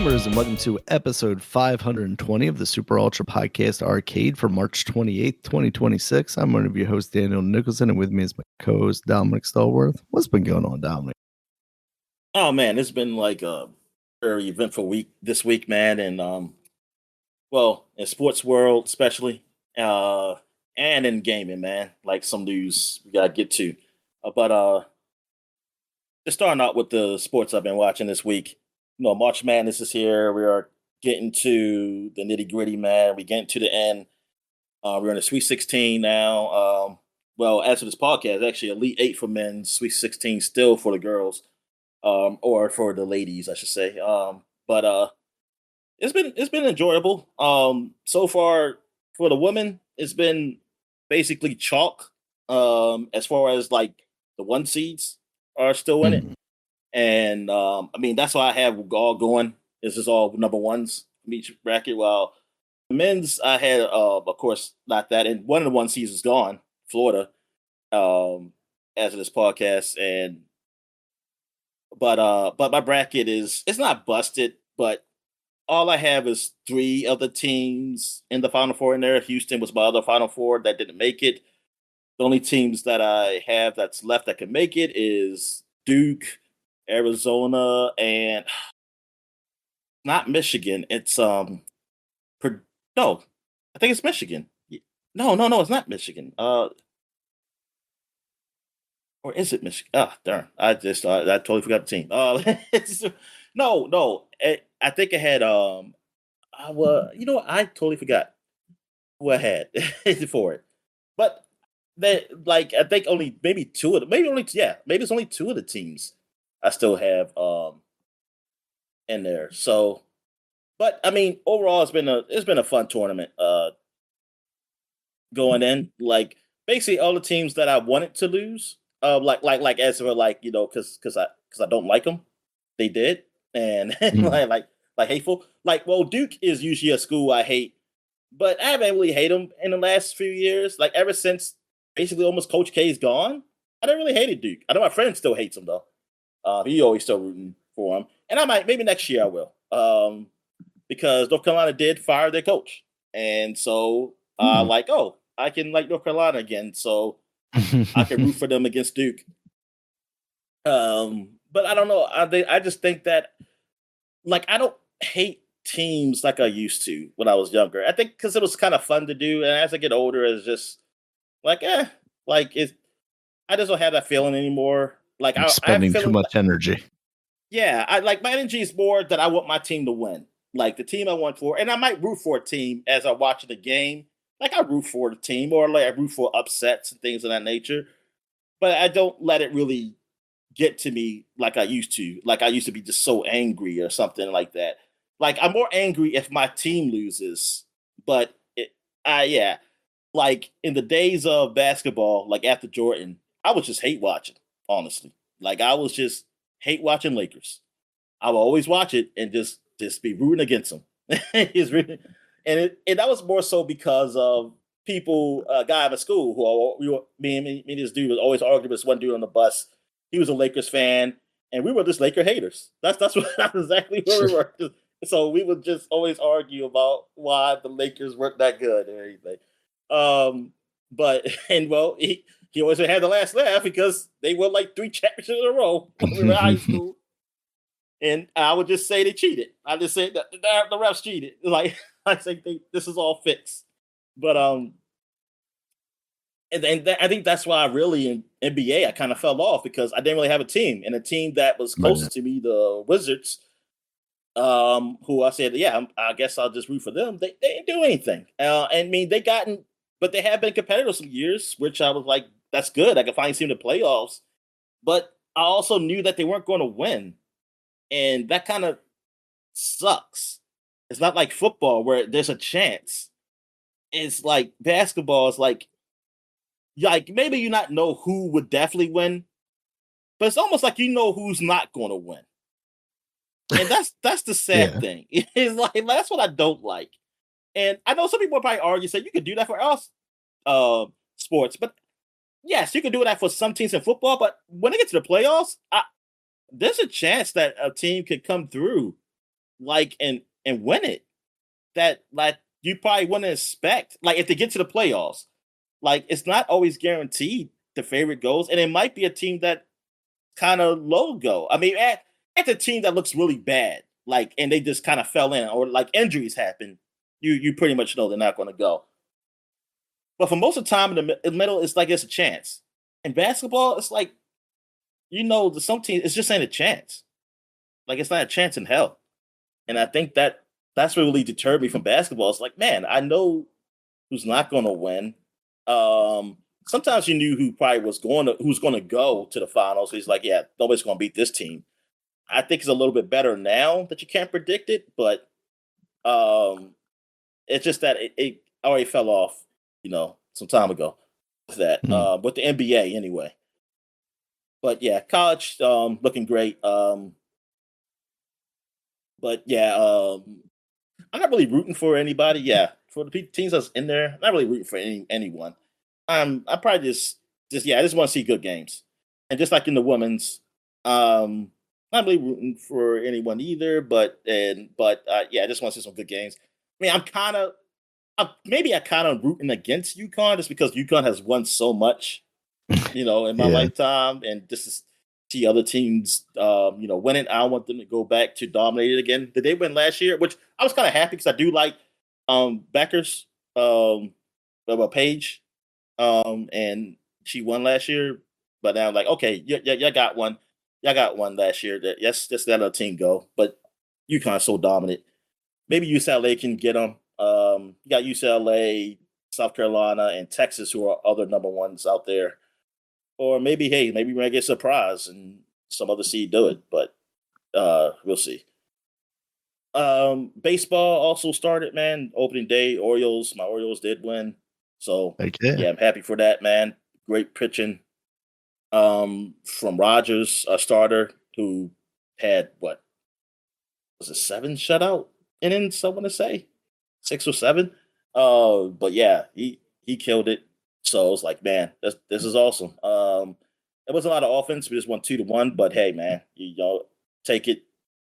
Gamers, and welcome to episode 520 of the Super Ultra Podcast Arcade for March 28th, 2026. I'm one of your hosts, Daniel Nicholson, and with me is my co-host, Dominic Stallworth. What's been going on, Dominic? Oh, man, it's been like a very eventful week this week, man. And, in sports world, especially, and in gaming, man, like some news we got to get to. But just starting out with the sports I've been watching this week. March Madness is here. We are getting to the nitty gritty, man. We getting to the end. We're in the Sweet 16 now. As for this podcast, actually, Elite 8 for men, Sweet 16 still for the girls, or for the ladies, I should say. But it's been enjoyable. So far for the women, it's been basically chalk. As far as like the one seeds are still in it. And that's why I have all going. This is all number ones from each bracket. While the men's, I had, of course, not that. And one of the one seeds is gone, Florida, as of this podcast. But my bracket it's not busted, but all I have is 3 of the teams in the Final Four in there. Houston was my other Final Four that didn't make it. The only teams that I have that's left that can make it is Duke, Arizona, and not Michigan. It's no, I think it's Michigan. No, it's not Michigan. Or is it Michigan? Ah, darn! I totally forgot the team. No. I think I had I totally forgot who I had for it, but I think only maybe 2 of them, maybe it's only 2 of the teams I still have in there. So, but I mean, overall, it's been a fun tournament. Going in, like basically all the teams that I wanted to lose, like as for because I don't like them, they did, and like hateful. Duke is usually a school I hate, but I haven't really hate them in the last few years. Like ever since basically almost Coach K's gone, I don't really hate Duke. I know my friend still hates him though. He always still rooting for him, and I might maybe next year I will, because North Carolina did fire their coach, and so I can like North Carolina again, so I can root for them against Duke. But I don't know. I just think that I don't hate teams like I used to when I was younger. I think because it was kind of fun to do, and as I get older, it's just I just don't have that feeling anymore. I'm spending too much energy. Yeah, my energy is more that I want my team to win. Like the team I want for, and I might root for a team as I'm watching the game. Like I root for the team, or I root for upsets and things of that nature. But I don't let it really get to me like I used to. Like I used to be just so angry or something like that. Like I'm more angry if my team loses. But like in the days of basketball, like after Jordan, I was just hate watching. Honestly, like I was just hate watching Lakers. I would always watch it and just be rooting against them. And that was more so because of people, a guy at school me and this dude was always arguing with one dude on the bus. He was a Lakers fan, and we were just Laker haters. That's exactly where we were. So we would just always argue about why the Lakers weren't that good or anything. He always had the last laugh because they won like 3 championships in a row when we were in high school. And I would just say they cheated. I just said that the refs cheated. Like I think this is all fixed. But I think that's why really in NBA I kind of fell off because I didn't really have a team, and a team that was closest to me, the Wizards, who I said, I guess I'll just root for them. They didn't do anything. But they have been competitive some years, which I was like, that's good. I can finally see them in the playoffs. But I also knew that they weren't going to win. And that kind of sucks. It's not like football where there's a chance. It's like basketball is like maybe you not know who would definitely win, but it's almost like you know who's not going to win. And that's the sad thing. It's like that's what I don't like. And I know some people probably argue, say you could do that for us sports, but yes, you can do that for some teams in football. But when it gets to the playoffs, there's a chance that a team could come through like and win it. That like you probably wouldn't expect. Like if they get to the playoffs, like it's not always guaranteed the favorite goes, and it might be a team that kind of low go. I mean, at the team that looks really bad, like and they just kind of fell in, or like injuries happen, you pretty much know they're not going to go. But for most of the time in the middle, it's like it's a chance. In basketball, it's like some teams it's just ain't a chance. Like it's not a chance in hell. And I think that's what really deterred me from basketball. It's like, man, I know who's not going to win. Sometimes you knew who probably who's going to go to the finals. He's like, yeah, nobody's going to beat this team. I think it's a little bit better now that you can't predict it, but it's just that it already fell off, some time ago with that. With the NBA anyway. But yeah, college looking great. But yeah, I'm not really rooting for anybody. Yeah, for the teams that's in there, I'm not really rooting for anyone. I probably I just want to see good games, and just like in the women's, not really rooting for anyone either. But yeah, I just want to see some good games. I mean, maybe I kind of rooting against UConn just because UConn has won so much, in my lifetime, and just to see other teams, winning. I don't want them to go back to dominate it again. Did they win last year? Which I was kind of happy because I do like Beckers, Paige, and she won last year. But now I'm like, okay, you got one. Y'all got one last year. Yes, just let other team go. But UConn's so dominant. Maybe UCLA can get them. You got UCLA, South Carolina, and Texas, who are other number ones out there. Or maybe, hey, maybe we're gonna get surprised and some other seed do it, but we'll see. Baseball also started, man. Opening day, my Orioles did win. So yeah, I'm happy for that, man. Great pitching. From Rogers, a starter who had what was it, 7 shutout innings, I want to say 6 or 7. But yeah, he killed it. So I was like, man, this is awesome. It was a lot of offense. We just won 2-1, but hey, man, take it.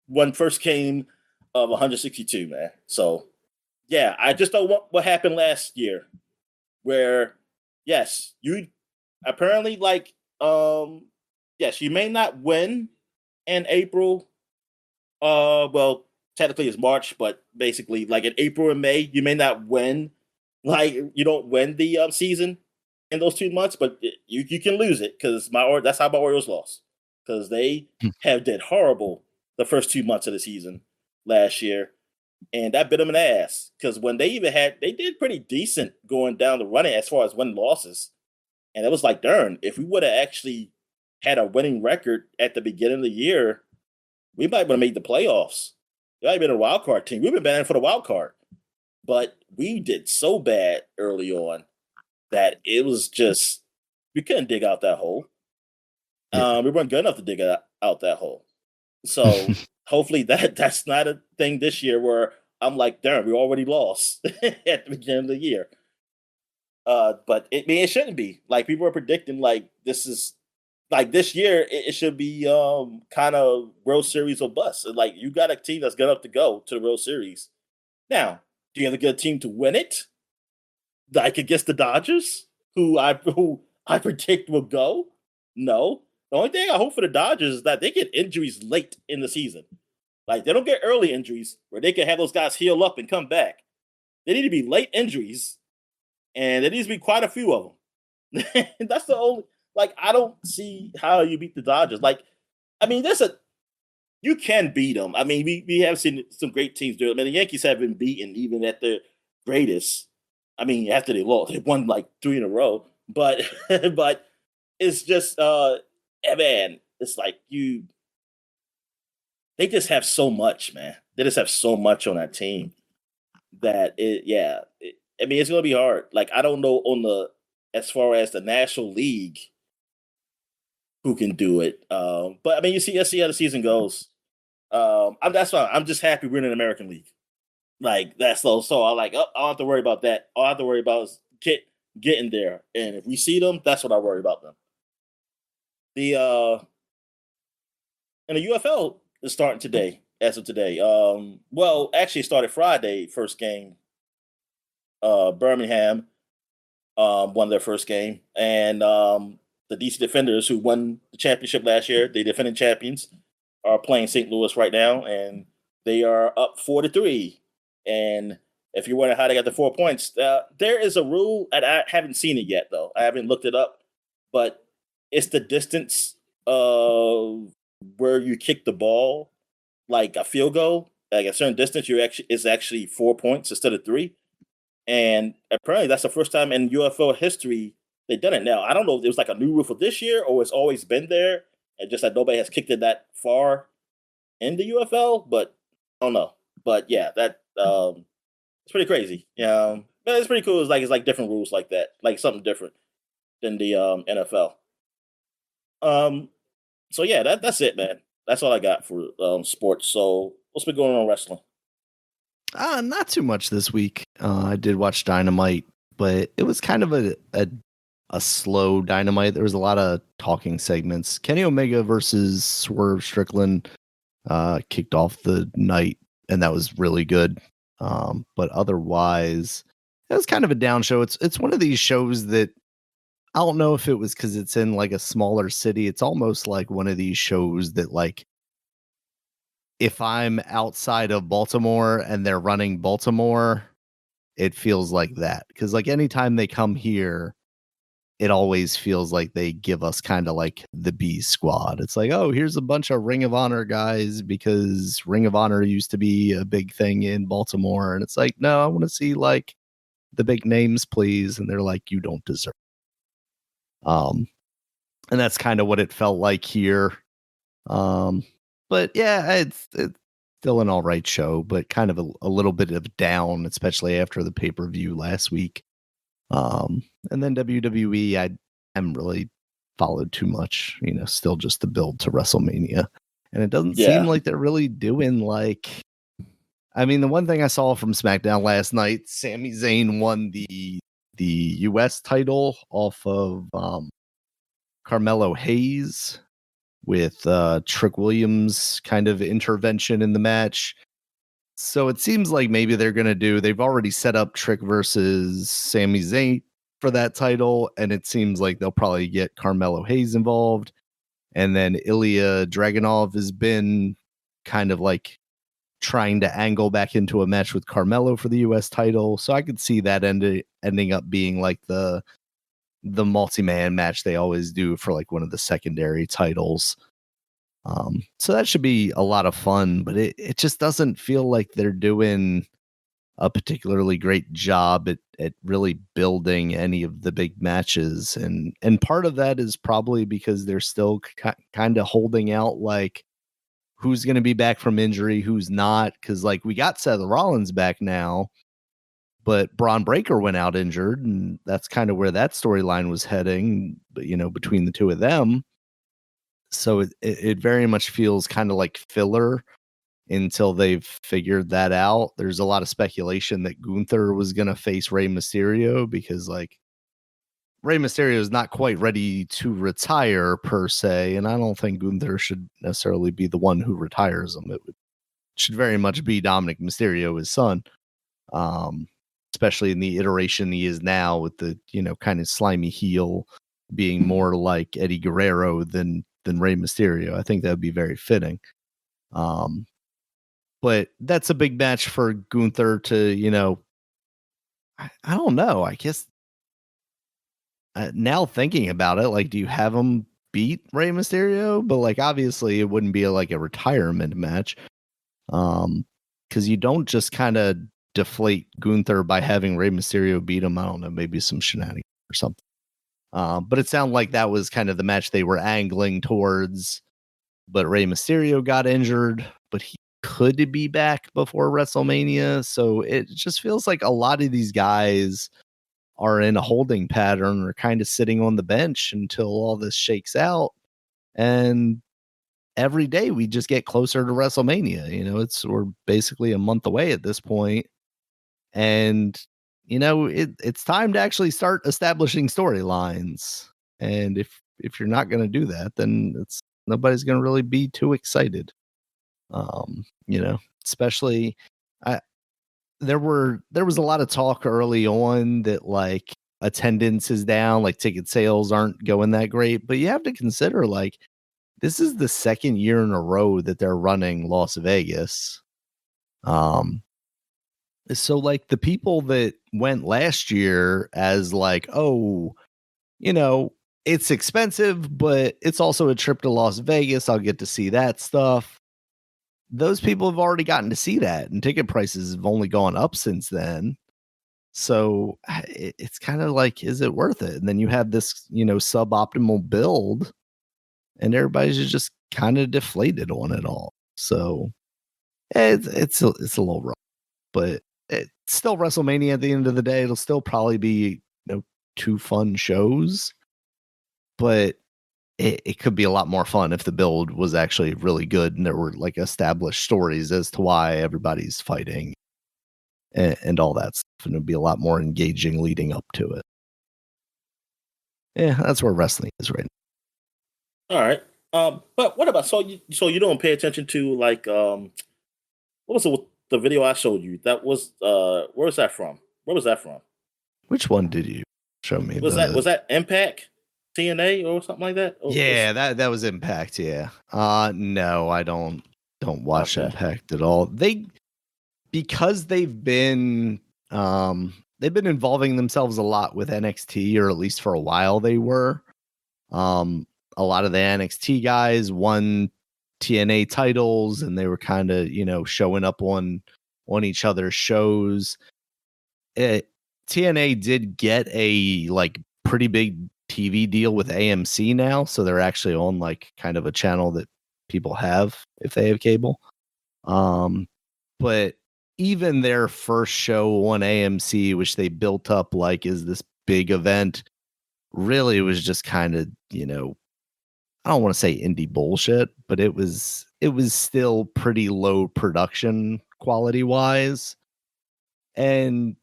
One first game of 162, man. So yeah, I just don't want what happened last year, where yes, you apparently yes, you may not win in April. Well, technically it's March, but basically like in April and May, you may not win. Like you don't win the season in those 2 months, but you can lose it because that's how my Orioles lost, because they did horrible the first 2 months of the season last year, and that bit them in the ass because when they did pretty decent going down the running as far as win losses, and it was like, darn, if we would have actually had a winning record at the beginning of the year, we might have made the playoffs. We might have been a wild card team. We've been batting for the wild card. But we did so bad early on that it was just, we couldn't dig out that hole. We weren't good enough to dig out that hole. So hopefully that's not a thing this year where I'm like, darn, we already lost at the beginning of the year. But it shouldn't be. Like people are predicting like this is like this year it should be kind of World Series or bust. Like you got a team that's good enough to go to the World Series. Now, do you have a good team to win it? Like against the Dodgers, who I predict will go? No. The only thing I hope for the Dodgers is that they get injuries late in the season. Like they don't get early injuries where they can have those guys heal up and come back. They need to be late injuries, and there needs to be quite a few of them. That's the only. Like I don't see how you beat the Dodgers. Like, I mean, you can beat them. I mean, we have seen some great teams do it. I mean, the Yankees have been beaten even at their greatest. I mean, after they lost, they won like 3 in a row. But but it's just man, it's like they just have so much, man. They just have so much on that team that I mean, it's gonna be hard. Like I don't know as far as the National League who can do it. But I mean, let's see how the season goes. That's why I'm just happy we're in an American League. Like that's so I like. Oh, I don't have to worry about that. All I have to worry about is getting there. And if we see them, that's what I worry about them. The and the UFL is starting today. as of today. Well, actually, it started Friday. First game, Birmingham won their first game, and the DC Defenders, who won the championship last year, the defending champions, are playing St. Louis right now, and they are up 4-3. And if you're wondering how they got the 4 points, there is a rule, and I haven't seen it yet, though. I haven't looked it up, but it's the distance of where you kick the ball, like a field goal, like a certain distance. You actually is actually 4 points instead of three. And apparently, that's the first time in UFL history they've done it. Now, I don't know if it was like a new rule for this year or it's always been there, and just that nobody has kicked it that far in the UFL. But I don't know. But yeah, that it's pretty crazy. Yeah, but it's pretty cool. It's like different rules like that, like something different than the NFL. Um, so yeah, that's it, man. That's all I got for sports. So what's been going on wrestling? Not too much this week. I did watch Dynamite, but it was kind of a slow Dynamite. There was a lot of talking segments. Kenny Omega versus Swerve Strickland kicked off the night, and that was really good. But otherwise, it was kind of a down show. It's one of these shows that I don't know if it was because it's in like a smaller city. It's almost like one of these shows that, like, if I'm outside of Baltimore and they're running Baltimore, it feels like that. Because like anytime they come here, it always feels like they give us kind of like the B squad. It's like, oh, here's a bunch of Ring of Honor guys because Ring of Honor used to be a big thing in Baltimore. And it's like, no, I want to see like the big names, please. And they're like, you don't deserve. And that's kind of what it felt like here. But yeah, it's still an all right show, but kind of a little bit of down, especially after the pay-per-view last week. And then WWE, I haven't really followed too much, still just the build to WrestleMania. And it doesn't seem like they're really doing like, I mean, the one thing I saw from SmackDown last night, Sami Zayn won the US title off of Carmelo Hayes with Trick Williams kind of intervention in the match. So it seems like maybe they've already set up Trick versus Sami Zayn for that title, and it seems like they'll probably get Carmelo Hayes involved. And then Ilya Dragunov has been kind of like trying to angle back into a match with Carmelo for the US title. So I could see that ending up being like the multi-man match they always do for like one of the secondary titles. So that should be a lot of fun, but it just doesn't feel like they're doing a particularly great job at really building any of the big matches. And part of that is probably because they're still kind of holding out like who's going to be back from injury, who's not. Cause like we got Seth Rollins back now, but Braun Breaker went out injured, and that's kind of where that storyline was heading, but between the two of them. So it very much feels kind of like filler until they've figured that out. There's a lot of speculation that Gunther was going to face Rey Mysterio because like Rey Mysterio is not quite ready to retire per se. And I don't think Gunther should necessarily be the one who retires him. Should very much be Dominic Mysterio, his son. Especially in the iteration he is now with the, kind of slimy heel being more like Eddie Guerrero than Rey Mysterio. I think that would be very fitting. But that's a big match for Gunther to, I don't know. I guess now thinking about it, like, do you have him beat Rey Mysterio? But like, obviously it wouldn't be like a retirement match. Because you don't just kind of deflate Gunther by having Rey Mysterio beat him. I don't know, maybe some shenanigans or something. But it sounded like that was kind of the match they were angling towards. But Rey Mysterio got injured, but he could be back before WrestleMania. So it just feels like a lot of these guys are in a holding pattern or kind of sitting on the bench until all this shakes out. And every day we just get closer to WrestleMania. We're basically a month away at this point. And it's time to actually start establishing storylines. And if you're not going to do that, then nobody's going to really be too excited. Especially I there was a lot of talk early on that like attendance is down, like ticket sales aren't going that great, but you have to consider like this is the second year in a row that they're running Las Vegas. So like the people that went last year as like, oh, you know, it's expensive, but it's also a trip to Las Vegas. I'll get to see that stuff. Those people have already gotten to see that, and ticket prices have only gone up since then. So it's kind of like, is it worth it? And then you have this, suboptimal build, and everybody's just kind of deflated on it all. So it's a little rough, but it's still WrestleMania at the end of the day. It'll still probably be, two fun shows, but it could be a lot more fun if the build was actually really good and there were like established stories as to why everybody's fighting and all that stuff. And it'd be a lot more engaging leading up to it. Yeah, that's where wrestling is right All right. But what about so you don't pay attention to like what was the video I showed you? That was where was that from? Where was that from? Which one did you show me? Was that Impact TNA or something like that? Yeah, that was Impact. Yeah. No, I don't watch Impact at all. Because they've been involving themselves a lot with NXT, or at least for a while they were. A lot of the NXT guys won TNA titles, and they were kind of showing up on each other's shows. TNA did get a like pretty big TV deal with AMC now, so they're actually on like kind of a channel that people have if they have cable. But even their first show on AMC, which they built up like is this big event, really was just kind of, I don't want to say indie bullshit, but it was still pretty low production quality wise. And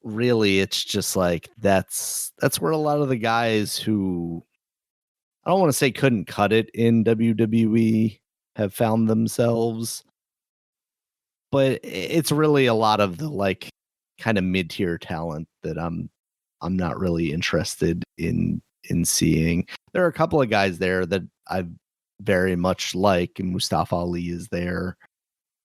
really it's just like that's where a lot of the guys who I don't want to say couldn't cut it in WWE have found themselves. But it's really a lot of the like kind of mid-tier talent that I'm not really interested in seeing. There are a couple of guys there that I very much like, and Mustafa Ali is there.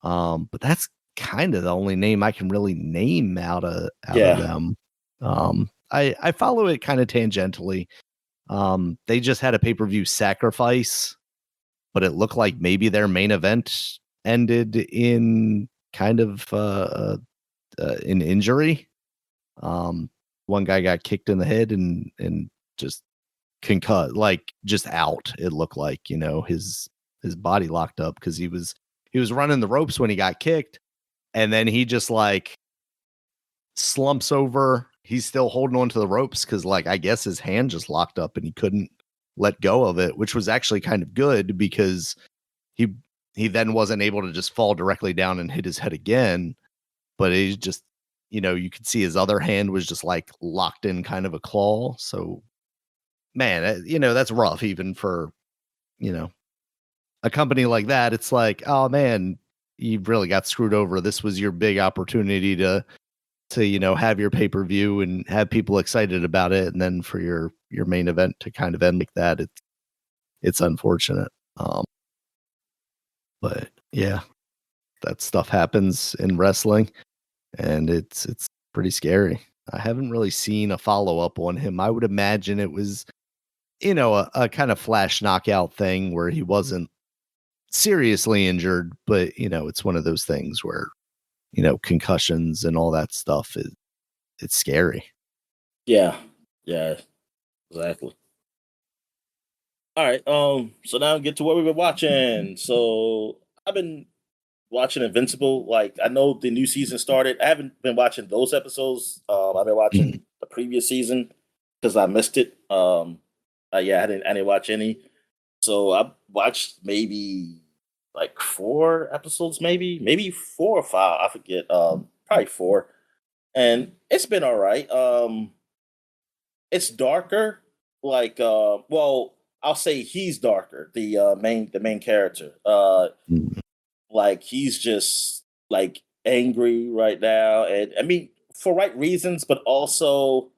But that's kind of the only name I can really name out of them. I follow it kind of tangentially. They just had a pay-per-view Sacrifice, but it looked like maybe their main event ended in kind of an injury. One guy got kicked in the head and just concussed, like just out. It looked like, his body locked up because he was running the ropes when he got kicked, and then he just like slumps over. He's still holding on to the ropes because like I guess his hand just locked up and he couldn't let go of it, which was actually kind of good because he then wasn't able to just fall directly down and hit his head again. But he just, you could see his other hand was just like locked in kind of a claw. So, man, that's rough even for, a company like that. It's like, oh man, you really got screwed over. This was your big opportunity to have your pay-per-view and have people excited about it. And then for your main event to kind of end like that, it's unfortunate. But yeah, that stuff happens in wrestling, and it's pretty scary. I haven't really seen a follow-up on him. I would imagine it was, a kind of flash knockout thing where he wasn't seriously injured, but it's one of those things where, concussions and all that stuff it's scary. Yeah, exactly. All right. So now get to what we've been watching. So I've been watching Invincible. Like I know the new season started. I haven't been watching those episodes. I've been watching the previous season because I missed it. Yeah, I didn't watch any. So I watched maybe like 4 episodes, maybe 4 or 5. I forget. Probably 4. And it's been all right. It's darker. Like, well, I'll say he's darker. The main character. Like he's just like angry right now, and I mean for right reasons, but also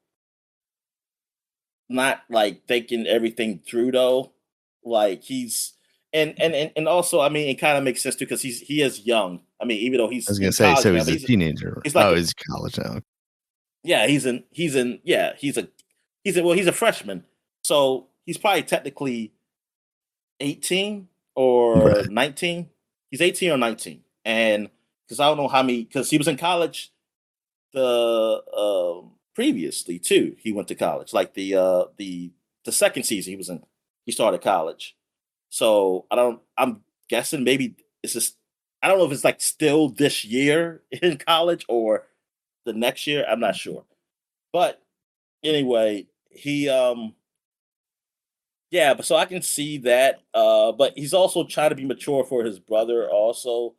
not like thinking everything through though. Like he's and also I mean it kind of makes sense too because he is young. I mean even though I was he's gonna in say, college so now, he's but a teenager. he's like Oh, a, he's college now. yeah he's in yeah he's a freshman, so he's probably technically 18 or Right. 19. He's 18 or 19, and because I don't know how many because he was in college the previously too. He went to college like the second season he was in. He started college, so I don't. I'm guessing maybe it's just. I don't know if it's like still this year in college or the next year. I'm not sure, but anyway, he yeah, but so I can see that. But he's also trying to be mature for his brother also.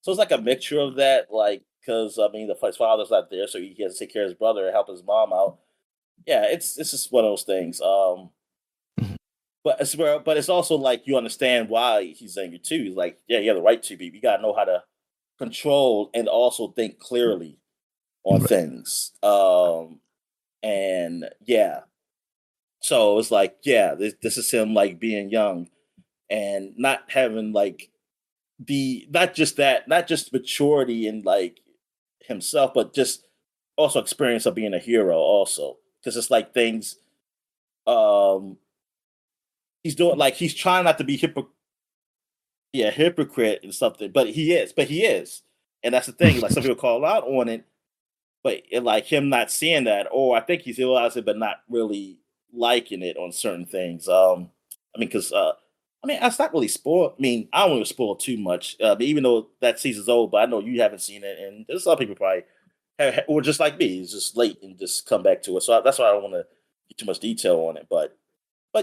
So it's like a mixture of that, like because I mean his father's not there, so he has to take care of his brother and help his mom out. Yeah, it's just one of those things. Mhm. But it's also like you understand why he's angry too. He's like, yeah, you have the right to be. You gotta know how to control and also think clearly on Right. things. And yeah, so it's like, yeah, this is him like being young and not having like the not just maturity in like himself, but just also experience of being a hero also. Because it's like things um he's doing like he's trying not to be yeah, hypocrite and something, but he is. And that's the thing. Like some people call out on it, but like him not seeing that, or I think he's realized it, but not really liking it on certain things. I mean, because I mean, that's not really spoiled. I mean, I don't want to spoil too much, but even though that season's old, but I know you haven't seen it, and there's some people probably, or just like me, it's just late and just come back to it. So that's why I don't want to get too much detail on it. But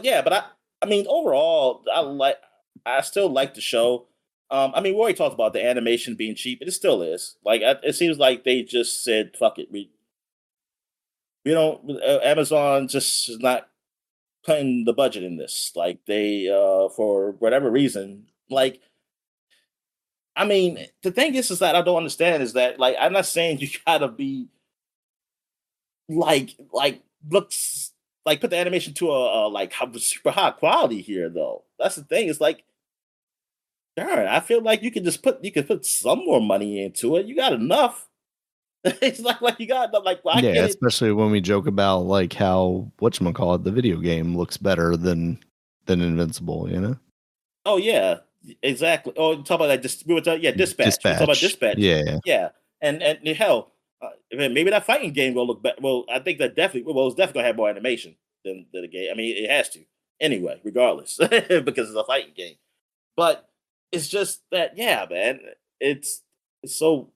yeah, I mean, overall, I still like the show. I mean, we already talked about the animation being cheap, and it still is. Like, it seems like they just said, "Fuck it, we don't." Amazon just is not putting the budget in this. Like, they for whatever reason. Like, I mean, the thing is that I don't understand is that like I'm not saying you gotta be looks like put the animation to a like super high quality here though. That's the thing. It's like darn, I feel like you could put some more money into it. You got enough. It's like you got enough. Like well, I Yeah, get it. especially when we joke about like how whatchamacallit, the video game looks better than Invincible, you know? Oh yeah, exactly. Oh, talk about that. We were talking, yeah, dispatch. We talk about Dispatch. dispatch. Yeah. Yeah, and hell, maybe that fighting game will look better. Well, I think that definitely. Well, it's definitely gonna have more animation than the game. I mean, it has to anyway, regardless, because it's a fighting game. But it's just that, yeah, man, it's it's so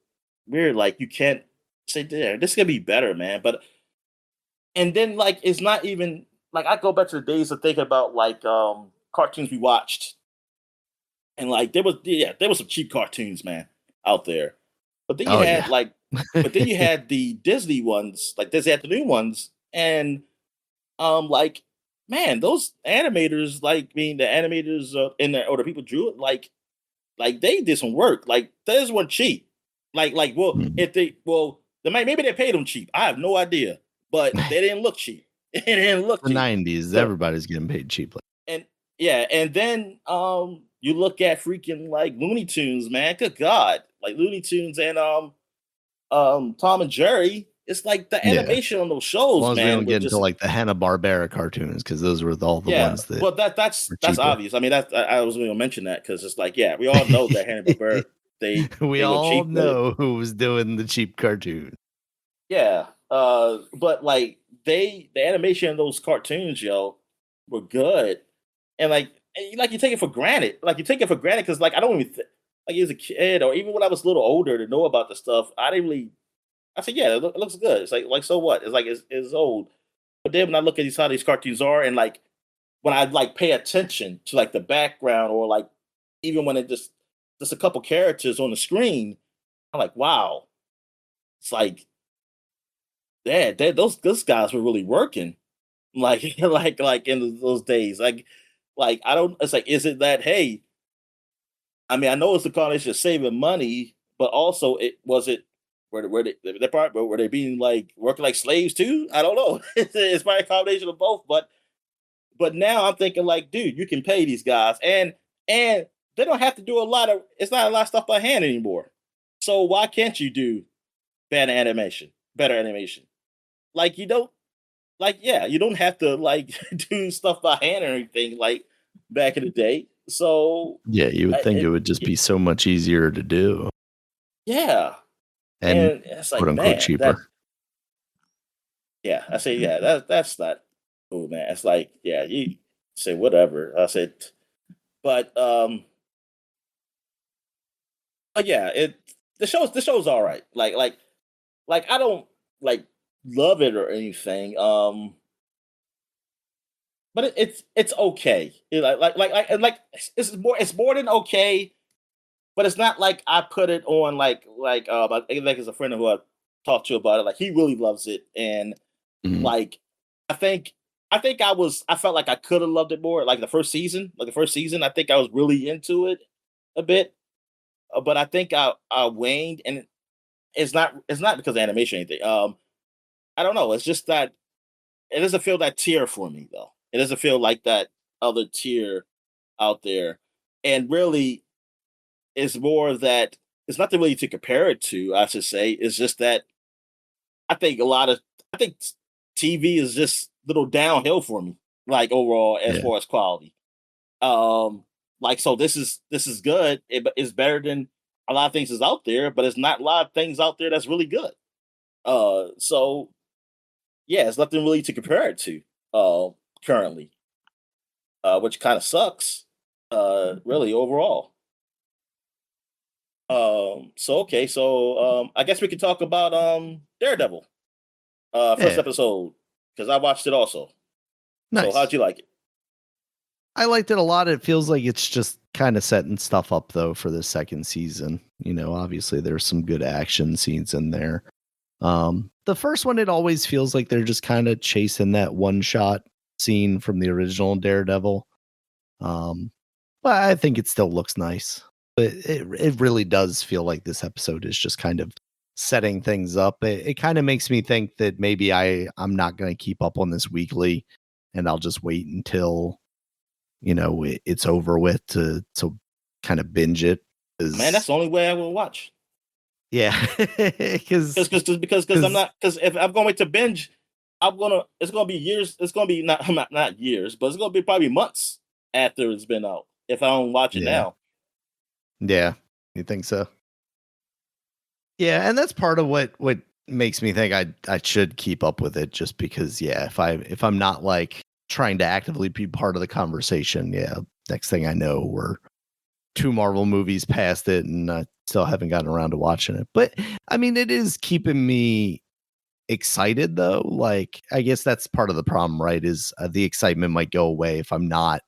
weird. Like you can't say, "There, this is gonna be better, man." But and then like it's not even like I go back to the days of thinking about like cartoons we watched, and like there was some cheap cartoons, man, out there. But then you Oh, had yeah. like, but then you had the Disney ones, like Disney afternoon ones, and like man, those animators, like I mean the animators in the or the people drew it, like they did some work. Like those weren't cheap. Like well, Mhm. if they well, maybe they paid them cheap. I have no idea, but they didn't look cheap. It didn't look The cheap. 90s, So everybody's getting paid cheaply. and yeah, and then you look at freaking like Looney Tunes, man. Good God, like Looney Tunes and Tom and Jerry. It's like the Yeah. animation on those As shows, long as we man, don't was get into, just like, the Hanna-Barbera cartoons, because those were all the yeah. ones that Well, were that's cheaper. obvious. I mean, I was going to mention that because it's like, yeah, we all know that Hanna Barbera We they were all cheap with it. know who was doing the cheap cartoon. Yeah. But like the animation in those cartoons, yo, were good, and like you take it for granted. Like you take it for granted because like I don't even like as a kid or even when I was a little older to know about the stuff, I didn't really. I said, yeah, it looks good. It's like so what? It's like it's old. But then when I look at these how these cartoons are, and like when I like pay attention to like the background or like even when it just a couple characters on the screen, I'm like, wow, it's like yeah, those guys were really working. Like like in those days. Like I don't it's like is it that hey I mean, I know it's the combination of saving money, but also it where they the part where they being like working like slaves too. I don't know. It's probably a combination of both, but now I'm thinking like, dude, you can pay these guys, and they don't have to do a lot of. It's not a lot of stuff by hand anymore. So why can't you do better animation? Like you don't like yeah, you don't have to like do stuff by hand or anything like back in the day. So Yeah, you would think it would just it be so much easier to do yeah, and and it's quote like unquote man, that cheaper. yeah, I say yeah, that's not cool, man. It's like yeah, you say whatever. I said, but but yeah, the show's all right. Like I don't like love it or anything. But it's okay. It's more than okay. But it's not like I put it on I think like it's a friend who I talked to about it. Like he really loves it, and Mhm. like I think I felt like I could have loved it more. Like the first season, I think I was really into it a bit, but I think I waned, and it's not because of animation or anything. I don't know. It's just that it doesn't feel that tier for me though. It doesn't feel like that other tier out there, and really it's more that it's nothing really to compare it to. I should say it's just that I think a lot of I think TV is just a little downhill for me, like overall as Yeah. far as quality. Like so this is good. It's better than a lot of things is out there, but it's not a lot of things out there that's really good. So yeah, it's nothing really to compare it to currently, which kind of sucks. Really overall. So okay, so I guess we can talk about Daredevil, first Yeah. episode, because I watched it also. So Nice. how'd you like it? I liked it a lot. It feels like it's just kind of setting stuff up though for the second season. You know, obviously there's some good action scenes in there. The first one, it always feels like they're just kind of chasing that one shot scene from the original Daredevil. Um, but I think it still looks nice. But it really does feel like this episode is just kind of setting things up. It kind of makes me think that maybe I'm not going to keep up on this weekly, and I'll just wait until it's over with to kind of binge it. Man, that's Is the only way I will watch. yeah, because Because I'm not because if I'm going to binge, it's gonna be years. It's gonna be not years, but it's gonna be probably months after it's been out if I don't watch it yeah, now. yeah. You think so? Yeah, and that's part of what makes me think I should keep up with it, just because yeah, if I'm not like trying to actively be part of the conversation, yeah, next thing I know we're two Marvel movies past it and I still haven't gotten around to watching it. But I mean, it is keeping me excited though. Like I guess that's part of the problem, right? Is the excitement might go away if I'm not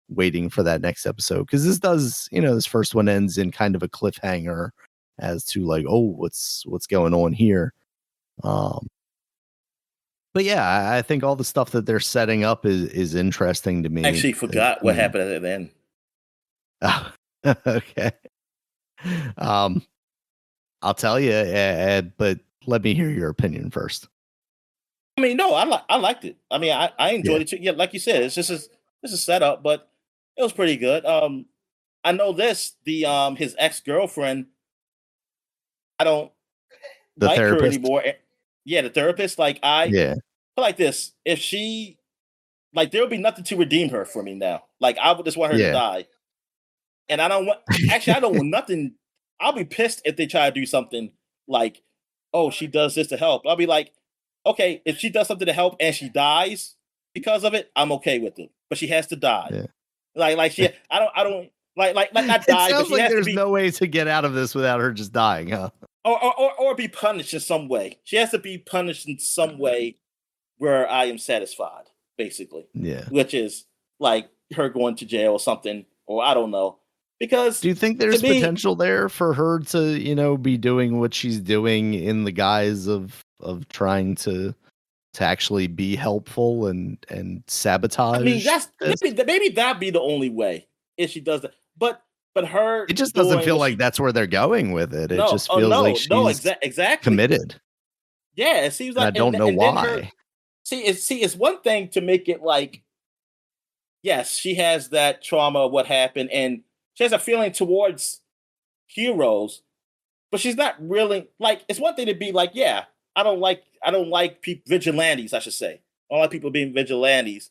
waiting for that next episode, because this first one ends in kind of a cliffhanger as to like, oh, what's going on here. um but yeah, I think all the stuff that they're setting up is interesting to me. Actually, forgot You what know. happened at the end. Okay. um I'll tell you, Ed, but let me hear your opinion first. I mean, no, I liked it. I mean, I Yeah. enjoyed it too. Yeah, like you said, it's just this is setup, but it was pretty good. I know this the his ex girlfriend. I don't The like her therapist. anymore. Yeah, the therapist. Like I Yeah. feel like this. If she like, there would be nothing to redeem her for me now. Like I would just want her to Yeah. die, and I don't want. Actually, I don't want nothing. I'll be pissed if they try to do something like, oh, she does this to help. I'll be like, okay, if she does something to help and she dies because of it, I'm okay with it. But she has to die. Yeah. Like she, I don't like not It die, but sounds she like has to there's be no way to get out of this without her just dying, huh? or be punished in some way. She has to be punished in some way where I am satisfied, basically, Yeah. which is like her going to jail or something, or I don't know. Do Because you think to there's me, potential there for her to, be doing what she's doing in the guise of trying to actually be helpful and I mean, sabotage that's this? maybe that'd be the only way if she does that. but her It just doesn't doing feel what like she that's where they're going with it. It no, just oh feels like no, she's exactly. committed, Yeah, it seems and I like, don't know and then her why. it's one thing to make it like, yes, she has that trauma of what happened, and she has a feeling towards heroes, but she's not really like. It's one thing to be like, yeah, I don't like vigilantes. I should say, I don't like people being vigilantes,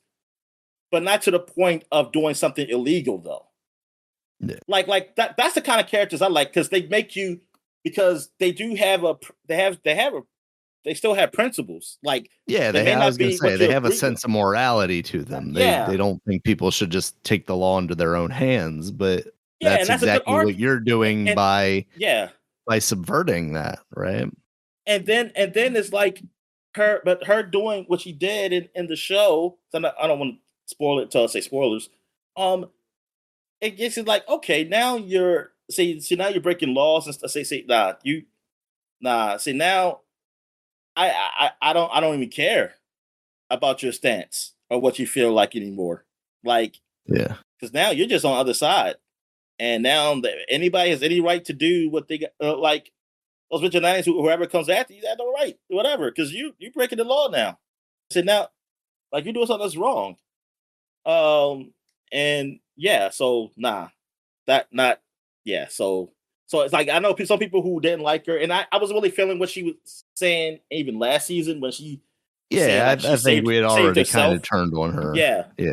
but not to the point of doing something illegal though. Yeah. Like that. That's the kind of characters I like because they make you because they do have a they still have principles. Like Yeah, they may I was not gonna be say what you they have a agree with. sense of morality to them. They Yeah, don't think people should just take the law into their own hands, but yeah, that's and that's a good exactly what arc. you're doing And yeah, by subverting that, right? and then it's like her doing what she did in the show. So I don't want to spoil it until I say spoilers. Um, it gets it like okay, now you're see now you're breaking laws and stuff. Say nah. See now I don't even care about your stance or what you feel like anymore. Like Yeah. because now you're just on the other side, and now anybody has any right to do what they got, like those vigilantes, whoever comes after you, they have no right, whatever, because you breaking the law now. So now, like you're doing something that's wrong. And yeah, so nah, that not yeah. So it's like I know some people who didn't like her, and I was really feeling what she was saying even last season when she was saying Yeah, like I think we had saved already kind of herself. turned on her. Yeah, Yeah.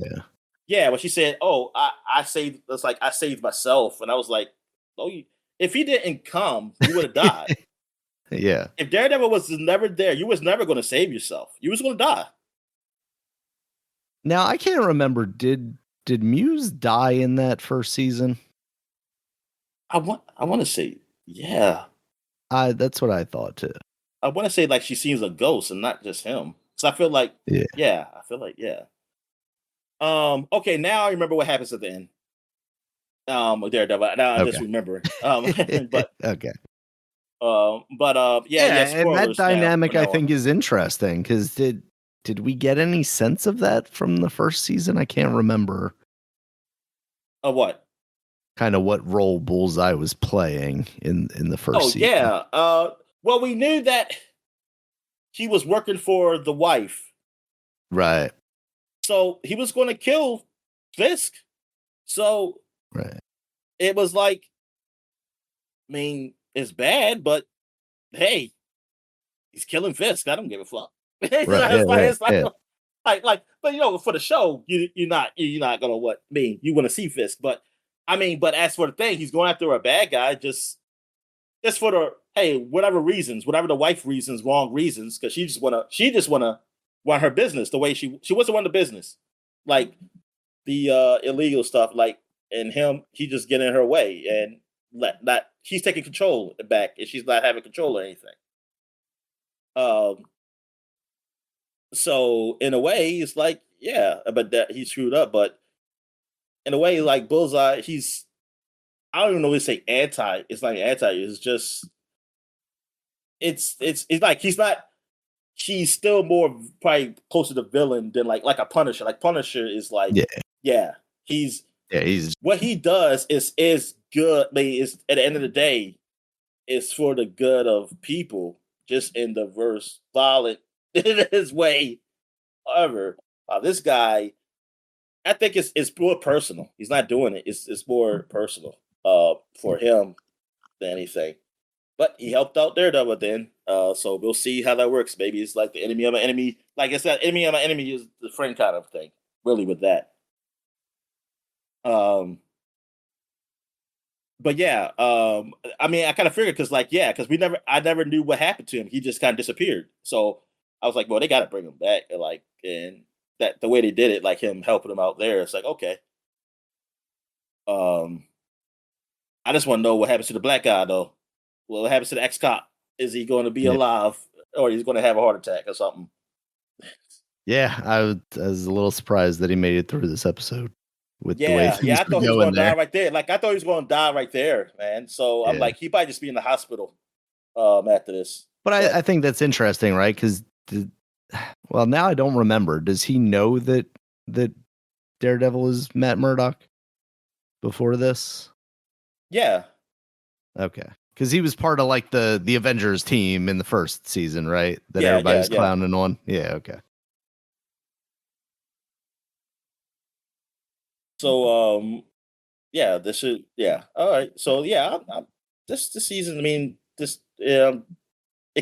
yeah. When she said, "Oh, I saved," it's like I saved myself, and I was like, "Oh, if he didn't come, you would have died." Yeah. If Daredevil was never there, you was never going to save yourself. You was going to die. Now I can't remember. Did Muse die in that first season? I want to say yeah. That's what I thought too. I want to say like she sees a ghost and not just him. So I feel like Yeah. yeah. I feel like yeah. Okay, now I remember what happens at the end. With Daredevil. Now I just Okay. remember. But Okay. yeah. Yeah, and that Spoilers now dynamic from I now on. think is interesting because did we get any sense of that from the first season? I can't remember What? kind of what role Bullseye was playing in the first Oh season. yeah. Well, we knew that he was working for the wife, Right. so he was going to kill Fisk. So Right. it was like, I mean, it's bad, but hey, he's killing Fisk. I don't give a fuck. Right. Yeah. Right. It's like, Yeah. but for the show, you're not gonna what I mean. You want to see Fisk, but I mean, but as for the thing, he's going after a bad guy just for the hey, whatever reasons, whatever the wife reasons, wrong reasons, because she just wanna run her business the way she wants to run the business, like the illegal stuff, like and him, he just get in her way and let not he's taking control back and she's not having control or anything. Um, so in a way, it's like, yeah, but that he screwed up. But in a way, like Bullseye, I don't even know what to say anti. It's not anti, it's just it's like he's still more probably closer to villain than like a Punisher. Like Punisher is like, Yeah. yeah, he's Yeah. He's what he does is good. I mean, it's at the end of the day, it's for the good of people, just in the verse violent in his way. However, this guy, I think it's more personal. He's not doing it. It's more personal for him than anything. But he helped out Daredevil then. So we'll see how that works. Maybe it's like the enemy of my enemy. Like I said, enemy of my enemy is the friend kind of thing. Really with that. Um, but yeah, I mean, I kind of figured because, like, yeah, because I never knew what happened to him. He just kind of disappeared. So I was like, well, they got to bring him back, and that the way they did it, like him helping him out there, it's like, okay. Um, I just want to know what happens to the black guy, though. What happens to the ex cop? Is he going to be yeah. alive, or he's going to have a heart attack or something? Yeah. I was a little surprised that he made it through this episode with the way Yeah, things yeah. I were thought he was going going to die there. right there. Like I thought he was going to die right there, man. So I'm Yeah. like, he might just be in the hospital after this. But But I think that's interesting, right? Because well, now I don't remember. Does he know that Daredevil is Matt Murdock before this? Yeah. Okay. Because he was part of like the Avengers team in the first season, right? That Yeah, everybody's yeah. clowning on. Yeah, okay. So yeah, this is yeah. All right. So yeah, this season. I mean, this it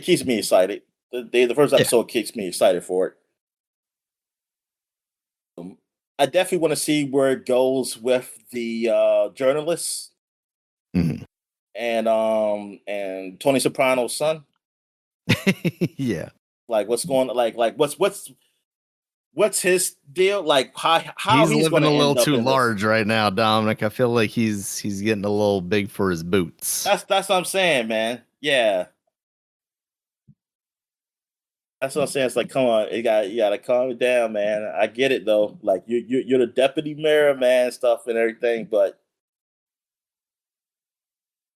keeps me excited. The first Yeah. episode keeps me excited for it. I definitely want to see where it goes with the journalists Mhm. and Tony Soprano's son. Yeah. Like what's going like what's his deal? Like how He's he's going living to a little end up too in this? large right now, Dominic. I feel like he's getting a little big for his boots. That's what I'm saying, man. Yeah, that's what I'm saying. It's like, come on, you gotta calm it down, man. I get it though. Like you're the deputy mayor, man, stuff and everything, but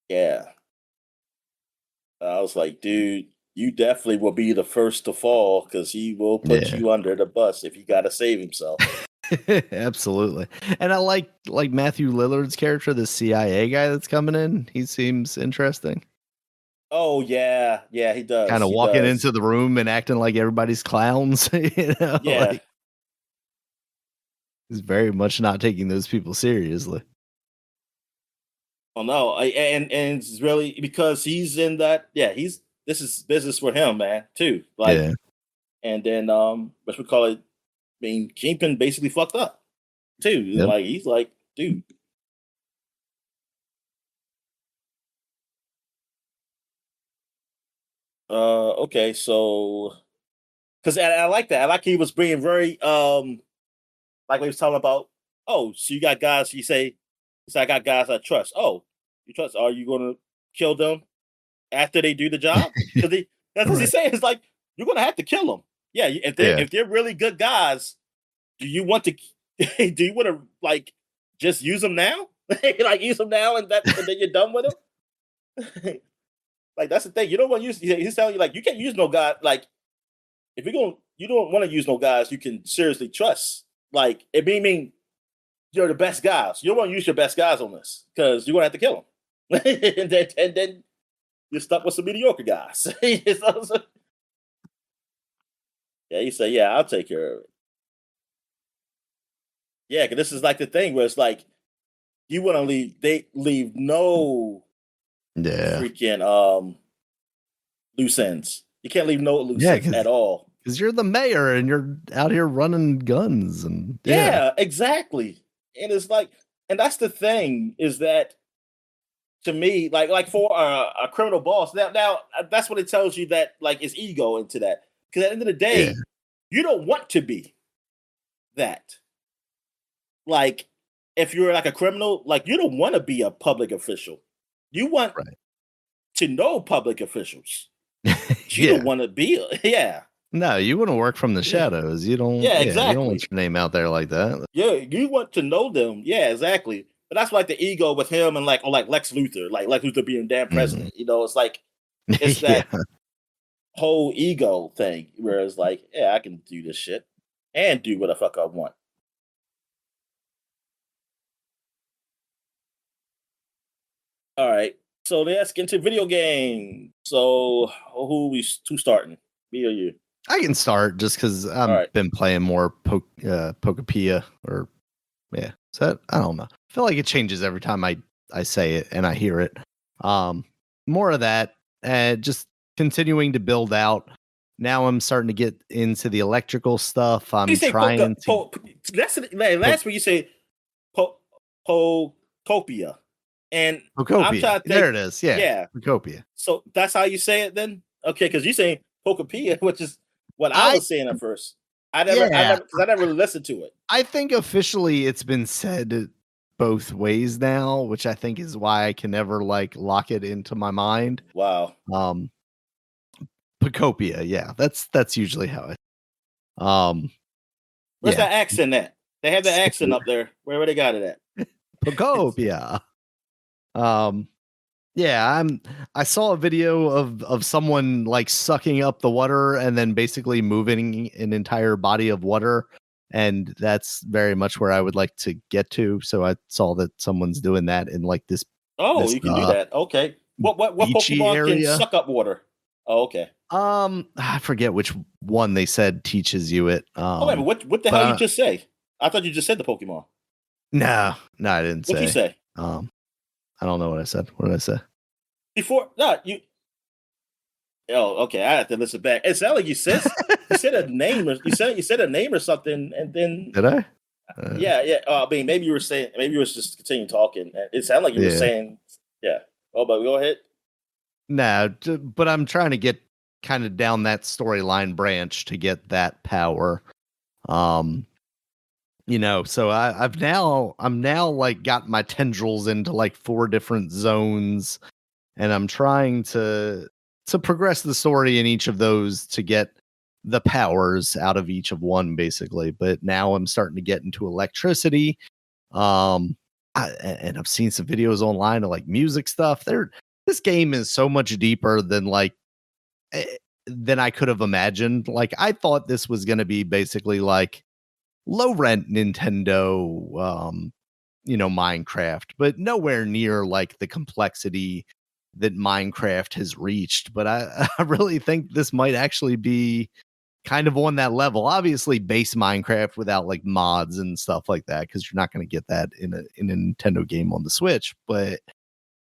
yeah, I was like, dude, you definitely will be the first to fall because he will put Yeah. you under the bus if he got to save himself. Absolutely. And I like Matthew Lillard's character, the CIA guy that's coming in. He seems interesting. Oh yeah, yeah, he Kind does. of He walking does. into the room and acting like everybody's clowns, Yeah. like he's very much not taking those people seriously. Oh no, and it's really because he's in that. Yeah, he's this is business for him, man, too. Like, Yeah. and then what we call it? I mean, Kingpin basically fucked up too. Yep. Like he's like, dude. Okay, so because I like that. I like he was being very like we was talking about. Oh, so you got guys? You say, so I got guys I trust. Oh, you trust? Are you going to kill them after they do the job? Because that's what he's Right. saying. It's like you're going to have to kill them. Yeah, Yeah. if they're really good guys, do you want to? Do you want to like just use them now? Like use them now, and then you're done with them. Like that's the thing. You don't want to use. He's telling you like you can't use no guy. Like if you're going, you don't want to use no guys you can seriously trust. Like it mean you're the best guys. You don't want to use your best guys on this because you're gonna have to kill them, and then you're stuck with some mediocre guys. Yeah, you say, yeah, I'll take care of it. Yeah, because this is like the thing where it's like you want to leave. They leave no Yeah. freaking loose ends. You can't leave no loose Yeah, ends at all. because you're the mayor and you're out here running guns and yeah. Yeah, exactly. And it's like, and that's the thing is that to me, like for a criminal boss, now that's what it tells you that like is ego into that. Because at the end of the Yeah. day, you don't want to be that. Like if you're like a criminal, like you don't want to be a public official. You want Right. to know public officials. You don't Yeah. want to be. Yeah, No, you want to work from the yeah, shadows. You don't yeah, yeah, you don't want exactly. your name out there like that. Yeah, you want to know them. Yeah, exactly. But that's like the ego with him and like or like Lex Luthor, like Lex Luthor being damn Mhm. president. You know, it's like it's Yeah. that whole ego thing where it's like, yeah, I can do this shit and do what the fuck I want. All right. So let's get into video game. So who starting? Me or you? I can start just because All I've right. been playing more Pokepia or yeah. So I don't know. I feel like it changes every time I say it and I hear it. More of that. Just continuing to build out. Now I'm starting to get into the electrical stuff. You I'm say poca, trying to that's po- last week you say po, Pocopia. And I'm Pocopia. trying to There think, it is. Yeah, yeah. Pocopia. So that's how you say it then? Okay, because you say Pocopia, which is what I I was saying at first. yeah. Because I never really listened to it. I think officially it's been said both ways now, which I think is why I can never like lock it into my mind. Wow. Um Pocopia, yeah, that's usually how it. Where's Yeah, that accent at? They have the accent up there. Wherever they got it at. Pocopia. Um, yeah, I saw a video of someone like sucking up the water and then basically moving an entire body of water, and that's very much where I would like to get to. So I saw that someone's doing that in like this Oh, this you can do that. Okay. What beachy Pokemon can area. suck up water? Oh, okay. I forget which one they said teaches you it. Oh, wait a minute. What the But hell you just say? I thought you just said the Pokemon. no, I didn't What'd you say. say? I don't know what I said. What did I say? Before no, you oh, okay. I have to listen back. It sounded like you said a name or you said a name or something, and then Did I? yeah. I mean, maybe you were saying maybe you were just continuing talking. It sounded like you were Yeah. saying yeah. Oh, but go ahead. No, but I'm trying to get kind of down that storyline branch to get that power. Um, so I'm now like got my tendrils into like 4 different zones, and I'm trying to progress the story in each of those to get the powers out of each of one, basically. But now I'm starting to get into electricity. And I've seen some videos online of like music stuff. This game is so much deeper than than I could have imagined. Like I thought this was going to be basically like low rent Nintendo, Minecraft, but nowhere near like the complexity that Minecraft has reached. But I really think this might actually be kind of on that level. Obviously, base Minecraft without like mods and stuff like that, because you're not going to get that in a Nintendo game on the Switch. But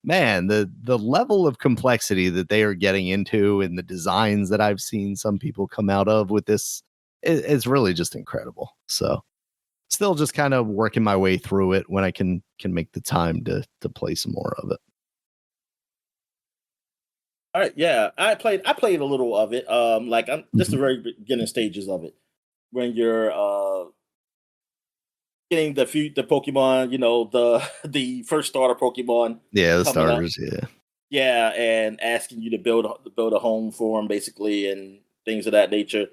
man, the level of complexity that they are getting into and the designs that I've seen some people come out of with this is really just incredible. So still just kind of working my way through it when I can make the time to play some more of it. All right, yeah. I played a little of it. Like I'm just the Mhm. very beginning stages of it when you're getting the Pokemon, the the first starter Pokemon Yeah, the coming up. starters. Yeah. Yeah, and asking you to build a home for them, basically, and things of that nature.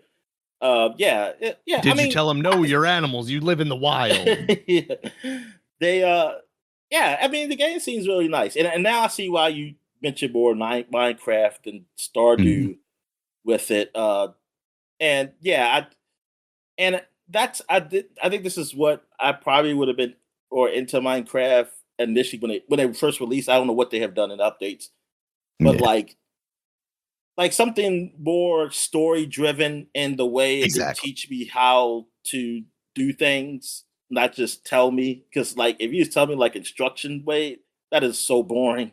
Yeah, yeah. I Did you mean, tell them no? You're animals. You live in the wild. yeah. They, yeah. I mean, the game seems really nice, and now I see why you mentioned more Minecraft and Mhm. Stardew with it. And yeah, and that's I think this is what I probably would have been or into Minecraft initially when they first released. I don't know what they have done in updates, but Yeah, like something more story driven in the way it could exactly. teach me how to do things, not just tell me. Because like if you just tell me like instruction way, that is so boring.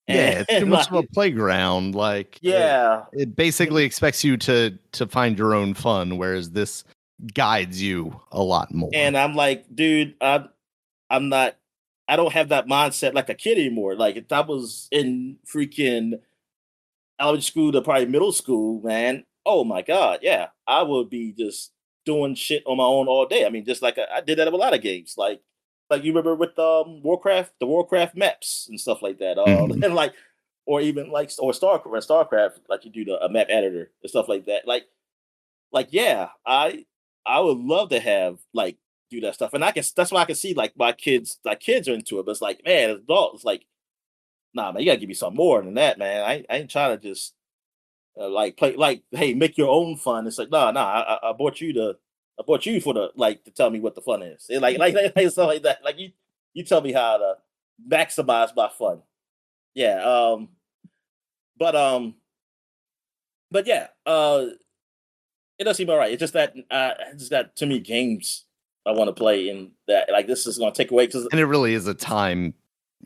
And, Yeah, it's too much of a like playground. Like yeah, it basically expects you to find your own fun, whereas this guides you a lot more. and I'm like, dude, I'm not. I don't have that mindset like a kid anymore. Like if I was in freaking elementary school to probably middle school, man. Oh my god, yeah, I would be just doing shit on my own all day. I mean, just like I did that with a lot of games, like you remember with Warcraft, the Warcraft maps and stuff like that. Mhm. And like, or even like or Starcraft, like you do a map editor and stuff like that. Like yeah, I would love to have like do that stuff, and I can. That's why I can see my kids are into it. But it's like, man, as adults, like, nah, man, you gotta give me some more than that, man. I ain't trying to just like play like hey make your own fun. It's like nah, I bought you I bought you for the like to tell me what the fun is. And like stuff like that. Like you tell me how to maximize my fun. Yeah. But um but yeah, it does seem all right. It's just that I just got too many games I want to play, and that like this is gonna take away because And it really is a time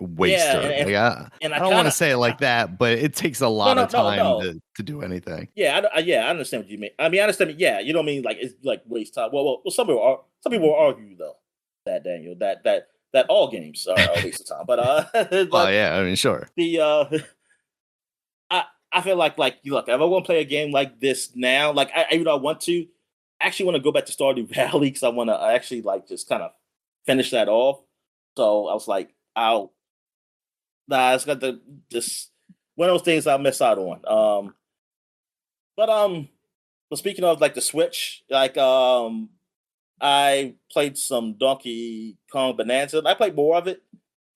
yeah, waster. Like and I I don't want kind to of say it like that, but it takes a no lot no of no time no to do anything. yeah, yeah, I understand what you mean. I mean, I understand. Yeah, you know what I mean. Like it's like waste time. Well, some people will argue though that Daniel that all games are a waste of time. But Oh but yeah, I mean sure. the I feel like you look if I want to play a game like this now, like even though I want to, I actually want to go back to Stardew Valley because I actually like just kind of finish that off. So I was like, I'll nah, it's got the just one of those things I'll miss out on. But But speaking of like the Switch, like I played some Donkey Kong Bonanza. I played more of it.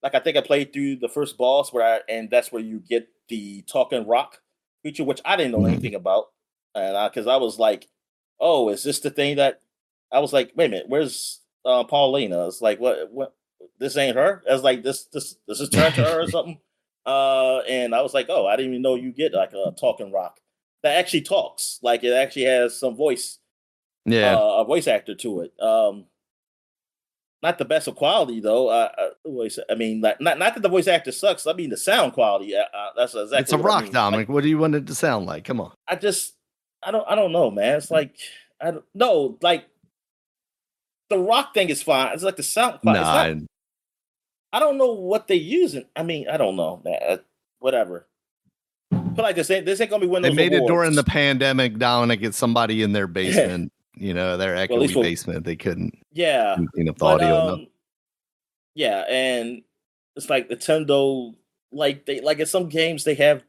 Like I think I played through the first boss and that's where you get the talking rock feature, which I didn't know Mhm. anything about, and because I was like, oh, is this the thing that I was like, wait a minute, where's Paulina? It's like what this ain't her. I was like, this is turned to her or something. And I was like, oh, I didn't even know you get like a talking rock that actually talks. Like it actually has some voice, Yeah. a voice actor to it. Not the best of quality though. I mean, like, not that the voice actor sucks. I mean, the sound quality. That's exactly It's a what I rock, mean. Dominic. Like, What do you want it to sound like? Come on. I don't know, man. It's like I don't know. Like the rock thing is fine. It's like the sound quality. It's Nah, not. I don't know what they using. I mean, I don't know, man. Whatever. But like this ain't gonna be they Windows made it during the awards. pandemic, Dominic. It's somebody in their well, basement, their at least echoey for basement. They couldn't yeah, clean up the but audio enough. yeah, and it's like Nintendo, like they like in some games they have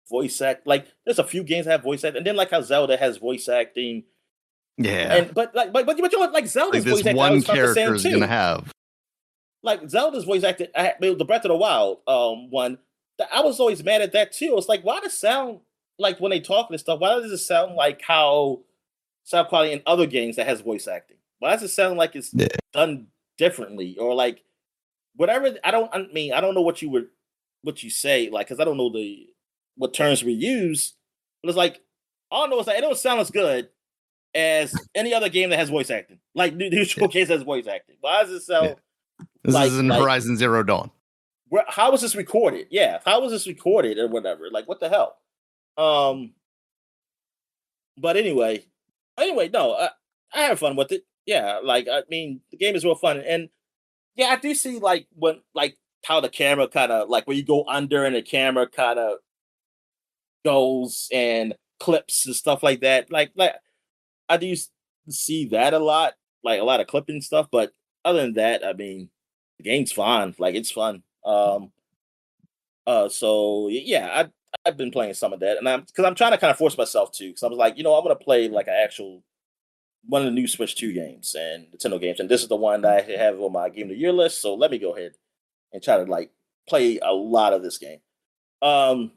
voice act. Like there's a few games that have voice act, and then like how Zelda has voice acting, Yeah. and but you know what? Like Like Zelda's this voice acting, I one always found the character same is gonna too. have. Like Zelda's voice acting, the Breath of the Wild one. I was always mad at that too. It's like why does it sound like when they talk and stuff? Why does it sound like how sound quality in other games that has voice acting? Why does it sound like it's Yeah. done differently or like whatever? I mean, I don't know what you say, like, because I don't know what terms we use, but it's like all I know is that it don't sound as good as any other game that has voice acting. Like New Showcase has voice acting. Why does it Yeah. sound This is in like Horizon Zero Dawn. how was this recorded? Yeah, how was this recorded or whatever? Like what the hell? Um, but anyway, no, I have fun with it. Yeah, like I mean, the game is real fun, and yeah, I do see like when like how the camera kind of like when you go under and the camera kind of goes and clips and stuff like that. Like I do see that a lot, like a lot of clipping stuff. But other than that, I mean, the game's fun. Like it's fun. So yeah, I've been playing some of that, and I'm trying to kind of force myself to because I was like, I'm gonna play like an actual one of the new Switch 2 games and Nintendo games, and this is the one that I have on my Game of the Year list. So let me go ahead and try to like play a lot of this game. Um,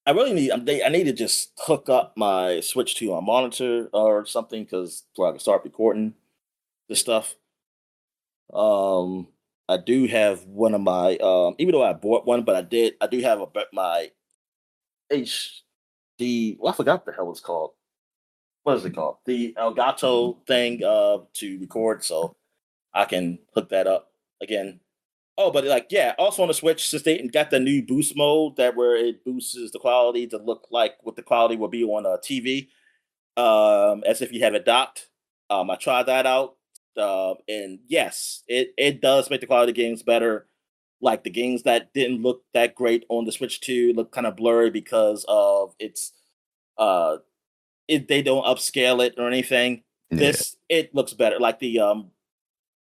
I really I need to just hook up my Switch to a monitor or something because so I can start recording this stuff. Um, I do have one of my even though I bought one, but I do have my HD. Well, I forgot what the hell it's called. What is it called? The Elgato thing to record, so I can hook that up again. Oh, but like yeah, also on the Switch, since they got the new boost mode that where it boosts the quality to look like what the quality will be on a TV, as if you have it docked. I tried that out, and yes, it does make the quality of games better. Like the games that didn't look that great on the Switch 2 look kind of blurry because of its uh they don't upscale it or anything. Yeah. This it looks better. Like the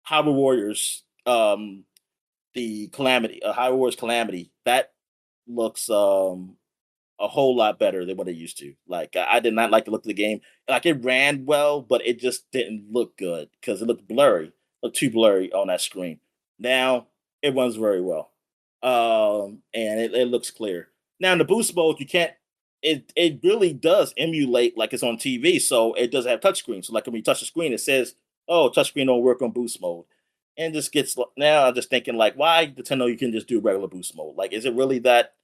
Hyrule Warriors, the Calamity, Hyrule Warriors Calamity, that looks a whole lot better than what it used to. Like I did not like the look of the game. Like it ran well, but it just didn't look good because it looked blurry, looked too blurry on that screen. Now it runs very well, and it looks clear. Now in the boost mode, you can't. It really does emulate like it's on TV, so it does have touchscreen. So like when you touch the screen, it says, "Oh, touchscreen don't work on boost mode." And this gets now. I'm just thinking like, why Nintendo? You can just do regular boost mode. Like, is it really that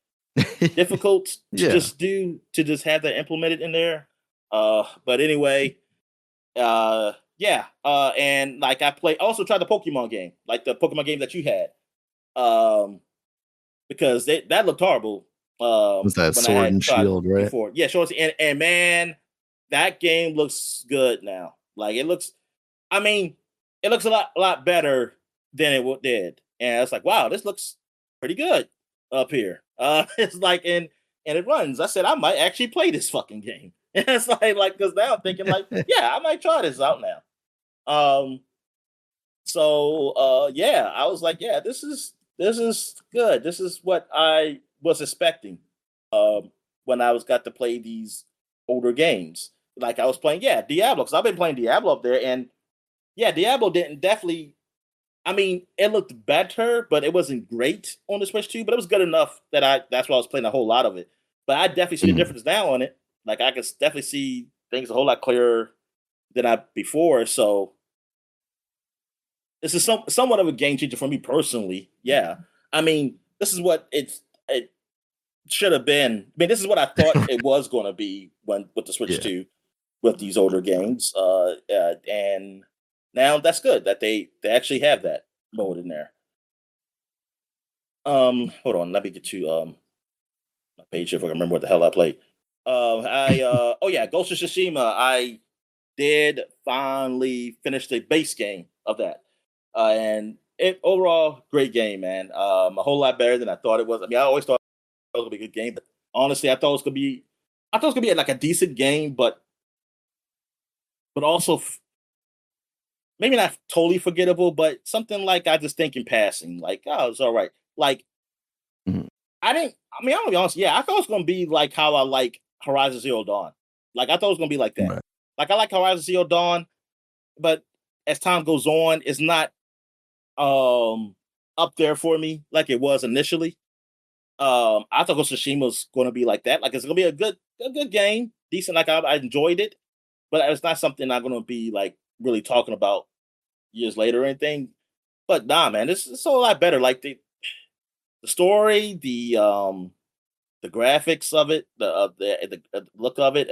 difficult to Yeah. just have that implemented in there? But anyway, yeah. And like I also tried the Pokemon game, like the Pokemon game that you had, because that looked horrible. Was that When I Sword had and tried Shield, right? before, yeah, sure. And man, that game looks good now. Like it looks, I mean, it looks a lot better than it did, and it's like, wow, this looks pretty good up here. It's like, and it runs. I said I might actually play this fucking game. And it's like because now I'm thinking like, yeah, I might try this out now. Um, so yeah, I was like, yeah, this is good. This is what I was expecting. When I was got to play these older games, like I was playing, yeah, Diablo, because I've been playing Diablo up there, and yeah, Diablo didn't definitely. I mean, it looked better, but it wasn't great on the Switch 2. But it was good enough that that's why I was playing a whole lot of it. But I definitely see the Mhm. difference now on it. Like I can definitely see things a whole lot clearer than I before. So this is somewhat of a game changer for me personally. Yeah, I mean, this is what it should have been. I mean, this is what I thought it was going to be when with the Switch Yeah. 2 with these older games. And now that's good that they actually have that mode in there. Hold on, let me get to my page here if I can remember what the hell I played. Oh yeah, Ghost of Tsushima. I did finally finish the base game of that, and it overall great game, man. A whole lot better than I thought it was. I mean, I always thought it was gonna be a good game, but honestly, I thought it was gonna be like a decent game, but also maybe not totally forgettable, but something like I just think in passing, like oh, it's all right. Like Mhm. I didn't. I mean, I'm gonna be honest. Yeah, I thought it was gonna be like how I like Horizon Zero Dawn. Like I thought it was gonna be like that. Right. Like I like Horizon Zero Dawn, but as time goes on, it's not um up there for me like it was initially. I thought Ghost of Tsushima was going to be like that. Like it's going to be a good game, decent. Like I enjoyed it, but it's not something I'm going to be like really talking about years later or anything. But nah, man, it's a lot better. Like the story, the graphics of it, the look of it,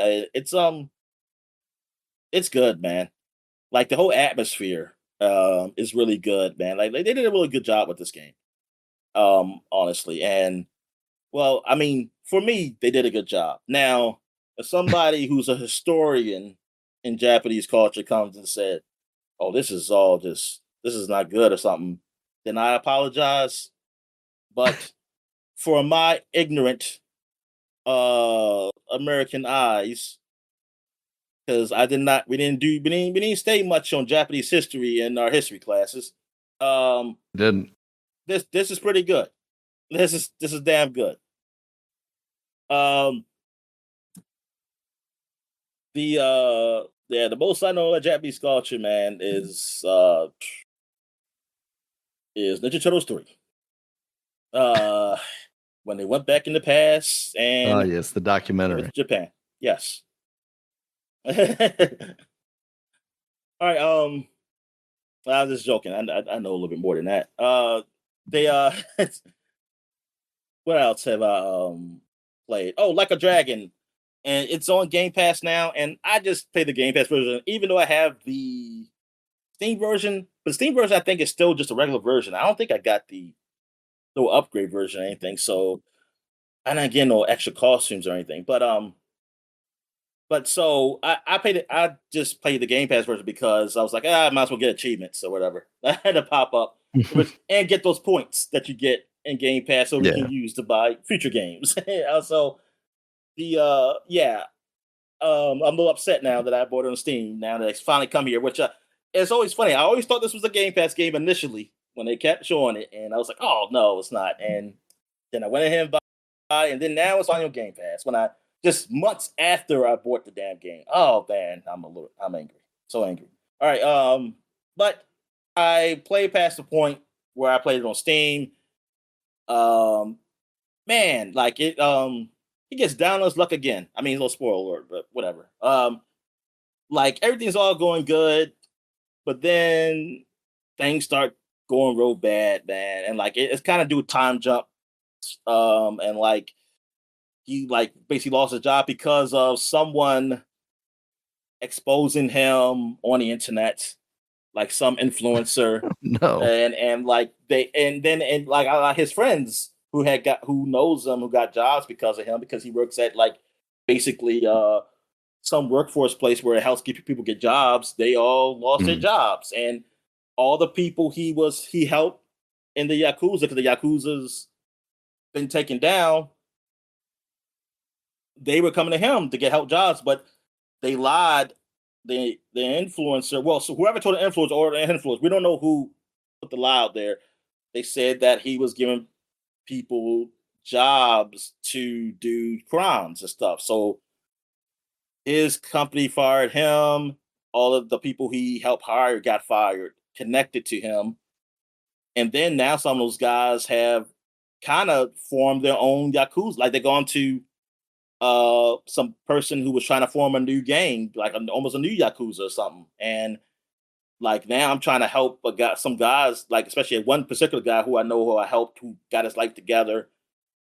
it's good, man. Like the whole atmosphere is really good, man. Like they did a really good job with this game, honestly. And well, I mean, for me, they did a good job. Now, if somebody who's a historian in Japanese culture comes and said, "Oh, this is not good" or something, then I apologize. But for my ignorant American eyes, because I did not, we didn't stay much on Japanese history in our history classes. Um, Didn't. this is pretty good. This is damn good. Um, the most I know of Japanese culture, man, is Ninja Turtles 3. Uh when they went back in the past Oh, and yes, the they went documentary. to Japan. Yes. All right, I was just joking. I know a little bit more than that. They what else have I played? Oh, Like a Dragon. And it's on Game Pass now, and I just play the Game Pass version, even though I have the Steam version. But Steam version, I think, is still just a regular version. I don't think I got the no upgrade version or anything. So I didn't get no extra costumes or anything. But so I paid it. I just played the Game Pass version because I was like, I might as well get achievements or whatever. I had to pop up, which and get those points that you get in Game Pass, so we Yeah. can use to buy future games. Also, the yeah, I'm a little upset now that I bought it on Steam. Now that it's finally come here, which it's always funny. I always thought this was a Game Pass game initially when they kept showing it, and I was like, oh no, it's not. And then I went ahead and buy, and then now it's on your Game Pass. When I just months after I bought the damn game. Oh man, I'm angry, so angry. All right, but I played past the point where I played it on Steam. Um, man, like he gets down on his luck again. I mean, a little spoiler alert, but whatever. Like everything's all going good, but then things start going real bad, man. And like it's kind of do time jump. And like he like basically lost his job because of someone exposing him on the internet, like some influencer, No. and like they and then and like his friends who knows him who got jobs because of him because he works at like basically some workforce place where it helps people get jobs. They all lost their Mhm. jobs, and all the people he helped in the yakuza because the yakuza's been taken down. They were coming to him to get help jobs, but they lied. The influencer, well, so whoever told the influencer or the influencer, we don't know who put the lie out there. They said that he was giving people jobs to do crimes and stuff. So his company fired him. All of the people he helped hire got fired, connected to him. And then now some of those guys have kind of formed their own yakuza. Like they're going to some person who was trying to form a new gang, like almost a new yakuza or something. And Like now, I'm trying to help some guys, like especially one particular guy who I know who I helped, who got his life together,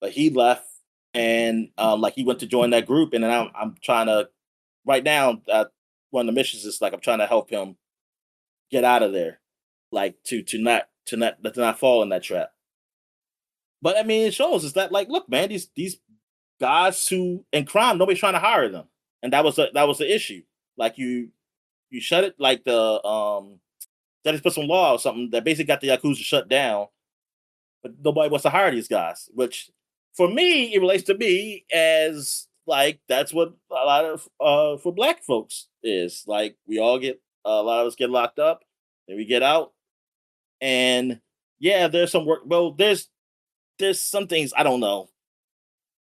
but he left, and like he went to join that group, and then I'm trying to right now. One of the missions is like I'm trying to help him get out of there, like to not fall in that trap. But I mean, it shows is that like, look, man, these guys who in crime, nobody's trying to hire them, and that was the issue. Like you shut it, like that is put some law or something that basically got the Yakuza shut down, but nobody wants to hire these guys. Which for me, it relates to me as like that's what a lot of for black folks is like. We all get a lot of us get locked up, then we get out, and yeah, there's some work. Well, there's some things I don't know.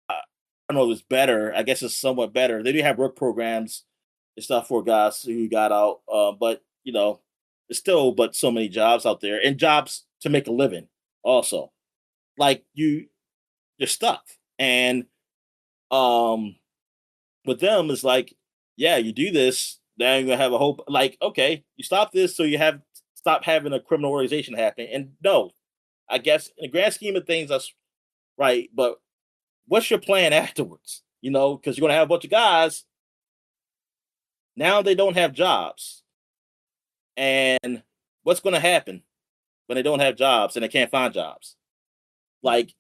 I don't know if it's better. I guess it's somewhat better. They do have work programs and stuff for guys who got out, but you know, there's still but so many jobs out there and jobs to make a living. Also, like you're stuck, and um, with them it's like, yeah, you do this, now you're gonna have a hope. Like, okay, you stop this, so you have stop having a criminal organization happening. And no, I guess in the grand scheme of things, that's right. But what's your plan afterwards? You know, because you're gonna have a bunch of guys now they don't have jobs, and what's gonna happen when they don't have jobs and they can't find jobs? Like,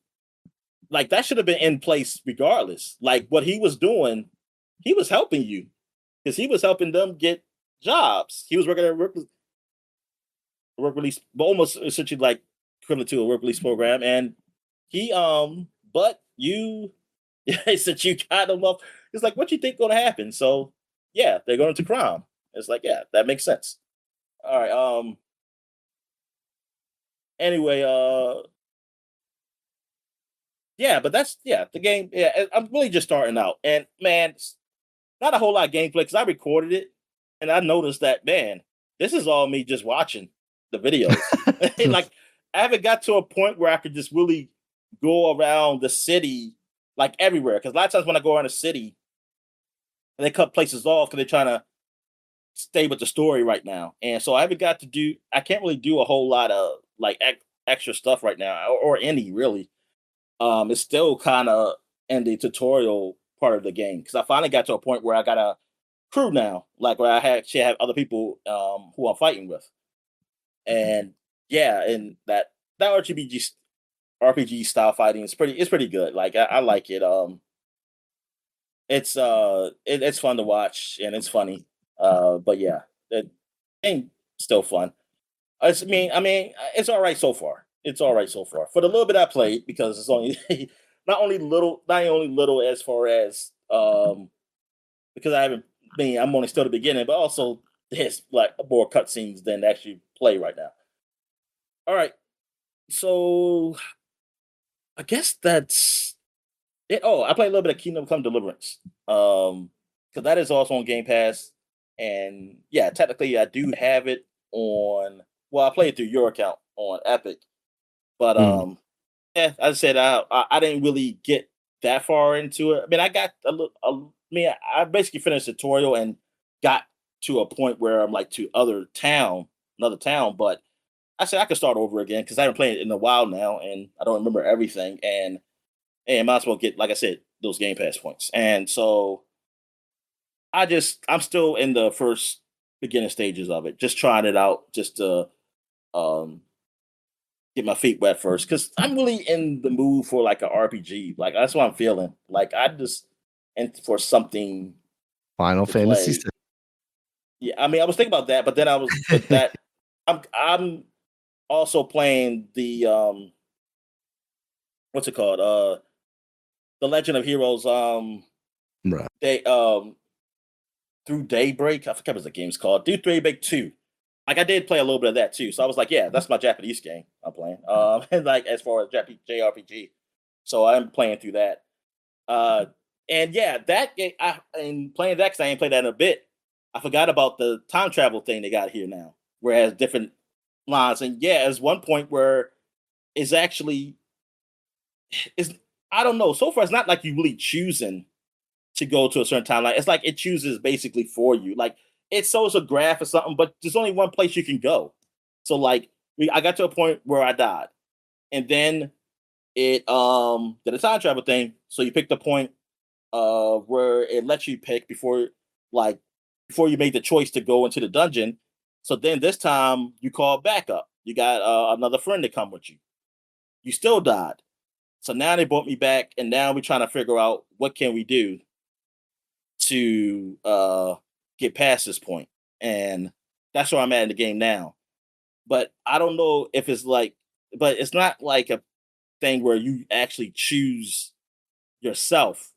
like that should have been in place regardless. Like what he was doing, he was helping you because he was helping them get jobs. He was working at a work release, but almost essentially like equivalent to a work release program. And he, but you, since you got them up, it's like, what you think gonna happen? So yeah, they're going to crime. It's like, yeah, that makes sense. All right. Anyway. Yeah, but that's yeah the game. Yeah, I'm really just starting out, and man, not a whole lot of gameplay because I recorded it, and I noticed that man, this is all me just watching the videos. Like I haven't got to a point where I could just really go around the city like everywhere. Because a lot of times when I go around the city, and they cut places off because they're trying to stay with the story right now, and so I haven't got to do. I can't really do a whole lot of like extra stuff right now, or any really. It's still kind of in the tutorial part of the game because I finally got to a point where I got a crew now, like where I actually have other people who I'm fighting with, and yeah, and that RPG style fighting is pretty good. Like I like it. It's fun to watch and it's funny. But yeah, it ain't still fun. It's all right so far. It's all right so far. For the little bit I played, because it's only not only little as far as because I haven't. I'm only still at the beginning, but also there's like more cutscenes than actually play right now. All right, so I guess that's it. Oh, I played a little bit of Kingdom Come Deliverance, because that is also on Game Pass, and yeah, technically I do have it on. Well, I played through your account on Epic, but Mm. yeah, as I said, I didn't really get that far into it. I mean, I got a little. I basically finished the tutorial and got to a point where I'm like to another town. But I said I could start over again because I haven't played it in a while now, and I don't remember everything. And might as well get, like I said, those Game Pass points. And so I'm still in the first beginning stages of it, just trying it out, just to um get my feet wet first because I'm really in the mood for like an RPG. Like that's what I'm feeling. Like I just and for something Final to Fantasy play. Yeah, I mean, I was thinking about that, but then I was, but 6. that I'm also playing the what's it called? The Legend of Heroes. Right. They through Daybreak. I forget what the game's called. Through Daybreak 2. Like I did play a little bit of that too. So I was like, yeah, that's my Japanese game I'm playing. And like as far as JRPG. So I'm playing through that. Uh and yeah, that game and playing that because I ain't played that in a bit. I forgot about the time travel thing they got here now, where it has different lines. And yeah, there's one point where it's actually is I don't know. So far, it's not like you really choosing to go to a certain timeline. It's like it chooses basically for you. Like it shows a graph or something, but there's only one place you can go. So like I got to a point where I died, and then it did a time travel thing. So you pick the point where it lets you pick like before you make the choice to go into the dungeon. So then this time you call backup. You got another friend to come with you. You still died. So now they brought me back, and now we're trying to figure out what can we do to get past this point. And that's where I'm at in the game now. But I don't know if it's like, but it's not like a thing where you actually choose yourself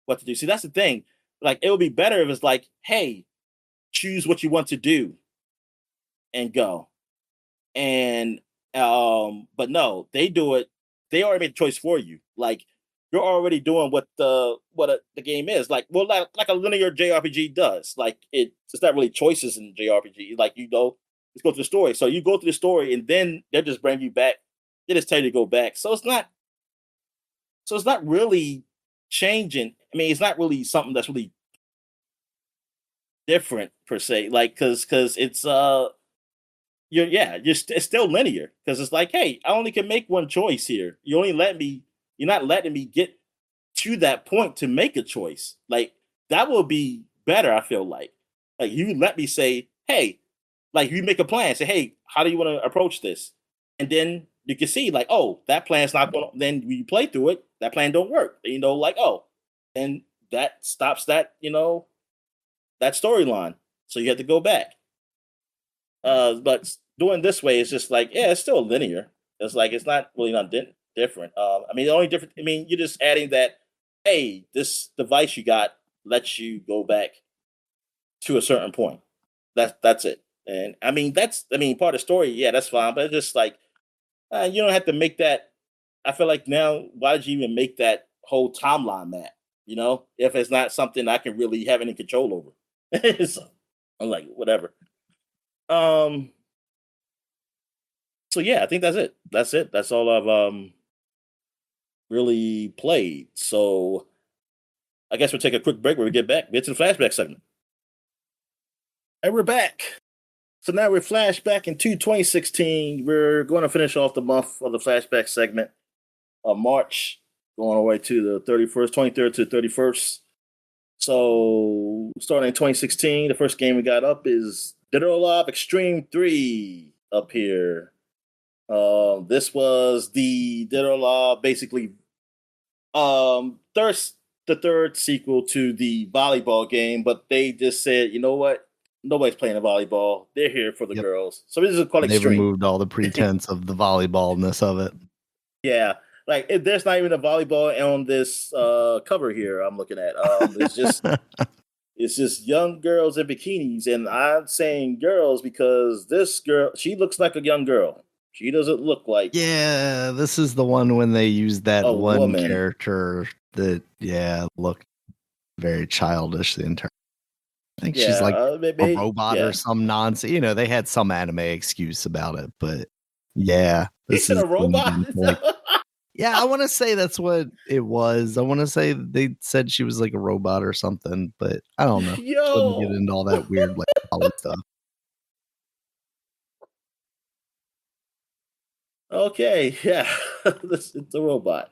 what to do. See, that's the thing. Like, it would be better if it's like, hey, choose what you want to do and go. And but no, they do it. They already made the choice for you. Like, you're already doing what the game is. Like, well, like a linear JRPG does. Like, it's not really choices in JRPG. Like, let's go through the story. So you go through the story, and then they just bring you back. They just tell you to go back. So it's not. So it's not really changing. I mean, it's not really something that's really different per se. Like, because it's it's still linear, because it's like, hey, I only can make one choice here. You're not letting me get to that point to make a choice. Like, that will be better, I feel like you let me say, hey, like, you make a plan, say, hey, how do you want to approach this? And then you can see, like, oh, that plan's not going to, then we play through it, that plan don't work. Like, oh, and that stops that, that storyline. So you have to go back. But doing this way is just like, yeah, it's still linear. It's like, it's not really not different. I mean, the only different, I mean, you're just adding that, hey, this device you got lets you go back to a certain point. That's it. And I mean, part of the story, yeah, that's fine. But it's just like, you don't have to make that. I feel like now, why did you even make that whole timeline map? If it's not something I can really have any control over. So, I'm like, whatever. Um. So yeah, I think that's it. That's it. That's all I've really played. So I guess we'll take a quick break when we get back. Get to the flashback segment. And we're back. So now we're flashback into 2016. We're going to finish off the month of the flashback segment of March, going all the way to the 31st, 23rd to the 31st. So starting in 2016, the first game we got up is Dead or Alive Extreme 3 up here. This was the Dead or Alive, basically, the third sequel to the volleyball game, but they just said, you know what? Nobody's playing the volleyball. They're here for the girls. So this is called They Extreme. removed all the pretense of the volleyballness of it. Yeah. Like, there's not even a volleyball on this cover here I'm looking at. It's just young girls in bikinis, and I'm saying girls because this girl, she looks like a young girl. She doesn't look like. Yeah, this is the one when they used that one woman. character that looked very childish the entire. I think she's like a robot or some nonsense. They had some anime excuse about it, but yeah, this is a robot. Yeah, I want to say that's what it was. I want to say they said she was like a robot or something, but I don't know. Wouldn't get into all that weird like stuff. Okay, yeah, it's a robot.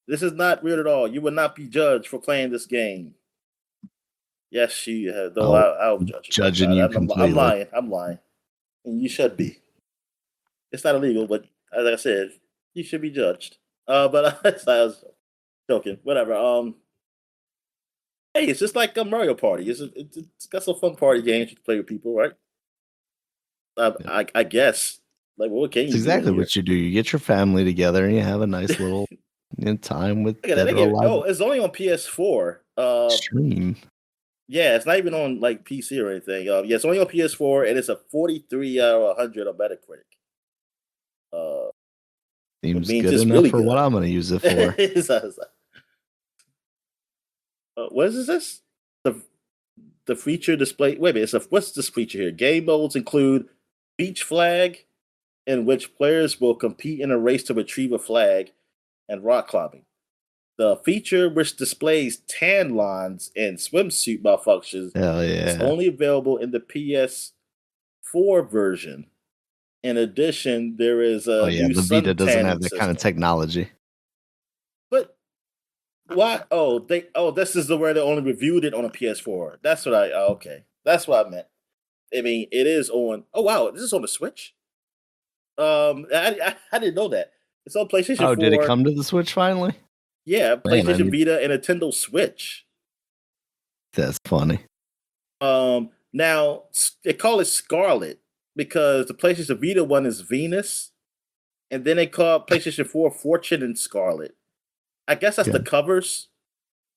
This is not weird at all. You will not be judged for playing this game. Yes, she. Though I'll judge you. Judging you completely. I'm lying, and you should be. It's not illegal, but as I said, you should be judged. But I was joking. Whatever. Hey, it's just like a Mario Party. It's got some fun party games you can play with people, right? I guess. Like, what can you do? Exactly what you do. You get your family together and you have a nice little time with. It's only on PS4. Stream. Yeah, it's not even on like PC or anything. Yeah, it's only on PS4, and it's a 43 out of 100 on Metacritic. Seems good enough really for what I'm going to use it for. What is this? The feature display. Wait a minute. What's this feature here? Game modes include Beach Flag, in which players will compete in a race to retrieve a flag, and rock climbing. The feature, which displays tan lines and swimsuit malfunctions, Hell is yeah. only available in the PS4 version. In addition, there is Oh a yeah, new the Vita sun doesn't tanning have that kind of system. technology. But why? This is the where they only reviewed it on a PS4. That's what I. Okay, that's what I meant. I mean, it is on. Oh wow, this is on the Switch. I didn't know that. It's on PlayStation Oh, did it 4. come to the Switch finally? Yeah, Man, I PlayStation need Vita and Nintendo Switch. that's funny. Now they call it Scarlet because the PlayStation Vita one is Venus, and then they call PlayStation 4 Fortune and Scarlet. I guess that's the Good. covers.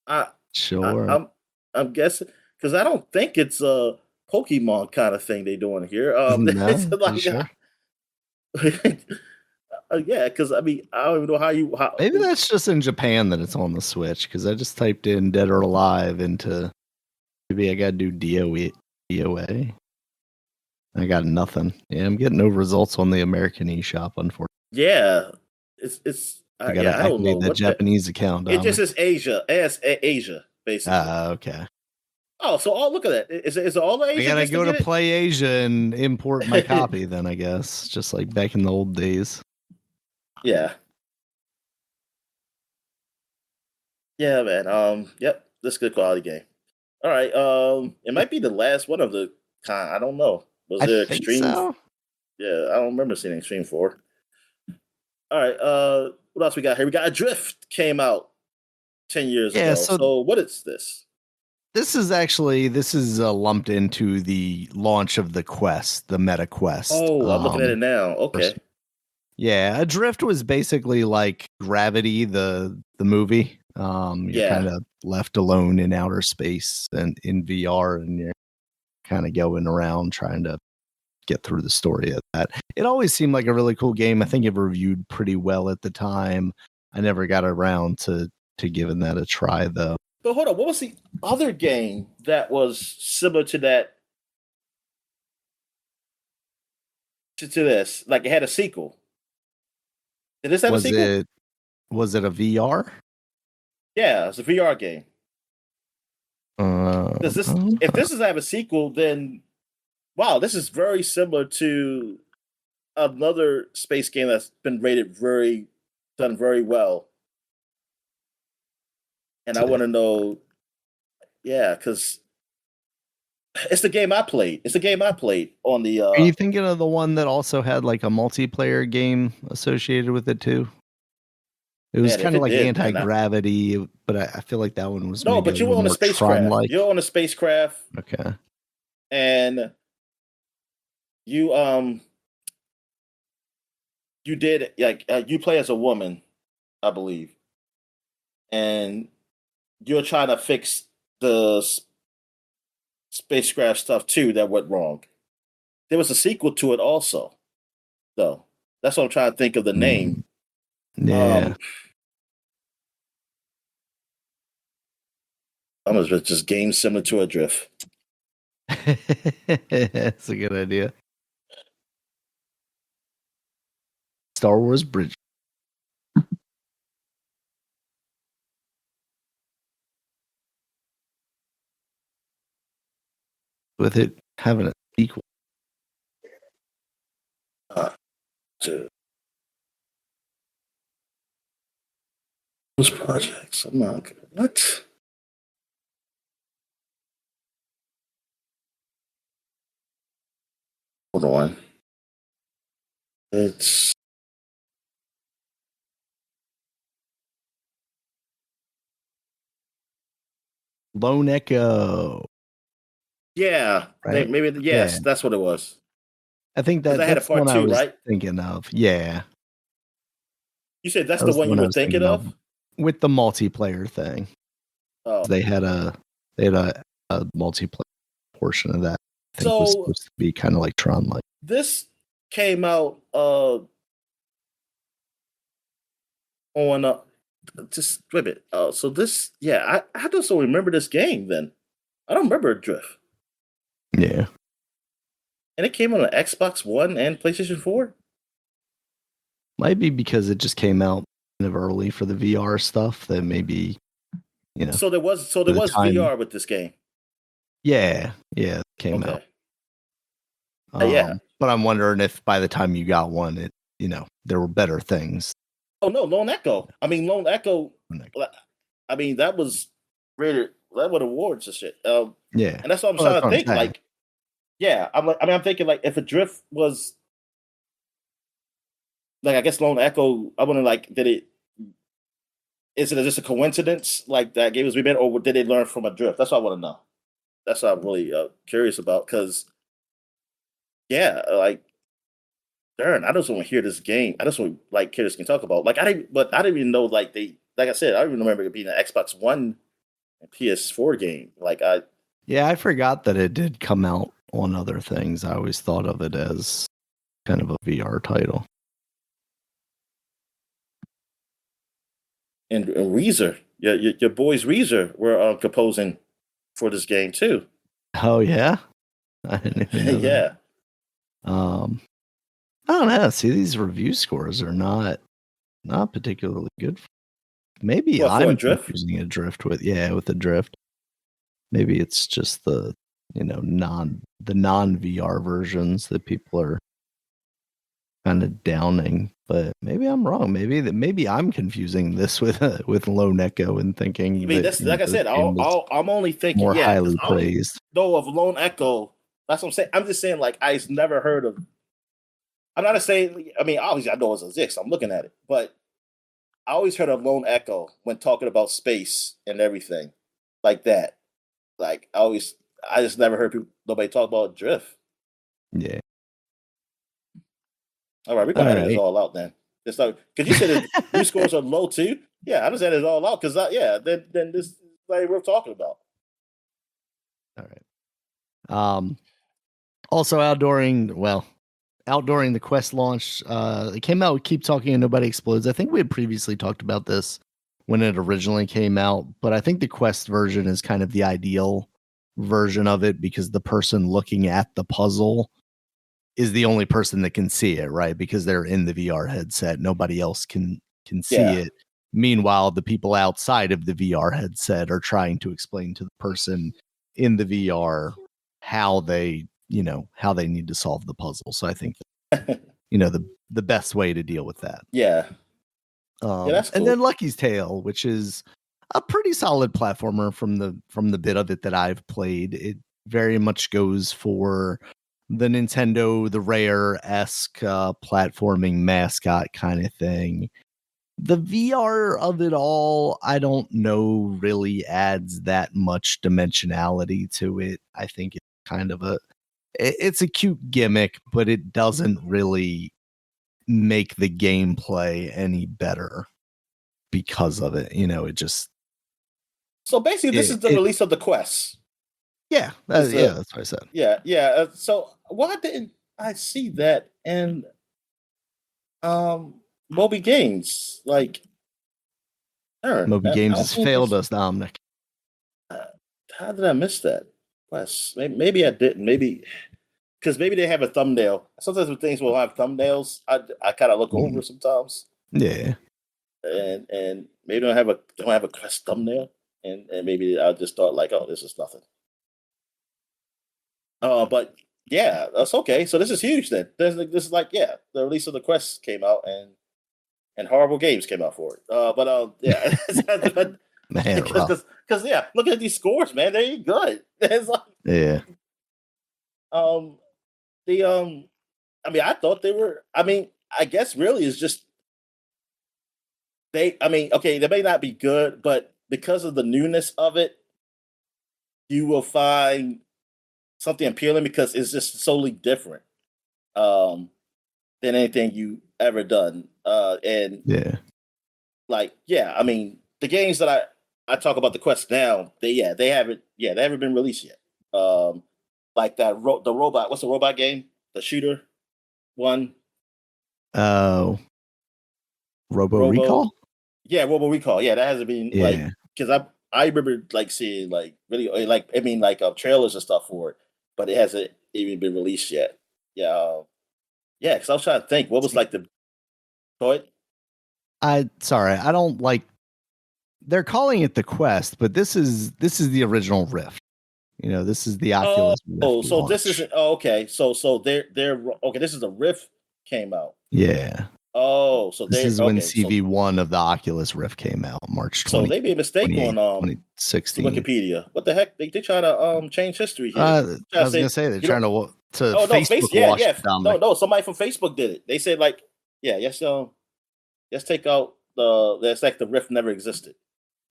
I, I Sure. I'm guessing because I don't think it's a Pokemon kind of thing they're doing here. It's No, you like sure? yeah, because I mean I don't even know how. Maybe that's just in Japan that it's on the Switch, because I just typed in Dead or Alive into maybe I gotta do DOA. I got nothing. Yeah, I'm getting no results on the American eShop, unfortunately. Yeah, I yeah, gotta I don't know activate that what that. Japanese account, It just Dominic. says Asia, Asia basically. Ah, okay. Oh, so look at that. Is it all the I Asia gotta just to go to get it? Play Asia and import my copy then, I guess. Just like back in the old days. Yeah. Yeah, man. Yep, this is a good quality game. All right. It might be the last one of the kind. I don't know. Was I there think Extreme? so. Yeah, I don't remember seeing Extreme 4. All right. What else we got here? We got Adrift came out 10 years Yeah, ago. so So what is this? this is lumped into the launch of the Quest, the Meta Quest. Oh, I'm looking at it now. Okay. Yeah, Adrift was basically like Gravity, the movie. You're Yeah. kind of left alone in outer space and in VR, and you're kind of going around trying to get through the story of that. It always seemed like a really cool game. I think it reviewed pretty well at the time. I never got around to giving that a try though. But hold on. What was the other game that was similar to that? To this, like it had a sequel. Did this have a Was sequel? it was it a VR? Yeah, it's a VR game. Does this? If this is have a sequel, then wow, this is very similar to another space game that's been done very well. And I want to know, yeah, because it's the game I played. It's the game I played on the. Are you thinking of the one that also had like a multiplayer game associated with it too? It was Man, if kind of it like did, man, anti-gravity, but I feel like that one was no, maybe a but you were little on a more spacecraft. Tron-like. You're on a spacecraft, Okay. and you you did like you play as a woman, I believe, and you're trying to fix the spacecraft stuff too that went wrong. There was a sequel to it also, though. That's what I'm trying to think of the name. Yeah. I'm gonna just game similar to Adrift. That's a good idea. Star Wars Bridge. With it having a sequel. To those projects. I'm not what? Hold on. It's Lone Echo. yeah. Right? Maybe Yeah. yes, that's what it was. I think Because I had a that's the part one I two, was right? thinking of. Yeah. You said that's That the was the one you one I were was thinking thinking of. of. With the multiplayer thing. Oh, They had a multiplayer portion of that. I think was so supposed to be kind of like Tron like. this came out on just wait a minute. So this, yeah, I just don't remember this game. Then I don't remember Drift, Yeah. and it came on an Xbox One and PlayStation 4. Might be because it just came out kind of early for the VR stuff. That maybe So there was the time. VR with this game. Yeah, it came out. Okay. Yeah. But I'm wondering if by the time you got one, it there were better things. Oh no, Lone Echo. I mean, Lone Echo. I mean, that was rated. That won awards and shit. Yeah, and that's what I'm Well, trying that's to what I'm think. saying. Like, yeah, I'm thinking like if a drift was like, I guess Lone Echo. I wonder like, did it? Is it just a coincidence like that game was remade, or did they learn from a drift? That's what I want to know. That's what I'm really curious about. Because yeah, like, darn, I just want to hear this game. I just want like hear this game talk about. Like, I didn't even know like they. Like I said, I don't even remember it being an Xbox One and PS4 game. Yeah, I forgot that it did come out on other things. I always thought of it as kind of a VR title. And Reezer, your boys Reezer were composing for this game too. Oh yeah, I didn't even know Yeah. that. I don't know. See, these review scores are not particularly good. Maybe What, for a I'm drift? confusing a drift with a drift. Maybe it's just the non VR versions that people are kind of downing. But maybe I'm wrong. Maybe I'm confusing this with Lone Echo and thinking I mean, that that's like I this said. game was I'm only thinking, more yeah, because highly I only praised. know of Lone Echo. That's what I'm saying. I'm just saying, like, I've never heard of. I'm not saying. I mean, obviously, I know it exists. I'm looking at it, but I always heard of Lone Echo when talking about space and everything like that. Like, I just never heard nobody talk about drift. Yeah. All right, we're All gonna edit this right. all out then. It's like, because you said the view scores are low too. Yeah, I just edit it all out because then this is like worth talking about. All right. Also outdooring the Quest launch, it came out with Keep Talking and Nobody Explodes. I think we had previously talked about this when it originally came out, but I think the Quest version is kind of the ideal version of it because the person looking at the puzzle is the only person that can see it, right? Because they're in the VR headset. Nobody else can see Yeah. it. Meanwhile, the people outside of the VR headset are trying to explain to the person in the VR how they need to solve the puzzle. So I think the best way to deal with that. Yeah. Yeah, that's And cool. then Lucky's Tale, which is a pretty solid platformer from the bit of it that I've played. It very much goes for the Nintendo, the Rare-esque platforming mascot kind of thing. The VR of it all, I don't know, really adds that much dimensionality to it. I think it's kind of it's a cute gimmick, but it doesn't really make the gameplay any better because of it. It just So basically, this is the release of the Quest. Yeah, that's what I said. Yeah. So why didn't I see that in Moby Games? Like, Moby Games has failed us, Dominic. How did I miss that? Quest. Maybe I didn't. Maybe because maybe they have a thumbnail. Sometimes when things will have thumbnails, I kind of look over sometimes. Yeah. And maybe don't have a Quest thumbnail, and maybe I'll just start like, oh, this is nothing. But yeah, that's okay. So this is huge then. This is like, yeah, the release of the Quest came out and horrible games came out for it. But yeah, man, because yeah, look at these scores, man. They ain't good. It's like, yeah. I mean, I thought they were. I mean, I guess really is just they. I mean, okay, they may not be good, but because of the newness of it, you will find something appealing because it's just solely different than anything you ever done. And yeah, like, yeah, I mean, the games that I talk about the Quest now, they haven't been released yet. Like the robot. What's the robot game? The shooter one. Oh, Robo Recall. Yeah, Robo Recall. Yeah, that hasn't been like because I remember like seeing like video like I mean like trailers and stuff for it, but it hasn't even been released yet. Yeah, yeah. Because I was trying to think what was like the toy. Sorry, I don't like. They're calling it the Quest, but this is the original Rift. You know, this is the Oculus Rift so this launch. isn't. Oh, okay. So they're okay. This is a Rift came out. Yeah. Oh, so This they is when okay. CV1 of the Oculus Rift came out, March So 20, they made a mistake on 2016. Wikipedia. What the heck? They try to change history here. Try I to was gonna say say they're you know. trying to Oh no, Facebook yeah, wash yeah. Dominic. No, somebody from Facebook did it. They said like, yeah, yes, let's take out it's like the Rift never existed.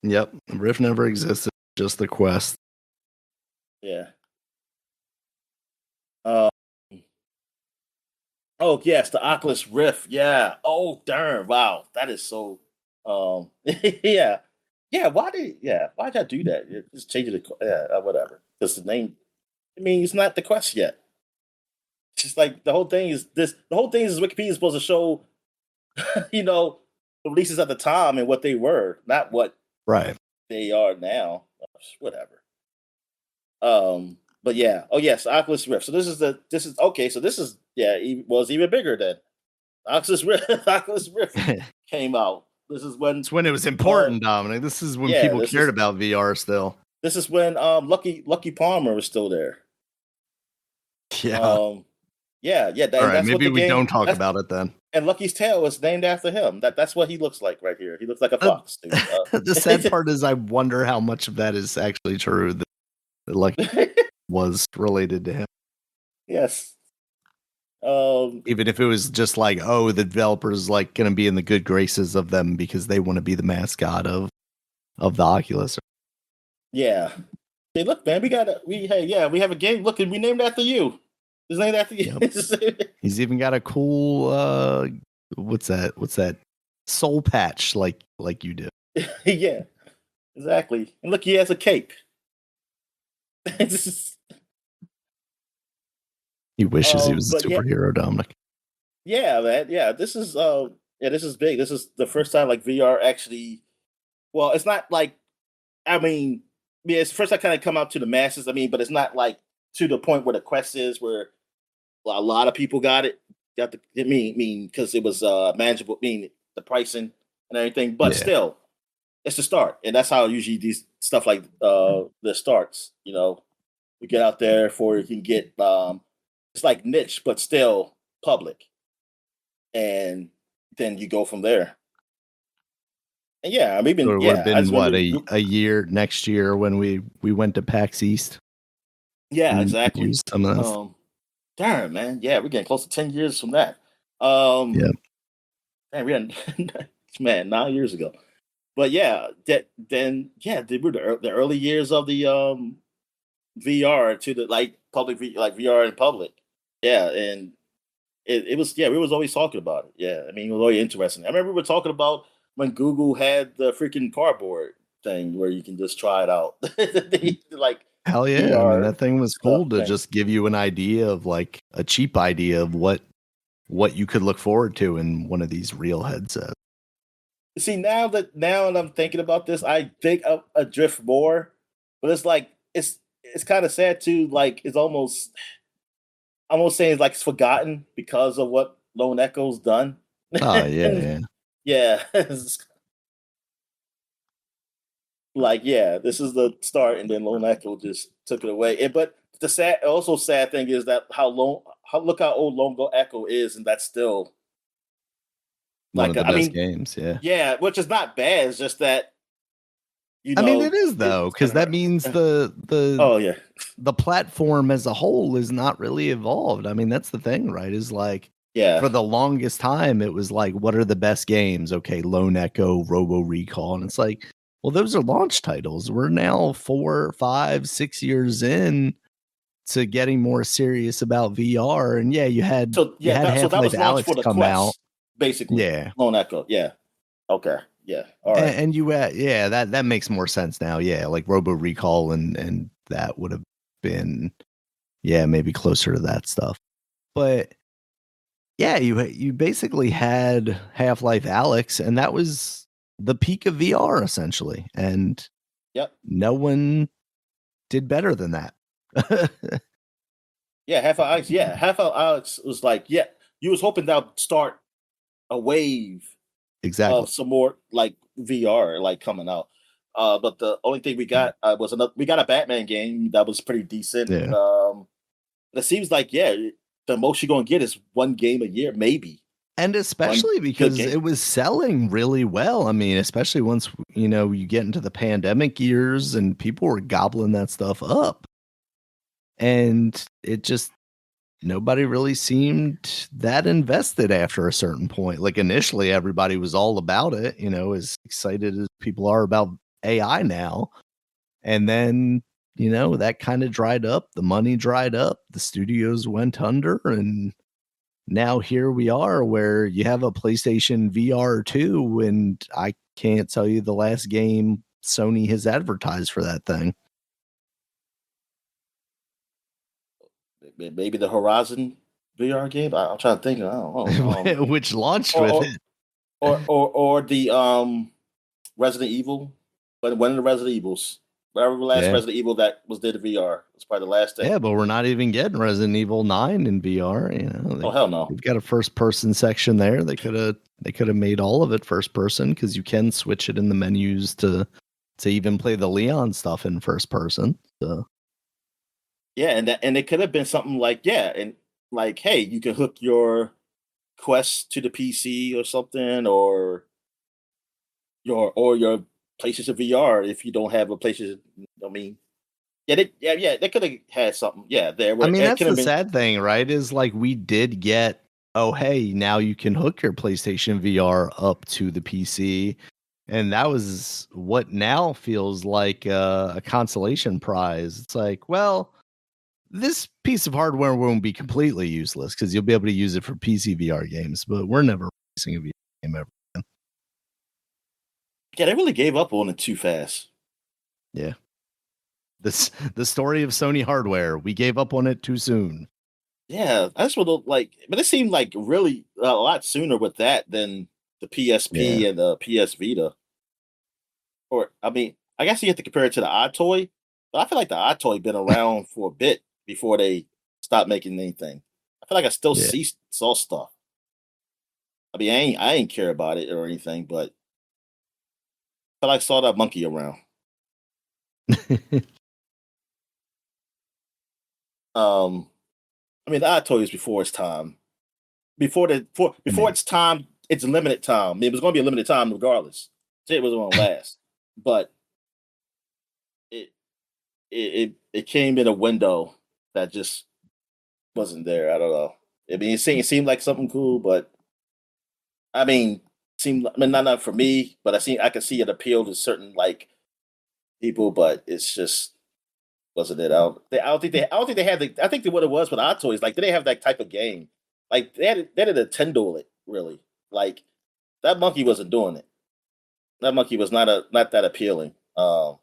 Yep, Rift never existed, just the Quest. Yeah. Uh, oh yes, the Oculus Rift. Yeah. Oh darn! Wow, that is so. Yeah, yeah. Why'd I do that? Just change it. Whatever. Because the name. I mean, it's not the Quest yet. It's just like the whole thing is this. The whole thing is Wikipedia is supposed to show, you know, releases at the time and what they were, not what Right. they are now. Whatever. But yeah. Oh yes, Oculus Rift. So this is okay. So this is was even bigger than Oculus Rift. Oculus Rift came out. This is when it's when it was important, Dominic. This is when people cared about VR still. This is when Lucky Palmer was still there. Yeah. All right, that's maybe we don't talk about it then. And Lucky's tail was named after him. That's what he looks like right here. He looks like a fox. The sad part is I wonder how much of that is actually true. That Lucky was related to him. Yes. Even if it was just like, oh, the developer's like going to be in the good graces of them because they want to be the mascot of the Oculus. Yeah. Hey, look, man, we have a game. Look, we named after you. It's named after you. Yep. He's even got a cool what's that? Soul patch like you do. Yeah. Exactly. And look, he has a cape. He wishes he was a superhero, Dominic. Yeah, man. Yeah, this is this is big. This is the first time like VR actually. Well, it's not like, I mean, yeah, it's the first time kind of come out to the masses. I mean, but it's not like to the point where the Quest is, where a lot of people got it. Because it was manageable. The pricing and everything, but still, it's the start, and that's how usually these stuff like the starts. You know, you get out there before you can get it's like niche, but still public, and then you go from there. And yeah, I mean, so it would have been what a year next year when we went to PAX East. Yeah, exactly. Some of that. Darn, man. Yeah, we're getting close to 10 years from that. Yeah. Man, we had 9 years ago. But yeah, they were the early years of the VR to the like public like VR in public. Yeah, and it was we was always talking about it. Yeah, I mean, it was really interesting. I remember we were talking about when Google had the freaking cardboard thing where you can just try it out. Like hell yeah, VR, I mean that thing was cool to just give you an idea of like a cheap idea of what you could look forward to in one of these real headsets. See, now that I'm thinking about this, I think adrift more, but it's like it's kind of sad too. Like it's almost saying it's like it's forgotten because of what Lone Echo's done. Oh yeah, yeah. Like this is the start, and then Lone Echo just took it away. But the sad thing is that look how old Lone Echo is, and that's still one of the best games. Yeah, which is not bad. It's just that I mean, it is though, because that means the the platform as a whole is not really evolved. I mean, that's the thing, right? Is like for the longest time, it was like, what are the best games? Okay, Lone Echo, Robo Recall, and it's like, well, those are launch titles. We're now 4, 5, 6 years in to getting more serious about VR, and you had Half-Life Alyx come out, basically. Yeah, Lone Echo. Yeah. Okay. Yeah. All right. And you that makes more sense now. Yeah, like Robo Recall and that would have been maybe closer to that stuff. But yeah, you basically had Half-Life Alyx, and that was the peak of VR essentially. And no one did better than that. Half-Life Alyx. Yeah, Half-Life Alyx was like, you was hoping that would start a wave exactly. some more like VR like coming out. But the only thing we got was we got a Batman game that was pretty decent. Yeah. It seems like the most you're gonna get is one game a year, maybe And one especially good because game. it was selling really well. I mean, especially once, you get into the pandemic years and people were gobbling that stuff up. And it just, nobody really seemed that invested after a certain point. Like initially, everybody was all about it, as excited as people are about AI now. And then, that kind of dried up. The money dried up. The studios went under. And now here we are where you have a PlayStation VR 2, and I can't tell you the last game Sony has advertised for that thing. Maybe the Horizon VR game. I'm trying to think. I don't know. Which launched Or with or it. or the Resident Evil, but one of the Resident Evils. Whatever the last Yeah. Resident Evil that was did VR. It's probably the last thing. Yeah, but we're not even getting Resident Evil 9 in VR. Oh hell no. They've got a first person section there. They could have made all of it first person because you can switch it in the menus to even play the Leon stuff in first person. So Yeah, and it could have been something like and like hey, you can hook your Quest to the PC or something, or your PlayStation VR if you don't have a PlayStation. I mean, they could have had something. Yeah, there. I mean, It that's could have the been. sad thing, right? Is like we did get, oh, hey, now you can hook your PlayStation VR up to the PC. And that was what now feels like a consolation prize. It's like, well, this piece of hardware won't be completely useless because you'll be able to use it for PC VR games, but we're never releasing a VR game ever again. Yeah, they really gave up on it too fast. Yeah. The story of Sony hardware. We gave up on it too soon. Yeah, I just would like, but it seemed like really a lot sooner with that than the PSP Yeah. and the PS Vita. Or I mean, I guess you have to compare it to the iToy, but I feel like the iToy been around for a bit before they stopped making anything. I feel like I still Yeah. saw stuff. I mean, I ain't care about it or anything, but I feel like I saw that monkey around. I mean, the iToy is before its time. Before its time, it's a limited time. It was going to be a limited time regardless. So it was going to last, but it it came in a window that just wasn't there. I don't know. I mean, it seemed like something cool, but I mean, I mean, not for me, but I could see it appeal to certain like people, but it's just wasn't it. I don't think they had I think that what it was with our toys, like they didn't have that type of game. Like they had a Nintendo it really. Like that monkey wasn't doing it. That monkey was not that appealing to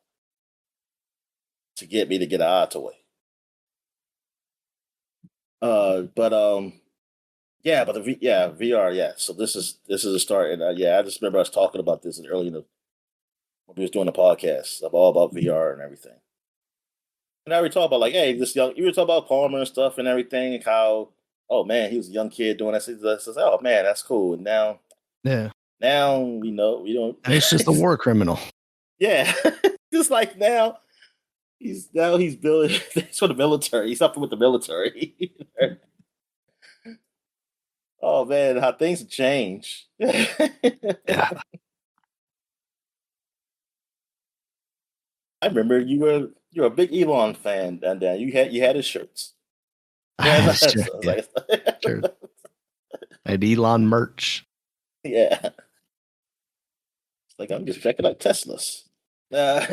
get me to get an toy. But yeah, but VR, yeah. So this is a start, and I just remember us talking about this early when we was doing the podcast of all about VR and everything. And I we talk about like, hey, this young. You were talking about Palmer and stuff and everything, and how, oh man, he was a young kid doing that. So I says, oh man, that's cool. And Yeah. now we know we don't. And it's just a war criminal. Yeah, just like now he's building he's for the military. He's up with the military. Oh man, how things have changed. Yeah. I remember you're a big Elon fan, and you had his shirts. Yeah, Sure. Yeah. Sure. I had Elon merch. yeah. It's like I'm just checking out Teslas. Uh,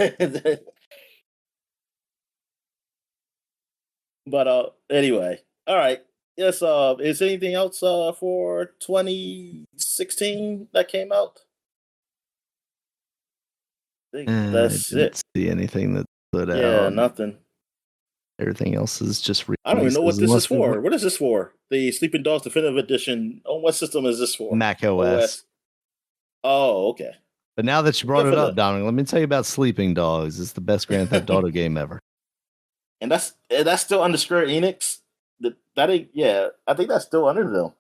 but anyway, all right. Yes. Is anything else for 2016 that came out? I think I that's didn't it. see anything that stood Yeah, out. nothing. Everything else is just I don't even know what releases this is unless we for. What is this for? The Sleeping Dogs Definitive Edition. On what system is this for? Mac OS. OS. Oh, okay. But now that you brought Good it for up, them. Dominic, let me tell you about Sleeping Dogs. It's the best Grand Theft Auto game ever. And that's still under Square Enix. That ain't, yeah, I think that's still under them.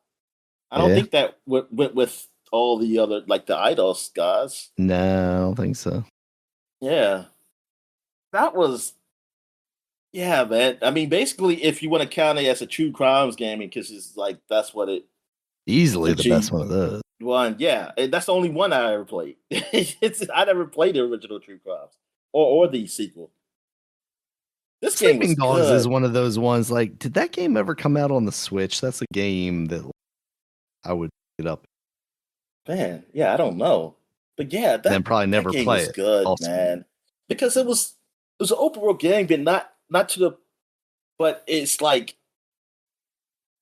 I don't Yeah. think that with all the other like the Eidos guys. No, I don't think so. Yeah, that was man. I mean, basically, if you want to count it as a true crimes game, because it's like that's what it Easily the best achieved. one of those. One, yeah, and that's the only one I ever played. I never played the original True Crimes or the sequel. This game was Sleeping Dogs good. is one of those ones. Like, did that game ever come out on the Switch? That's a game that I would pick it up Man, yeah, I don't know, but yeah, and then probably that never game play was it. good, Also, man, because it was an open world game, but not to the, but it's like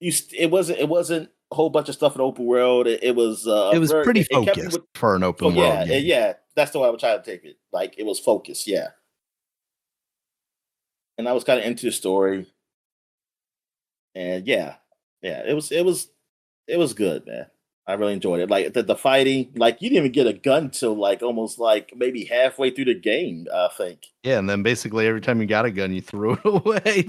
it wasn't a whole bunch of stuff in the open world. It was it was pretty it kept you focused with for an open world game. yeah. That's the way I would try to take it. Like it was focused, yeah, and I was kind of into the story, and yeah, it was good, man. I really enjoyed it. Like the fighting, like you didn't even get a gun till like almost like maybe halfway through the game, I think. Yeah, and then basically every time you got a gun, you threw it away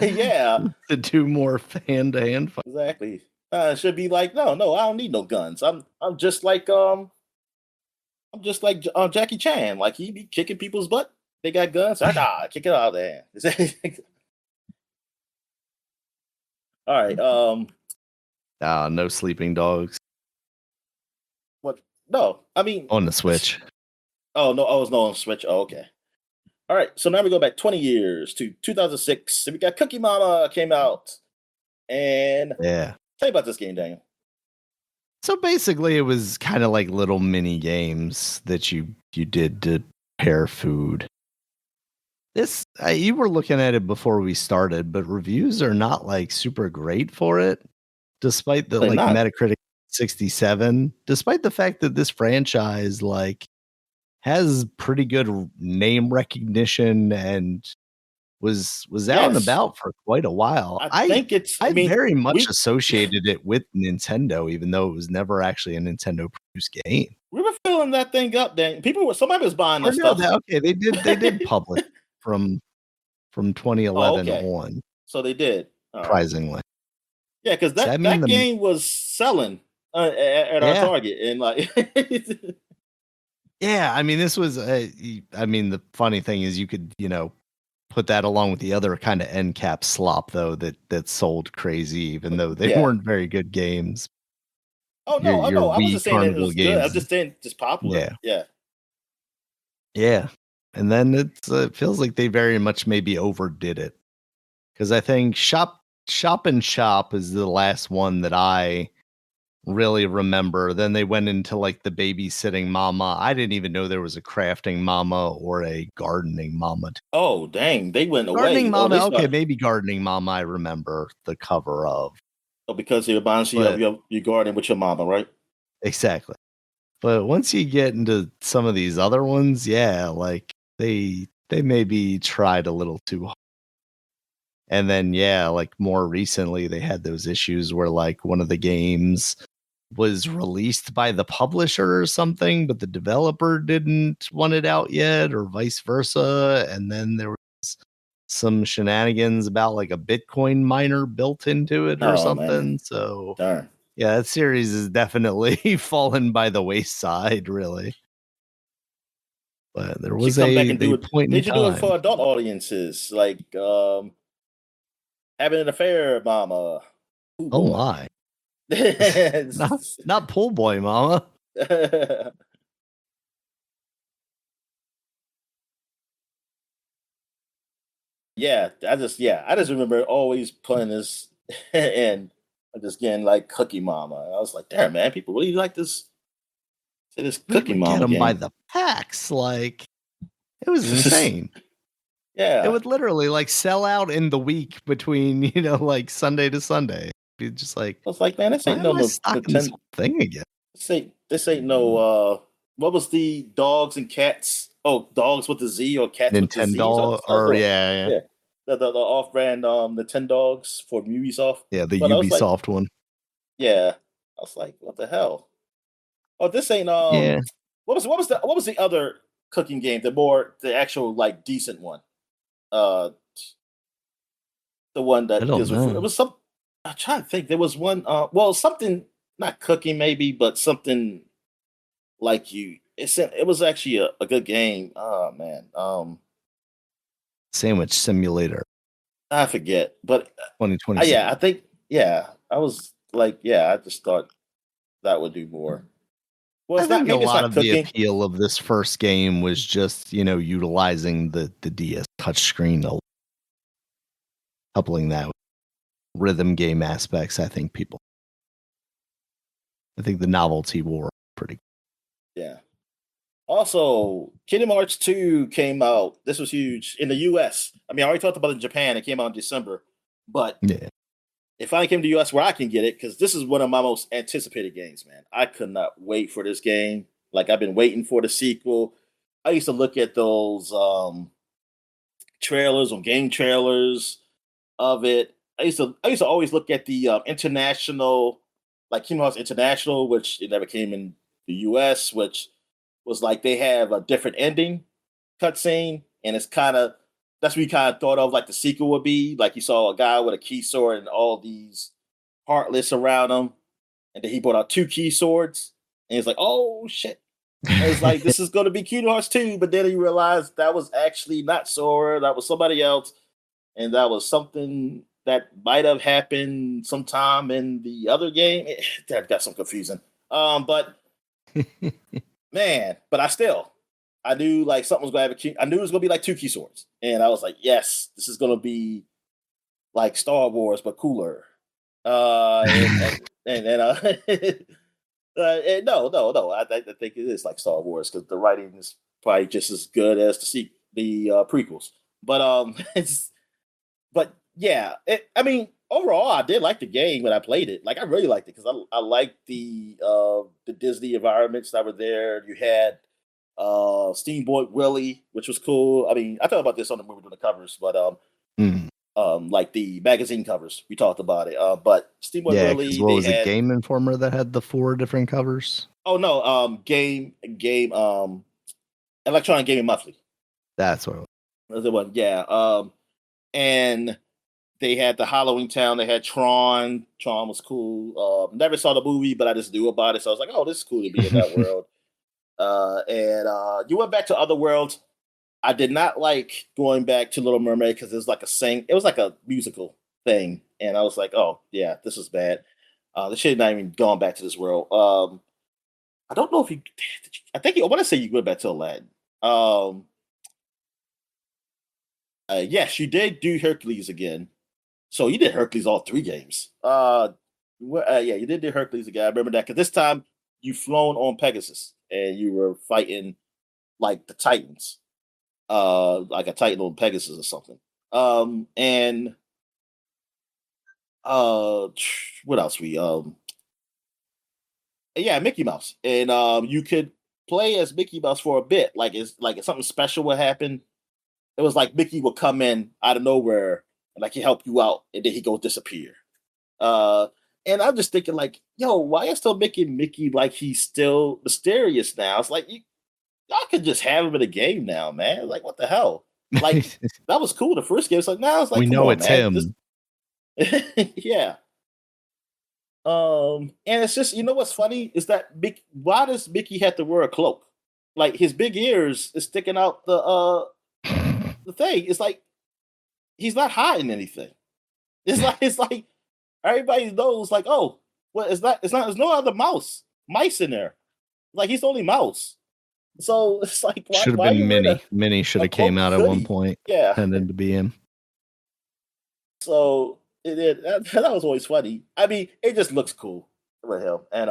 Yeah, to do more hand-to-hand fight. exactly. It should be like, no, I don't need no guns. I'm just like Jackie Chan. Like he be kicking people's butt. They got guns. Kick it out of there. All right. No Sleeping Dogs What? No, I mean, on the Switch. oh no, I was no on Switch. Oh, okay. All right. So now we go back 20 years to 2006. And we got Cookie Mama came out. And Yeah. tell you about this game, Daniel. So basically, it was kind of like little mini games that you did to prepare food. This you were looking at it before we started, but reviews are not like super great for it, despite the They're like not. Metacritic 67. Despite the fact that this franchise like has pretty good name recognition and was out and Yes. about for quite a while. I I think it's, I I mean, very much we associated it with Nintendo, even though it was never actually a Nintendo produced game. we were filling that thing up, Daniel. Somebody was buying Or that no, stuff. they did publish from Oh, 2011 okay. on, So they did. All right. surprisingly. Yeah, because So, I mean, that game was selling at our yeah, Target, and like, yeah. I mean, this was. I mean, the funny thing is, you could put that along with the other kind of end cap slop though that sold crazy, even though they yeah. weren't very good games. Oh Your no, oh your no. I Wii wasn't saying that it Carnival was good. I was games, just saying just popular. yeah, Yeah. yeah. And then it feels like they very much maybe overdid it because I think Shop and Shop is the last one that I really remember. Then they went into like the babysitting mama. I didn't even know there was a crafting mama or a gardening mama. Oh dang, they went Gardening away. Oh, mama, they okay, start. maybe gardening mama. I remember the cover of, Oh, because you're buying but your garden with your mama, right? exactly. But once you get into some of these other ones, yeah, like they maybe tried a little too hard. And then yeah, like more recently they had those issues where like one of the games was released by the publisher or something, but the developer didn't want it out yet, or vice versa. And then there was some shenanigans about like a Bitcoin miner built into it or Oh man, something. So darn. yeah, that series is definitely fallen by the wayside, really. But there Should was come back and do a it. point They in should do it time. for adult audiences, like having an affair, mama. Oh Oh boy. my. Not Pool Boy Mama. I just remember always putting this and just getting like Cookie Mama. I was like, damn man, people really like this We Cookie would get Mama them by game. the packs. Like, it was insane. It Yeah. would literally like sell out in the week between, like Sunday to Sunday. Be just like, I was like, man, this why ain't am no I stocking this Nintendo. whole thing again? This ain't no what was the dogs and cats? Oh, dogs with the Z or cats with the Z's or Nintendo or no, yeah. yeah. The off brand Nintendogs for Ubisoft. Yeah, the But I was like, Ubisoft one. yeah. I was like, what the hell? Oh, this ain't Yeah. what was the other cooking game? The actual like decent one. Uh the one I that don't deals with food. It know. was some I'm trying to think. There was one well something not cooking maybe, but something like you. It was actually a good game. Oh man, Sandwich Simulator I forget, but yeah, 2027. I think yeah, I was like yeah, I just thought that would do more. Well, I it's not think a maybe it's lot not of the cooking. appeal of this first game was just, utilizing the DS touchscreen, coupling that with rhythm game aspects. I think the novelty wore pretty. Yeah. Also, Kingdom Hearts 2 came out. This was huge in the US. I mean, I already talked about it in Japan. It came out in December. But Yeah. it finally came to the US where I can get it because this is one of my most anticipated games, man. I could not wait for this game. Like, I've been waiting for the sequel. I used to look at those trailers on game trailers of it. I used to always look at the international, like Kingdom Hearts International, which it never came in the US, which was like they have a different ending cutscene, and it's kind of that's what you kind of thought of like the sequel would be. Like you saw a guy with a key sword and all these heartless around him, and then he brought out two key swords, and it's like, oh shit. And it's like this is going to be Kingdom Hearts 2, but then you realize that was actually not Sora, that was somebody else, and that was something that might have happened sometime in the other game. That got some confusing. But man, but I knew like something was gonna have a key. I knew it was gonna be like two key swords, and I was like, yes, this is gonna be like Star Wars but cooler. And and no, I think it is like Star Wars because the writing is probably just as good as the prequels. But it's but yeah, I mean, overall, I did like the game when I played it. Like, I really liked it because I liked the Disney environments that were there. You had Steamboat Willie, which was cool. I mean, I thought about this on the movie doing the covers, but Mm. like the magazine covers, we talked about it. But Steamboat Yeah, because Willie, what they was it, had Game Informer that had the 4 different covers? oh no, game Electronic Gaming Monthly. That's what it was. That's the one, yeah. And they had the Halloween Town. They had Tron. Tron was cool. Never saw the movie, but I just knew about it. So I was like, oh, this is cool to be in that world. And you went back to other worlds. I did not like going back to Little Mermaid because it was like it was like a musical thing. And I was like, oh, yeah, this is bad. They should have not even gone back to this world. I don't know if I think I want to say you went back to Aladdin. Yes, you did do Hercules again. So you did Hercules all three games. Yeah, you did do Hercules again. I remember that because this time you flown on Pegasus and you were fighting like the Titans, like a Titan on Pegasus or something. And what else? Yeah, Mickey Mouse, and you could play as Mickey Mouse for a bit. Like if something special would happen, it was like Mickey would come in out of nowhere and like he help you out, and then he go disappear. Uh, and I'm just thinking like, yo, why are still making Mickey like he's still mysterious now? It's like y'all could just have him in a game now, man. Like what the hell? Like that was cool the first game. It's like now it's like, We come know on, it's man. This him. yeah. And it's just you know what's funny is that why does Mickey have to wear a cloak? Like his big ears is sticking out the thing. It's like he's not hiding anything. It's like everybody knows, like, oh, well, it's not there's no other mice in there. Like he's the only mouse. So it's like Should have why are been you wearing Minnie. Minnie should a have came cloaked out at one hoodie? point, Yeah. pretending to be him. So that was always funny. I mean, it just looks cool with him. And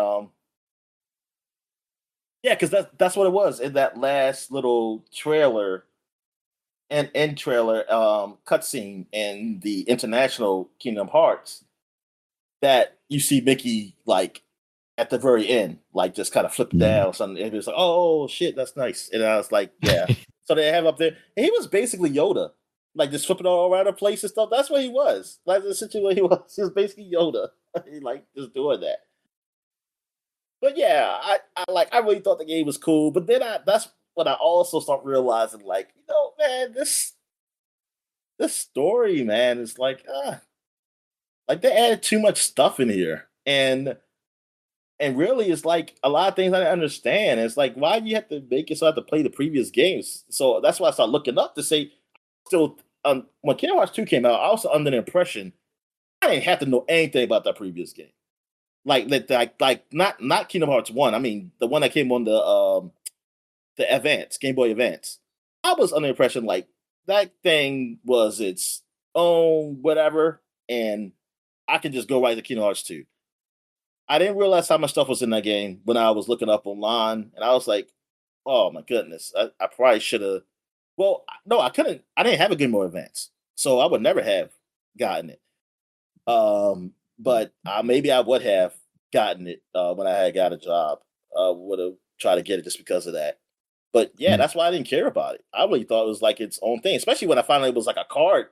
yeah, because that's what it was in that last little trailer and end trailer cutscene in the international Kingdom Hearts that you see Mickey like at the very end, like just kind of flip Mm. down something. It was like, oh shit, that's nice. And I was like, yeah. So they have up there, and he was basically Yoda, like just flipping all around the place and stuff. That's what he was. Like the situation he was. He was basically Yoda. He like just doing that. But yeah, I really thought the game was cool. But then that's when I also start realizing, like, man, this story, man, is like they added too much stuff in here. And And really, it's like a lot of things I didn't understand. It's like, why do you have to make it so I have to play the previous games? So that's why I started looking up to say, still, when Kingdom Hearts 2 came out, I was under the impression I didn't have to know anything about that previous game. Like not Kingdom Hearts 1. I mean, the one that came on the Advance, Game Boy Advance. I was under the impression like that thing was its own whatever, and I could just go right to Kingdom Hearts 2. I didn't realize how much stuff was in that game when I was looking up online, and I was like, "Oh my goodness, I probably should have." Well, no, I couldn't. I didn't have a Game Boy Advance, so I would never have gotten it. But maybe I would have gotten it when I had got a job. Would have tried to get it just because of that. But yeah, Yeah. that's why I didn't care about it. I really thought it was like its own thing, especially when I found out it was like a card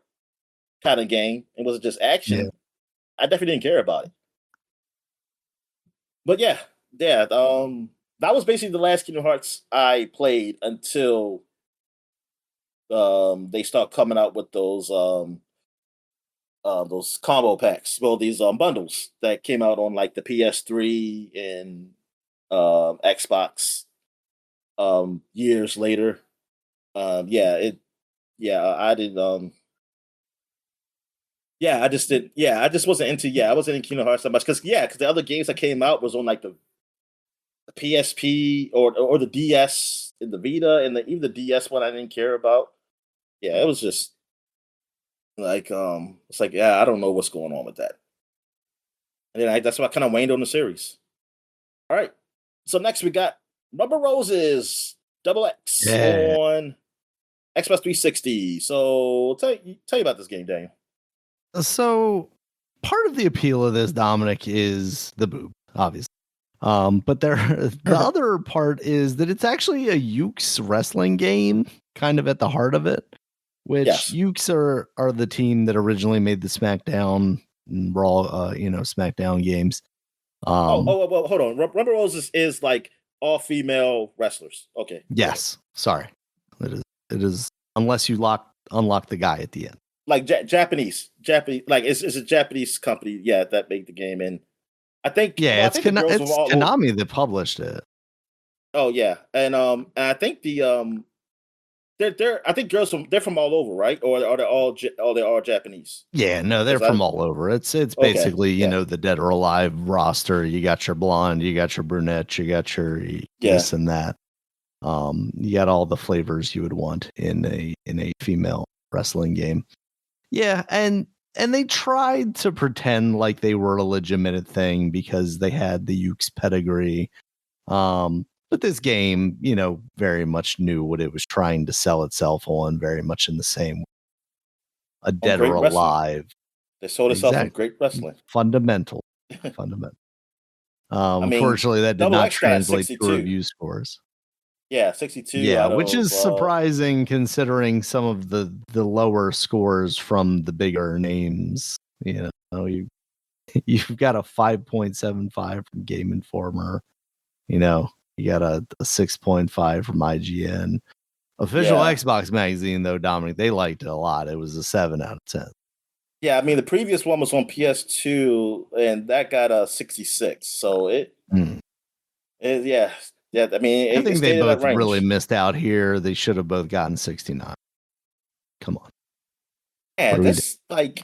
kind of game. It wasn't just Yeah. action. I definitely didn't care about it. But yeah, yeah. That was basically the last Kingdom Hearts I played until they start coming out with those combo packs. Well, these bundles that came out on like the PS3 and Xbox years later. Yeah, it. Yeah, I did. Yeah, I just did. Yeah, I just wasn't into. Yeah, I wasn't in Kingdom Hearts that much because the other games that came out was on like the PSP or the DS and the Vita and even the DS one I didn't care about. Yeah, it was just like it's like yeah, I don't know what's going on with that. And then that's why I kind of waned on the series. All right, so next we got Rubber Roses Double X Yeah. on Xbox 360. So tell you about this game, Daniel. So part of the appeal of this, Dominic, is the boob, obviously. But the other part is that it's actually a Ukes wrestling game, kind of at the heart of it. Which Yes. Ukes are the team that originally made the SmackDown and Raw, SmackDown games. Well, hold on. Rubber Roses is like all female wrestlers. Okay. Yes, sorry, it is unless you unlock the guy at the end. Like Japanese, like it's a Japanese company, yeah, that made the game, and I think Yeah, I it's think the girls were all Konami that published it. Oh yeah, and I think they're I think they're from all over, right? Or are they all Japanese? Yeah, no, they're from all over. It's Okay, basically yeah, the dead or alive roster. You got your blonde, you got your brunette, you got your yeah, this and that. You got all the flavors you would want in a female wrestling game. Yeah, and they tried to pretend like they were a legitimate thing because they had the Ukes pedigree. But this game, very much knew what it was trying to sell itself on, very much in the same way. A on dead or Great Wrestling. alive. They sold itself on Great Wrestling. Fundamental. I mean, Unfortunately, that did Double not X got translate to 62. review scores. Yeah, 62 Yeah, out which of is surprising considering some of the lower scores from the bigger names. You've got a 5.75 from Game Informer. You got a 6.5 from IGN. Official yeah. Xbox magazine, though, Dominic, they liked it a lot. It was a 7 out of 10. Yeah, I mean the previous one was on PS2 and that got a 66. So yeah. Yeah, I mean I it think they stayed in that both range. really missed out here. They should have both gotten 69. Come on. Yeah, this like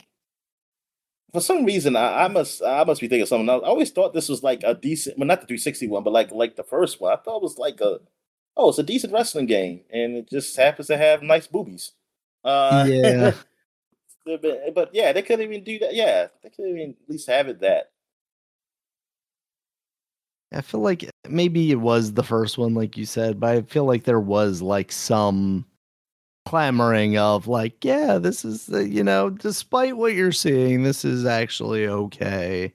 for some reason I must be thinking of something else. I always thought this was like a decent, well, not the 360 one, but like the first one. I thought it was like it's a decent wrestling game, and it just happens to have nice boobies. Yeah. But yeah, they couldn't even do that. Yeah, they couldn't even at least have it that. I feel like maybe it was the first one, like you said, but I feel like there was like some clamoring of like, yeah, this is despite what you're seeing, this is actually okay.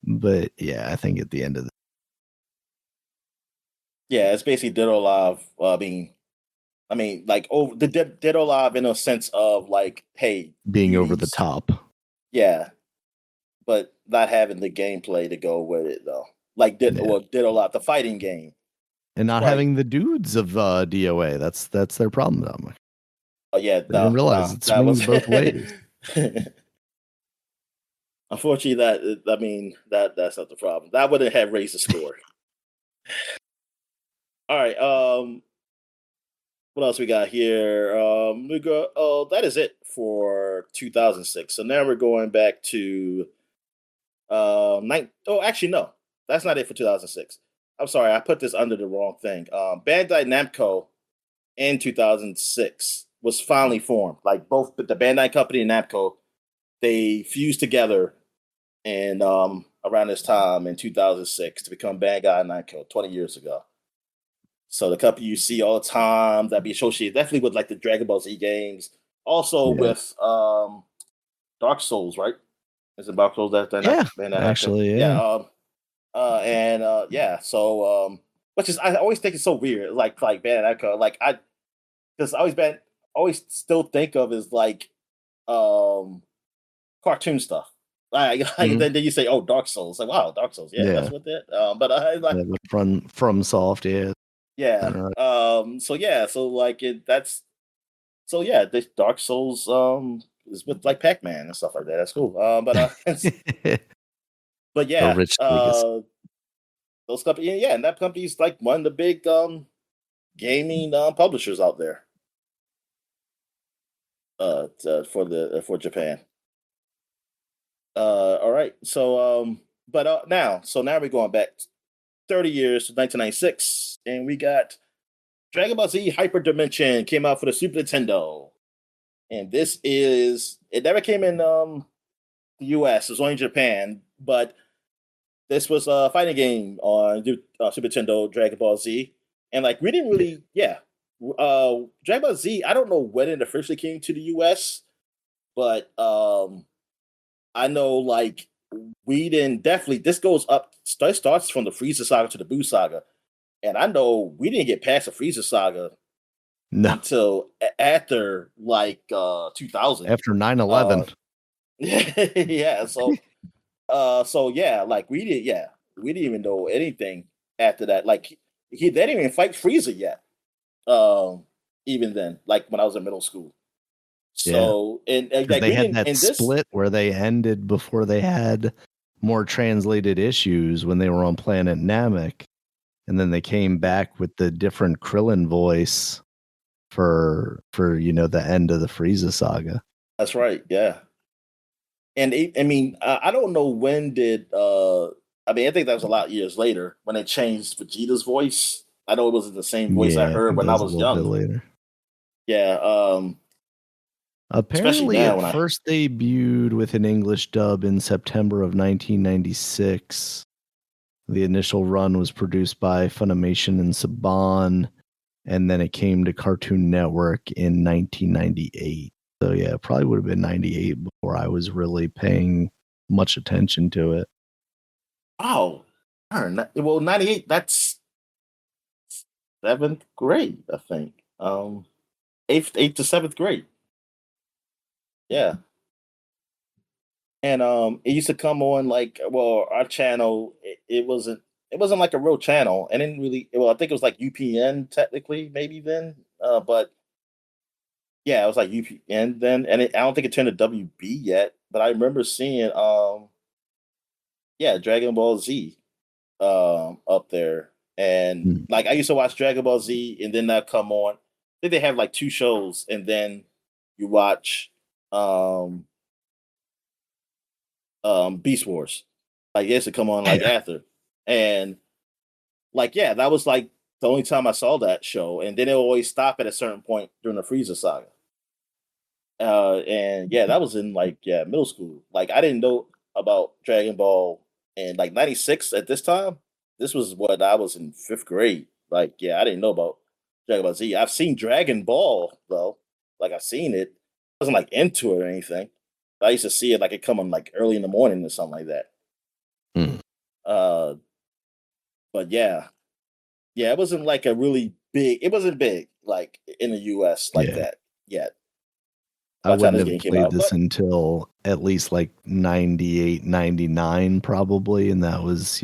But yeah, I think at the end of Yeah, it's basically Dead or Alive. I mean, like over the Dead or Alive in a sense of like, hey, being you over need the top. Yeah, but not having the gameplay to go with it though. Like Dead or Alive, the fighting game, and not having the dudes of DOA. That's their problem, Dominic. Oh yeah, They didn't realize it swings both ways. Unfortunately, that's not the problem. That wouldn't have raised the score. All right. What else we got here? We go. Oh, that is it for 2006. So now we're going back to Oh, actually, no, that's not it for 2006. I'm sorry, I put this under the wrong thing. Bandai Namco in 2006 was finally formed. Like both the Bandai company and Namco, they fused together and around this time in 2006 to become Bandai Namco 20 years ago. So the company you see all the time that be associated definitely with like the Dragon Ball Z games, also Yeah. with Dark Souls, right? Is it Dark Souls that Yeah, Bandai Namco? actually, Yeah. yeah. Yeah, so which is I always think it's so weird, like Bandai Namco, like I because I always still think of as like um cartoon stuff. Like Mhm. then you say, oh, Dark Souls. Like, wow, Dark Souls, yeah, Yeah. that's what that. But I like Yeah, but from Soft, yeah. yeah. Uh, So yeah, so like it that's so yeah, this Dark Souls is with like Pac-Man and stuff like that. That's cool. But a yeah, rich legacy. those companies, yeah, and that company's like one of the big gaming publishers out there for Japan. All right, so but now we're going back 30 years to 1996, and we got Dragon Ball Z Hyper Dimension came out for the Super Nintendo, and this is it never came in the U.S. It was only in Japan, but this was a fighting game on Super Nintendo Dragon Ball Z, and like we didn't Yeah. really, yeah. Dragon Ball Z, I don't know when it officially came to the US, but I know like we didn't definitely. This goes up. Starts from the Frieza saga to the Buu saga, and I know we didn't get past the Frieza saga No, until after like 2000. after 9/11. Uh, yeah, so yeah, like we didn't even know anything after that. Like they didn't even fight Frieza yet. Um, even then, like when I was in middle school. Yeah, So because like they we had didn't that in this. split where they ended before they had more translated issues when they were on Planet Namek, and then they came back with the different Krillin voice for the end of the Frieza saga. That's right. Yeah, and I mean I don't know when did I mean I think that was a lot of years later when they changed Vegeta's voice. I know it wasn't the same voice I Yeah, I heard think when that I was a was little bit young. later. Yeah, especially Apparently, now it when I first debuted with an English dub in September of 1996. The initial run was produced by Funimation and Saban, and then it came to Cartoon Network in 1998. So yeah, it probably would have been 98 before I was really paying much attention to it. oh well 98 that's seventh grade I think eighth to seventh grade. Yeah. And it used to come on like well our channel it wasn't like a real channel and didn't really well I think it was like UPN technically maybe then but yeah it was like UPN then and I don't think it turned to WB yet but I remember seeing yeah Dragon Ball Z up there and Hmm. like I used to watch Dragon Ball Z and then that come on. I think they have like two shows and then you watch um Beast Wars. Like, yes, to come on like Yeah. after. And like, yeah, that was like the only time I saw that show. And then it always stop at a certain point during the Frieza saga. And yeah, that was in like yeah, middle school. Like I didn't know about Dragon Ball in like 96 at this time. This was what I was in fifth grade. Like, yeah, I didn't know about Dragon Ball Z. I've seen Dragon Ball though. Like I've seen it. I wasn't like into it or anything. I used to see it like it come on like early in the morning or something like that. Hmm. Uh, but yeah, yeah, it wasn't like a really big. It wasn't big like in the U.S. like Yeah. that yet. I By the time wouldn't this have game came played out, this but until at least like 98, 99 probably. And that was,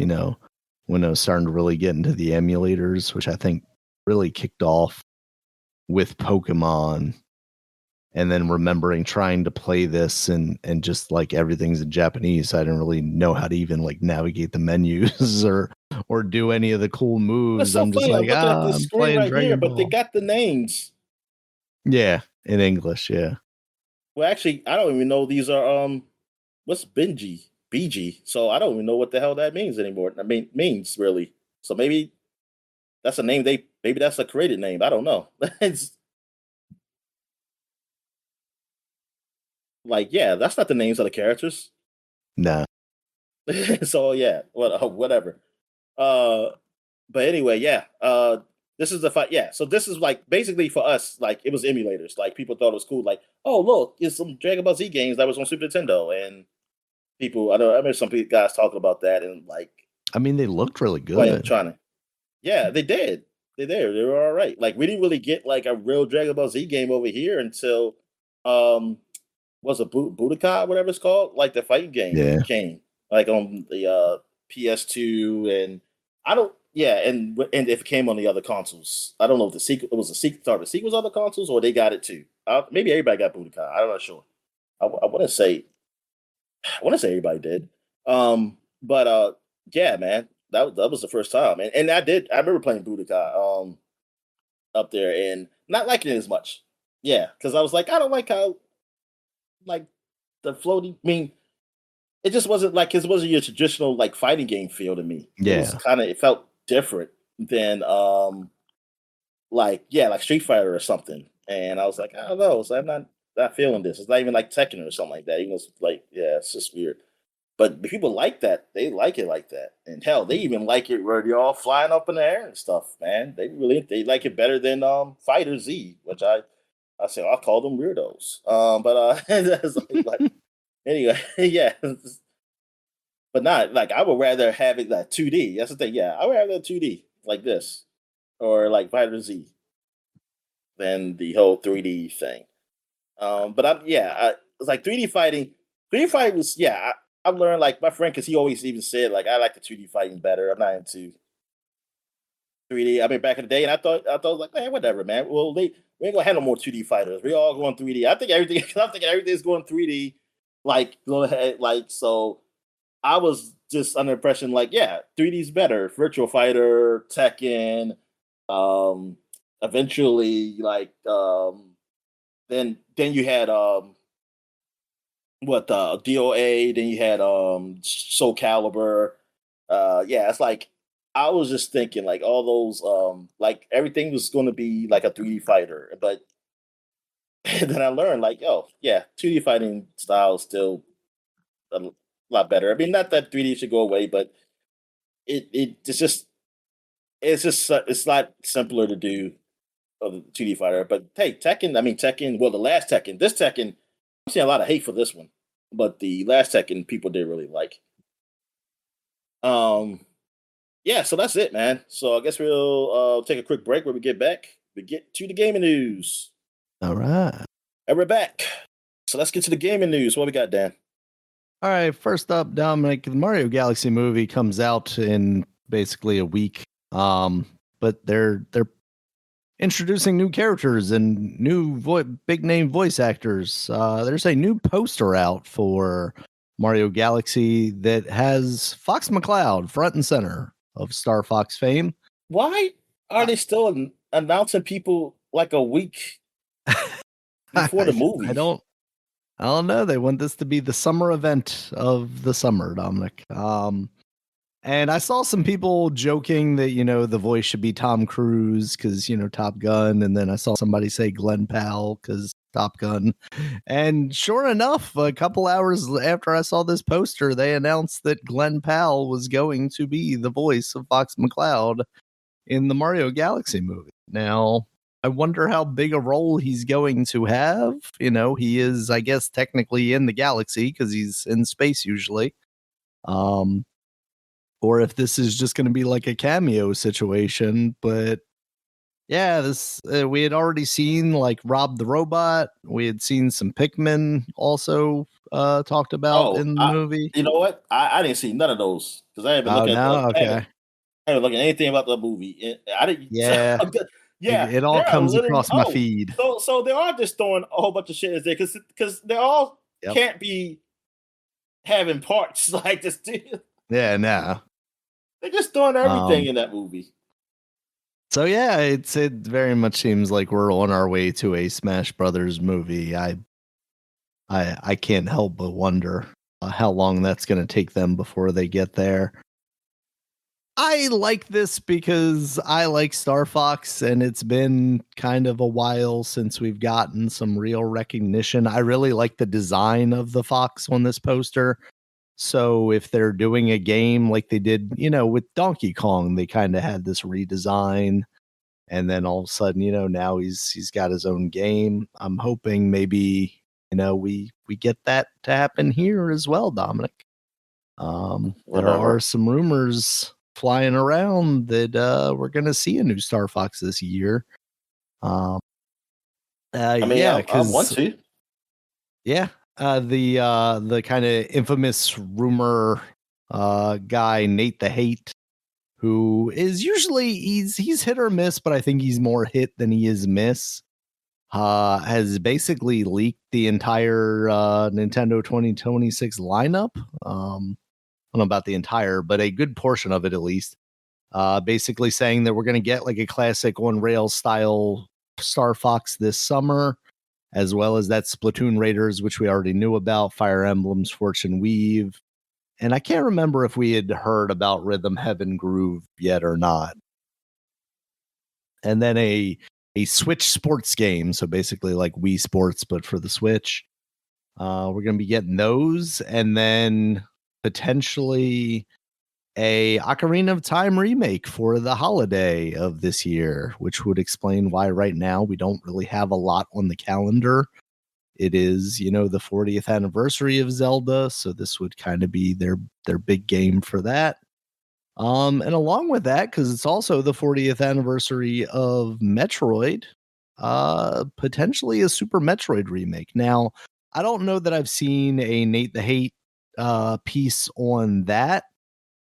when I was starting to really get into the emulators, which I think really kicked off with Pokemon. and then remembering trying to play this and just like everything's in Japanese, so I didn't really know how to even like navigate the menus or do any of the cool It's moves. so I'm just funny. I'm like, looking at this I'm screen playing right here, Dragon but they Ball. got the names. Yeah, in English, yeah. Well, actually, I don't even know these are what's Benji? BG. So I don't even know what the hell that means anymore. I mean means really. So maybe that's a name maybe that's a created name. I don't know. It's like, yeah, that's not the names of the characters. Nah. So yeah, whatever. Uh but anyway, yeah. This is the fight. Yeah, so this is like basically for us, like it was emulators. Like people thought it was cool. Like, oh look, it's some Dragon Ball Z games that was on Super Nintendo, and people. I remember some guys talking about that and like I mean, they looked really playing, good. trying to. Yeah, they did. They did. They were all right. Like we didn't really get like a real Dragon Ball Z game over here until um was a Budokai, whatever it's called, like the fighting game Yeah. came like on the PS2, and I don't, yeah, and it came on the other consoles. I don't know if the sequel it was a sequel, sorry, the sequels other consoles or they got it too. Maybe everybody got Budokai. I'm not sure. I want to say everybody did. But yeah, man, that was the first time, and I remember playing Budokai up there and not liking it as much. Yeah, because I was like, I don't like how like the floating. I mean, it just wasn't like it wasn't your traditional like fighting game feel to me. It was Yeah. kind of it felt different than like yeah, like Street Fighter or something. And I was like, I don't know, so I'm not feeling this. It's not even like Tekken or something like that. Even though it's like, yeah, it's just weird. But people like that. They like it like that. And hell, they even like it where you're all flying up in the air and stuff, man. They like it better than Fighter Z, which I say I call them weirdos. But it's like anyway, yeah. But not like I would rather have it like 2D. That's the thing. Yeah, I would rather 2D like this or like Fighter Z than the whole 3D thing. But it's like 3D fighting. 3D fighting was yeah. I've learned like my friend because he always even said like I like the 2D fighting better. I'm not into 3D. I mean back in the day, and I thought like man whatever man. Well we ain't gonna have no more 2D fighters. We all going 3D. I think everything. I'm thinking everything's going 3D. Like go ahead like so. I was just under the impression like, yeah, 3D is better. Virtual Fighter, Tekken, eventually like then you had what DOA, then you had Soul Calibur. Yeah, it's like I was just thinking like all those like everything was gonna be like a 3D fighter, but then I learned like, oh yeah, 2D fighting style is still a lot better. I mean, not that 3D should go away, but it's just it's a lot simpler to do of the 2D fighter. But hey, Tekken, I mean Tekken, well the last Tekken, this Tekken, I'm seeing a lot of hate for this one. But the last Tekken people did really like. Um yeah, so that's it, man. So I guess we'll take a quick break when we get back. We get to the gaming news. All right. And we're back. So let's get to the gaming news. What we got, Dan? All right, first up, Dominic, the Mario Galaxy movie comes out in basically a week. But they're introducing new characters and new big name voice actors. There's a new poster out for Mario Galaxy that has Fox McCloud front and center of StarFox fame. Why are they still announcing people like a week before the movie? I don't know. They want this to be the summer event of the summer, Dominic. And I saw some people joking that, the voice should be Tom Cruise because, Top Gun. And then I saw somebody say Glenn Powell because Top Gun. And sure enough, a couple hours after I saw this poster, they announced that Glenn Powell was going to be the voice of Fox McCloud in the Mario Galaxy movie. Now, I wonder how big a role he's going to have. He is, I guess, technically in the galaxy because he's in space usually. Or if this is just going to be like a cameo situation. But yeah, this we had already seen like Rob the Robot. We had seen some Pikmin also talked about in the movie. You know what? I didn't see none of those because I haven't Oh looked at. no, okay. I haven't looked at anything about the movie. I didn't. Yeah. Yeah, It all there are comes literally. across my feed. So they are just throwing a whole bunch of shit in there because they all Yep. can't be having parts like this. Yeah, no. They're just throwing everything in that movie. So yeah, it very much seems like we're on our way to a Smash Brothers movie. I can't help but wonder how long that's going to take them before they get there. I like this because I like StarFox, and it's been kind of a while since we've gotten some real recognition. I really like the design of the fox on this poster. So if they're doing a game like they did, with Donkey Kong, they kind of had this redesign, and then all of a sudden, now he's got his own game. I'm hoping maybe, we get that to happen here as well, Dominic. There are some rumors flying around that we're going to see a new Star Fox this year. I want to. Yeah, the kind of infamous rumor guy Nate the Hate, who is usually he's hit or miss, but I think he's more hit than he is miss. Has basically leaked the entire Nintendo 2026 lineup. I don't know about the entire, but a good portion of it at least. Basically saying that we're going to get like a classic on rails style Star Fox this summer, as well as that Splatoon Raiders, which we already knew about, Fire Emblems, Fortune Weave. And I can't remember if we had heard about Rhythm Heaven Groove yet or not. And then a Switch sports game. So basically like Wii Sports, but for the Switch. We're going to be getting those. And then potentially a Ocarina of Time remake for the holiday of this year, which would explain why right now we don't really have a lot on the calendar. It is, the 40th anniversary of Zelda, so this would kind of be their big game for that. And along with that, because it's also the 40th anniversary of Metroid, potentially a Super Metroid remake. Now, I don't know that I've seen a Nate the Hate piece on that,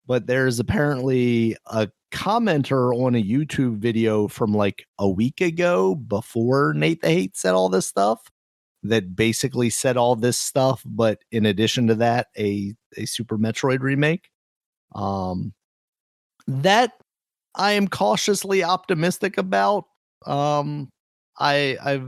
but there's apparently a commenter on a YouTube video from like a week ago before Nate the Hate said all this stuff that basically said all this stuff, but in addition to that, a Super Metroid remake. That I am cautiously optimistic about. I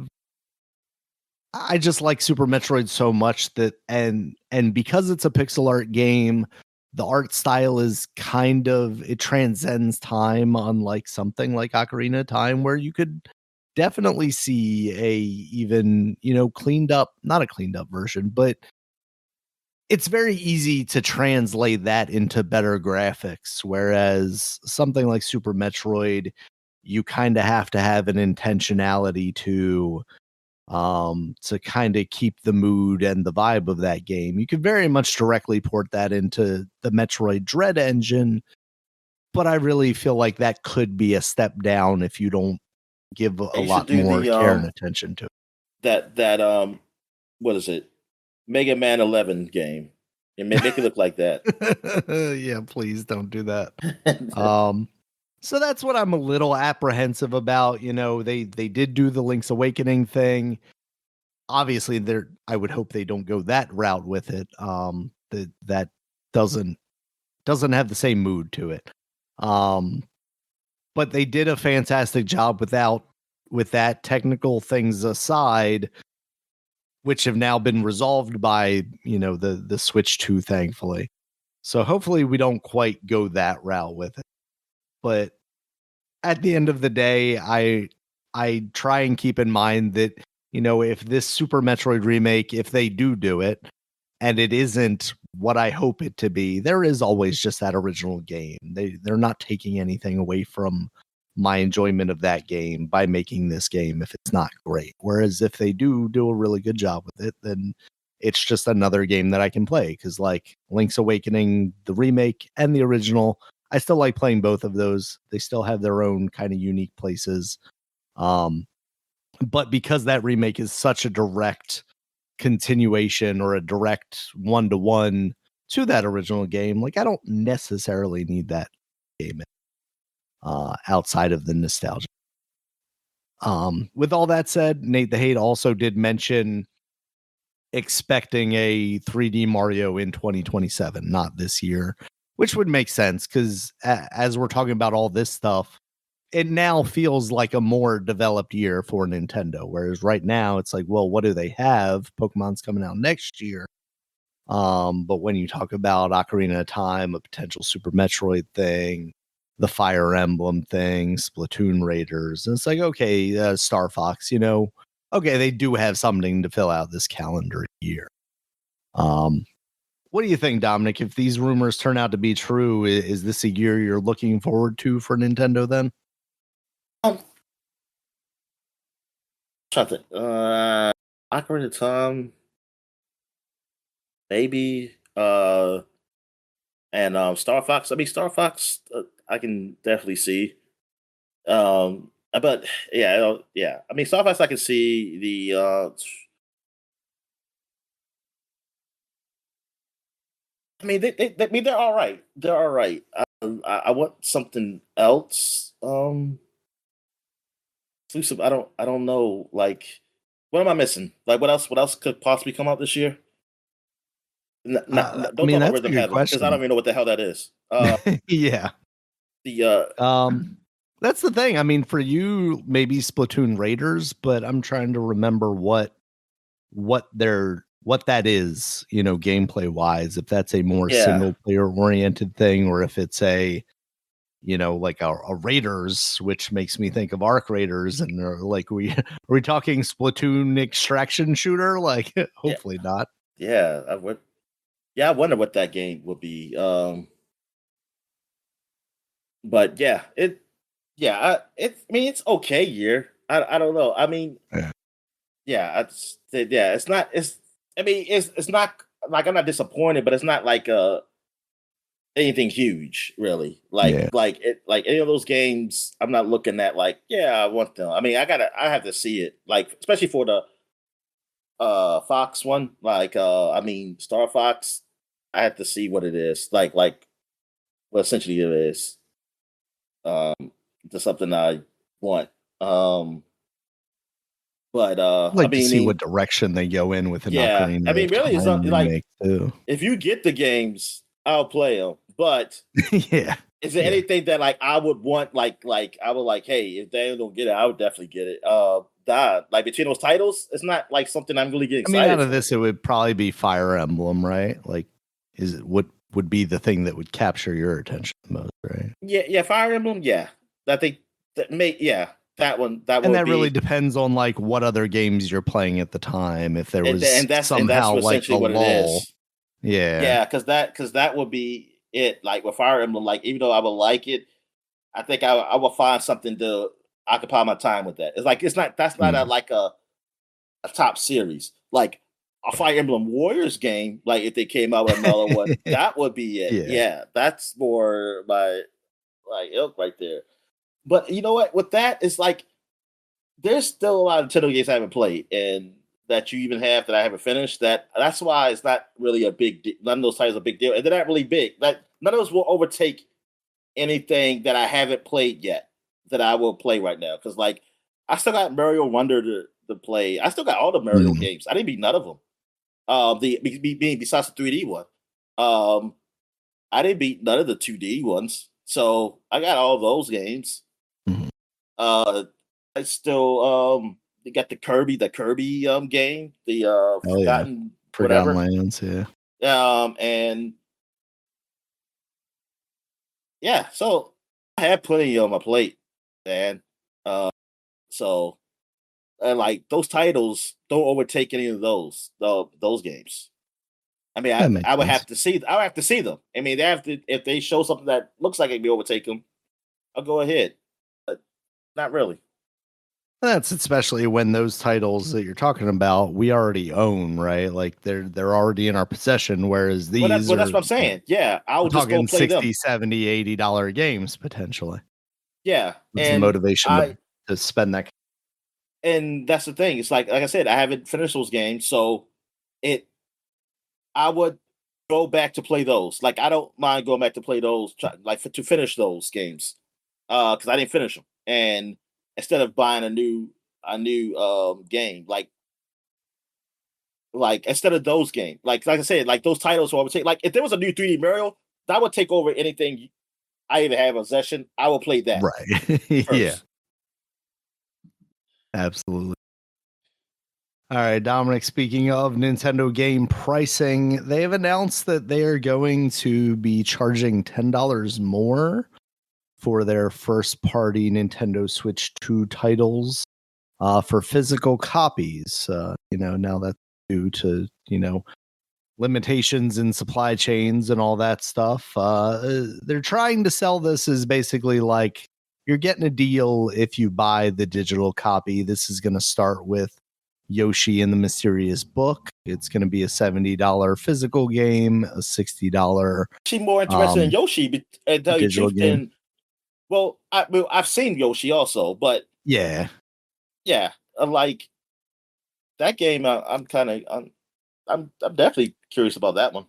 just like Super Metroid so much that and because it's a pixel art game, the art style is it transcends time, unlike something like Ocarina of Time, where you could definitely see a even, not a cleaned up version, but it's very easy to translate that into better graphics. Whereas something like Super Metroid, you kind of have to have an intentionality to kind of keep the mood and the vibe of that game. You could very much directly port that into the Metroid Dread engine, but I really feel like that could be a step down if you don't give a lot more care and attention to it. That what is it? Mega Man 11 game. And make it look like that. Yeah, please don't do that. So that's what I'm a little apprehensive about. They did do the Link's Awakening thing. Obviously, I would hope they don't go that route with it. That doesn't have the same mood to it. But they did a fantastic job with that, technical things aside, which have now been resolved by, the Switch 2, thankfully. So hopefully we don't quite go that route with it. But at the end of the day, I try and keep in mind that, if this Super Metroid remake, if they do it, and it isn't what I hope it to be, there is always just that original game. They're not taking anything away from my enjoyment of that game by making this game if it's not great. Whereas if they do a really good job with it, then it's just another game that I can play. Because like Link's Awakening, the remake and the original, I still like playing both of those. They still have their own kind of unique places. But because that remake is such a direct continuation or a direct one-to-one to that original game, like I don't necessarily need that game outside of the nostalgia. With all that said, Nate the Hate also did mention expecting a 3D Mario in 2027, not this year, which would make sense because as we're talking about all this stuff, it now feels like a more developed year for Nintendo. Whereas right now it's like, well, what do they have? Pokemon's coming out next year. But when you talk about Ocarina of Time, a potential Super Metroid thing, the Fire Emblem thing, Splatoon Raiders, and it's like, okay, StarFox, okay, they do have something to fill out this calendar year. What do you think, Dominic? If these rumors turn out to be true, is this a year you're looking forward to for Nintendo then? Trying to think. Ocarina of Time, maybe. And StarFox. I mean, StarFox, I can definitely see. But yeah, yeah. I mean, StarFox, I can see the. I mean, I mean, they're all right. They're all right. I want something else. Exclusive. I don't know. Like, what am I missing? Like, what else? What else could possibly come out this year? Don't I talk mean, about that's a Rhythm good Heaven because I don't question. even know what the hell that is. Yeah. That's the thing. I mean, for you, maybe Splatoon Raiders, but I'm trying to remember what that is, gameplay wise, if that's a more yeah, single player oriented thing, or if it's a, like a Raiders, which makes me think of Arc Raiders, and like are we talking Splatoon extraction shooter? Like, yeah, hopefully not. yeah. I wonder what that game would be. But yeah, I mean, it's okay year. I don't know. I mean, Yeah. it's not. I mean, it's not like I'm not disappointed, but it's not like anything huge, really. Yeah. Like any of those games, I'm not looking at like, yeah, I want them. I mean, I have to see it, like especially for the Fox one. Like, I mean, Star Fox, I have to see what it is. Like what essentially it is. To something I want. But I'd like to I see what mean, direction they go in with an yeah. I Ocarina mean, of really, it's Time not like remake too. if you get the games, I'll play them. But Yeah. is there Yeah. anything that like I would want? Like I would like, hey, if they don't get it, I would definitely get it. Like between those titles, it's not like something I'm really getting I mean, out excited of for. this, it would probably be Fire Emblem, right? Like, is it what would be the thing that would capture your attention the most, right? Yeah, Fire Emblem, yeah. I think that And would that really be, depends on like what other games you're playing at the time. If there was and that's somehow like a essentially what it lull, is. yeah. Yeah, because that would be it. Like with Fire Emblem, like even though I would like it, I think I will find something to occupy my time with that. It's like it's not that's not Mm. a top series. Like a Fire Emblem Warriors game, like if they came out with another one, that would be it. Yeah. Yeah, that's more my like ilk right there. But you know what? With that, it's like there's still a lot of Nintendo games I haven't played, and that you even have that I haven't finished. That's why it's not really a big. None of those titles are a big deal, and they're not really big. That none of those will overtake anything that I haven't played yet that I will play right now. Because like I still got Mario Wonder to play. I still got all the Mario Mm. games. I didn't beat none of them. Besides the 3D one. I didn't beat none of the 2D ones. So I got all those games. Mhm. I still they got the Kirby game, the Oh yeah, Forgotten Forgotten whatever. Lands. Yeah. And yeah, so I have plenty on my plate, man. Uh so and like those titles don't overtake any of those games. I mean, That makes I would sense. have to see. I would have to see them. I mean, they have to if they show something that looks like it be overtake them. I'll go ahead, but not really. That's especially when those titles that you're talking about we already own, right? Like they're already in our possession, whereas these Well, that's are what I'm saying. Yeah, I'll we're just go talking play them. 60, 70, $80 games potentially. Yeah, What's the motivation to spend that? and that's the thing. It's like I said, I haven't finished those games, so it I would go back to play those. Like I don't mind going back to play those, to finish those games, because I didn't finish them, and instead of buying a new game. Like instead of those games, like I said, like those titles, I would take, like if there was a new 3D Mario, that would take over anything I even have a possession. I will play that Right. Yeah, first. absolutely. All right, Dominic, speaking of Nintendo game pricing, they have announced that they are going to be charging $10 more for their first party Nintendo Switch 2 titles for physical copies. Now that's due to, limitations in supply chains and all that stuff. They're trying to sell this as basically like you're getting a deal if you buy the digital copy. This is going to start with Yoshi and the Mysterious Book. It's going to be a $70 physical game, a $60 Actually, more interested in Yoshi, and tell you the digital truth, game. than I've seen Yoshi also, but Yeah. yeah, like that game. I'm definitely curious about that one.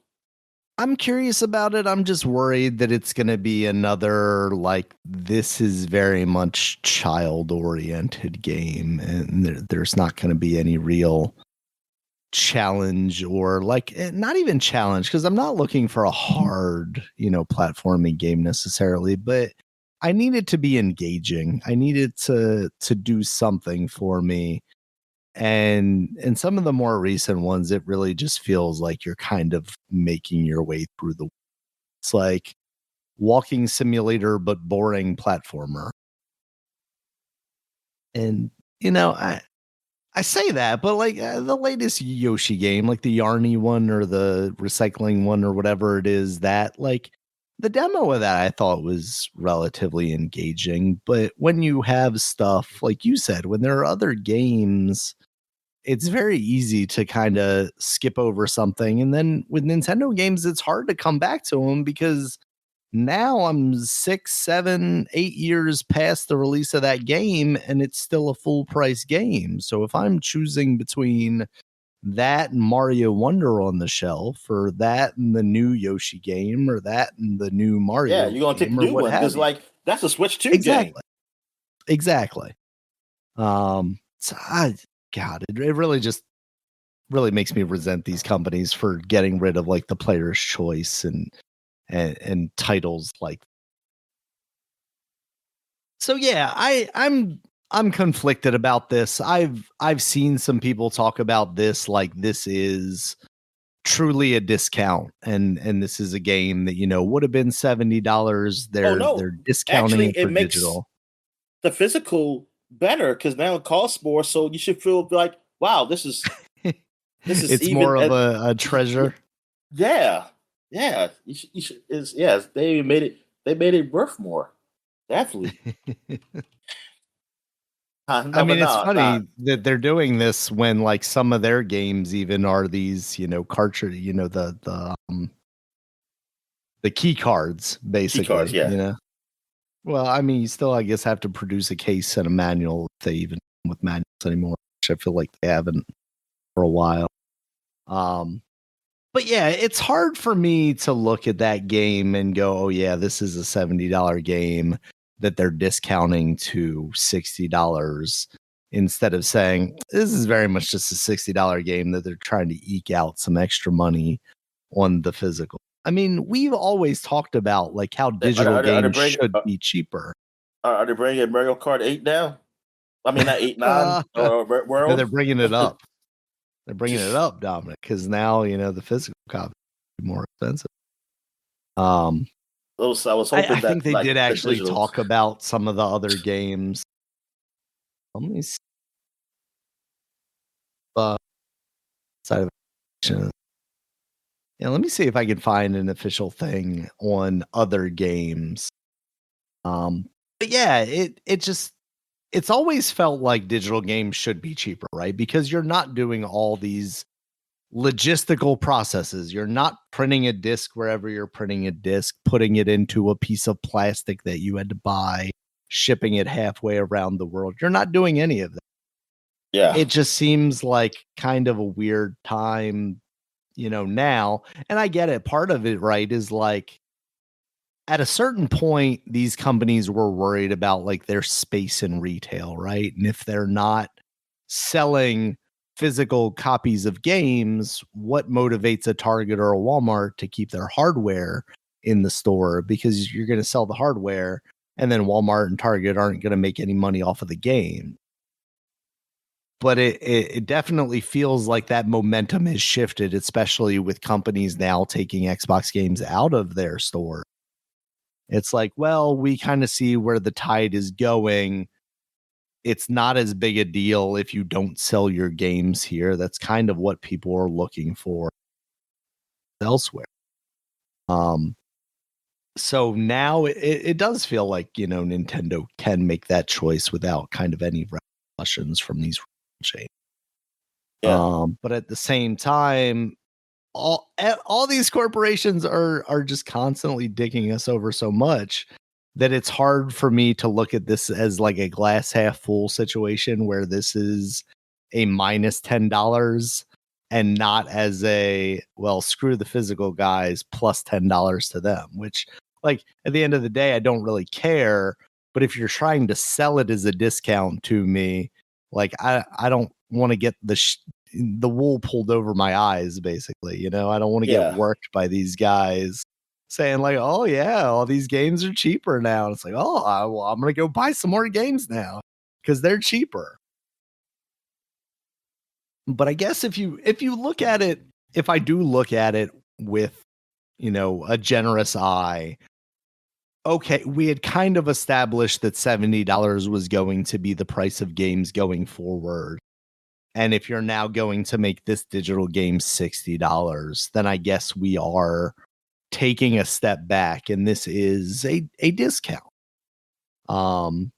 I'm curious about it. I'm just worried that it's going to be another, like, this is very much child oriented game, and there's not going to be any real challenge or, like, not even challenge, because I'm not looking for a hard, platforming game necessarily, but I need it to be engaging. I need it to do something for me. And some of the more recent ones, it really just feels like you're kind of making your way through it's like walking simulator but boring platformer. And I say that, but like the latest Yoshi game, like the Yarny one or the recycling one or whatever it is, that, like, the demo of that I thought was relatively engaging. But when you have stuff like you said, when there are other games, it's very easy to kind of skip over something. And then with Nintendo games, it's hard to come back to them because now I'm 6, 7, 8 years past the release of that game and it's still a full price game. So if I'm choosing between that and Mario Wonder on the shelf, or that and the new Yoshi game, or that and the new Yeah, Mario you're gonna take the game, or new what one have because you. like that's a Switch 2 game. Exactly. God, it really just really makes me resent these companies for getting rid of, like, the player's choice and titles like. So yeah, I'm conflicted about this. I've seen some people talk about this like this is truly a discount, and this is a game that would have been $70. Oh They're no, discounting actually, it it for makes digital. the physical better because now it costs more. So you should feel like, wow, this is It's even. more of a treasure. Yeah, yeah. You should is yes. They made it. They made it worth more. Definitely. I No, but mean, it's no, nah. funny that they're doing this when, like, some of their games even are these, cartridge, the key cards, Key cards. basically. Yeah, Well, I mean, you still, I guess, have to produce a case and a manual if they even come with manuals anymore, which I feel like they haven't for a while. Um, but yeah, it's hard for me to look at that game and go, oh yeah, this is a $70 game that they're discounting to $60, instead of saying this is very much just a $60 game that they're trying to eke out some extra money on the physical. I mean, we've always talked about, like, how digital are they games bring should be cheaper. are they bringing Mario Kart 8 now? I mean, not 8, 9 No, or they're World. bringing it up. They're bringing it up, Dominic, because now the physical copy is more expensive. I was I hoping think that they like did the actually digitals. talk about some of the other games. Let me see. Side of action. Yeah, let me see if I can find an official thing on other games. But yeah, it's always felt like digital games should be cheaper, right? Because you're not doing all these logistical processes. You're not printing a disc wherever you're printing a disc, putting it into a piece of plastic that you had to buy, shipping it halfway around the world. You're not doing any of that. Yeah, It just seems like kind of a weird time, now. And I get it. Part of it, right, is like at a certain point, these companies were worried about like their space in retail, right? And if they're not selling physical copies of games, what motivates a Target or a Walmart to keep their hardware in the store? Because you're going to sell the hardware, and then Walmart and Target aren't going to make any money off of the game. But it definitely feels like that momentum has shifted, especially with companies now taking Xbox games out of their store. It's like, well, we kind of see where the tide is going. It's not as big a deal if you don't sell your games here. That's kind of what people are looking for elsewhere. So now it does feel like, Nintendo can make that choice without kind of any repercussions from these chains. Yeah. But at the same time, all these corporations are just constantly digging us over so much that it's hard for me to look at this as like a glass half full situation where this is a minus $10 and not as a, well, screw the physical guys plus $10 to them, which, like, at the end of the day, I don't really care. But if you're trying to sell it as a discount to me, like, I don't want to get the wool pulled over my eyes, basically. I don't want to get worked by these guys saying like, oh yeah, all these games are cheaper now. And it's like, oh, well, I'm going to go buy some more games now because they're cheaper. But I guess if you look at it, if I do look at it with, a generous eye, okay, we had kind of established that $70 was going to be the price of games going forward. And if you're now going to make this digital game $60, then I guess we are taking a step back, and this is a discount. I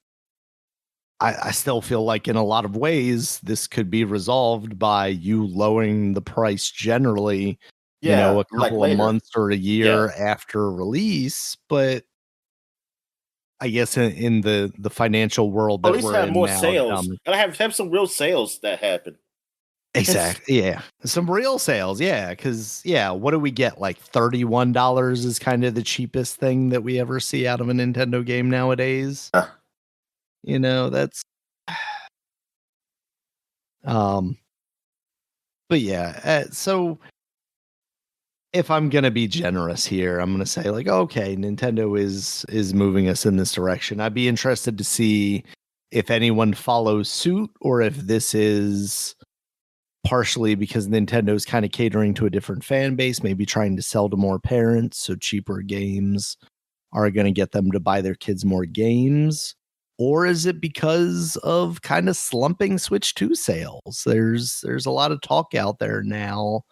still feel like in a lot of ways this could be resolved by you lowering the price generally, a couple of months or a year after release. But I guess in the financial world that at least we're have in more now, sales. And I have some real sales that happen. Exactly. Yeah. Some real sales. Yeah. Because, what do we get? Like $31 is kind of the cheapest thing that we ever see out of a Nintendo game nowadays. That's. But yeah. So if I'm going to be generous here, I'm going to say like, okay, Nintendo is moving us in this direction. I'd be interested to see if anyone follows suit or if this is partially because Nintendo's kind of catering to a different fan base, maybe trying to sell to more parents, so cheaper games are going to get them to buy their kids more games. Or is it because of kind of slumping Switch 2 sales? There's a lot of talk out there now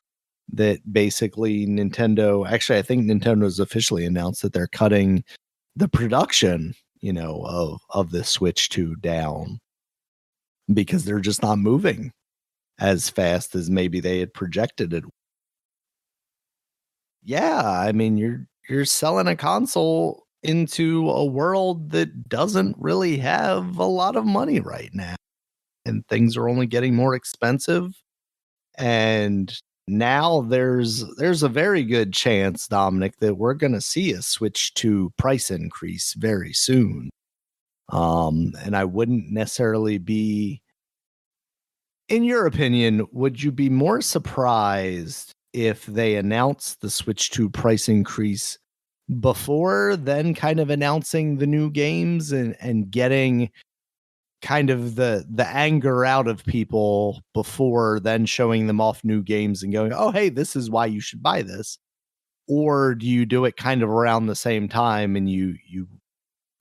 that basically Nintendo, actually I think Nintendo's officially announced that they're cutting the production, of the Switch 2 down because they're just not moving as fast as maybe they had projected it. Yeah, I mean, you're selling a console into a world that doesn't really have a lot of money right now, and things are only getting more expensive. And now there's a very good chance, Dominic, that we're going to see a Switch 2 price increase very soon. And I wouldn't necessarily be. In your opinion, would you be more surprised if they announced the Switch 2 price increase before then kind of announcing the new games and getting kind of the anger out of people before then showing them off new games and going, oh, hey, this is why you should buy this? Or do you do it kind of around the same time and you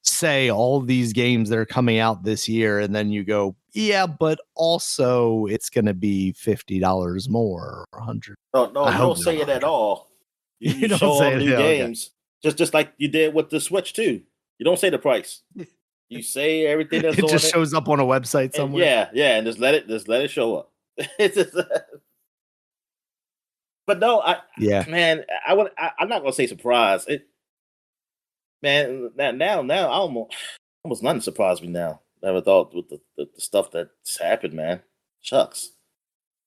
say all these games that are coming out this year and then you go, yeah, but also it's going to be $50 more or 100. No, you don't say it at all. You show all new games, just like you did with the Switch 2. You don't say the price. You say everything that's on it. It just shows up on a website somewhere. Yeah, and just let it show up. But no, man, I'm not gonna say surprise. Man, now, almost nothing surprised me now. Never thought with the stuff that's happened, man. Shucks.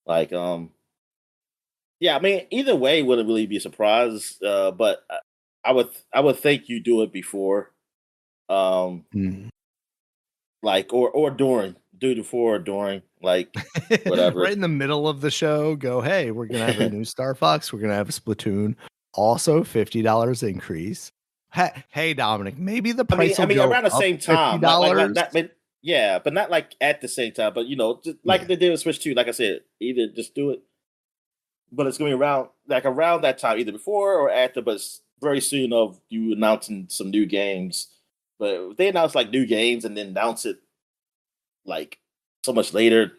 Like, yeah, I mean, either way wouldn't really be a surprise. But I would think you do it before, um, Mm. like or during, do it before or during, like Right whatever. in the middle of the show, go, hey, we're gonna have a new StarFox. We're gonna have a Splatoon. Also, $50 increase. Hey, Dominic, maybe the price I will mean, go around the up same fifty time, like dollars. that, but yeah, but not like at the same time. But just like Yeah, they did with Switch 2, like I said, either just do it, but it's going to be around like around that time, either before or after. But it's very soon of you announcing some new games. But if they announce like new games and then announce it like so much later,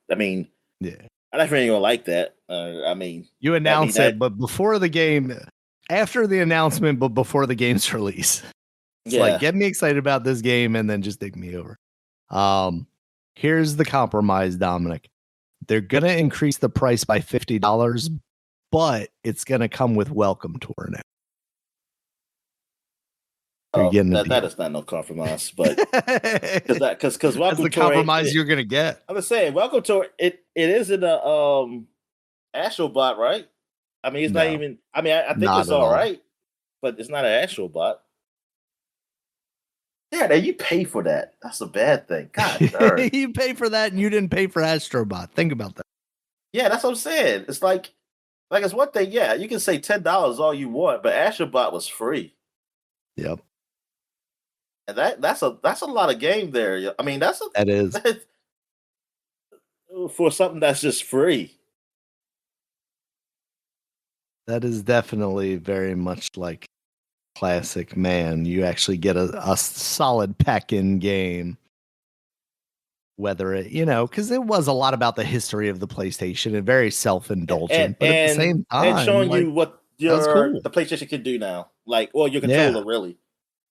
I mean, yeah. I definitely ain't gonna like that. You That mean announce it, that but before the game, after the announcement, but before the game's release. It's like yeah. get me excited about this game and then just dig me over. Um, Here's the compromise, Dominic. They're gonna increase the price by $50, but it's gonna come with welcome tour now. You're Oh, getting a that deal. is not no compromise, but That's because the Welcome Tour, compromise you're gonna get. I'm just saying Welcome Tour, it isn't a Astrobot, right? I mean, it's not No, even. I mean, I think not it's at all all. right, but it's not an Astrobot. Yeah, now you pay for that. That's a bad thing. God darn. You pay for that and you didn't pay for Astrobot. Think about that. Yeah, that's what I'm saying. It's like it's one thing. Yeah, you can say $10 all you want, but Astrobot was free, Yep, and that's a lot of game there. I mean, that's that is. a for something that's just free. That is definitely very much like classic man. You actually get a solid pack in game. Whether it, because it was a lot about the history of the PlayStation and very self and indulgent, but at the and same and time, showing like, you what that was your cool. the PlayStation can do now, like or your Yeah. controller really,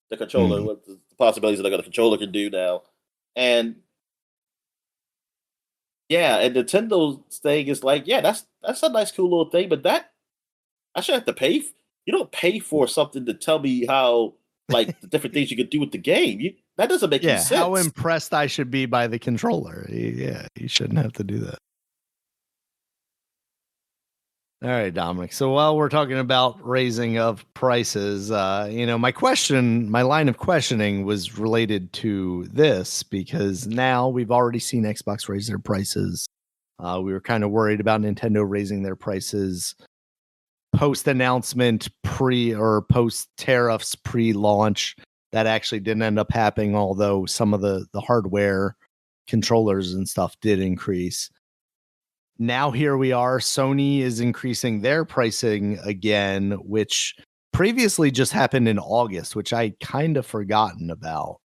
the controller, Mhm. what the possibilities that the controller can do now, and yeah, and Nintendo's thing is like, yeah, that's a nice, cool little thing, but that I should have to pay. You don't pay for something to tell me how like the different things you could do with the game. That doesn't make any Yeah. How sense. impressed I should be by the controller. Yeah. You shouldn't have to do that. All right, Dominic. So while we're talking about raising of prices, my line of questioning was related to this because now we've already seen Xbox raise their prices. We were kind of worried about Nintendo raising their prices post announcement, pre or post tariffs, pre launch. That actually didn't end up happening, although some of the hardware controllers and stuff did increase. Now here we are. Sony is increasing their pricing again, which previously just happened in August, which I kind of forgotten about.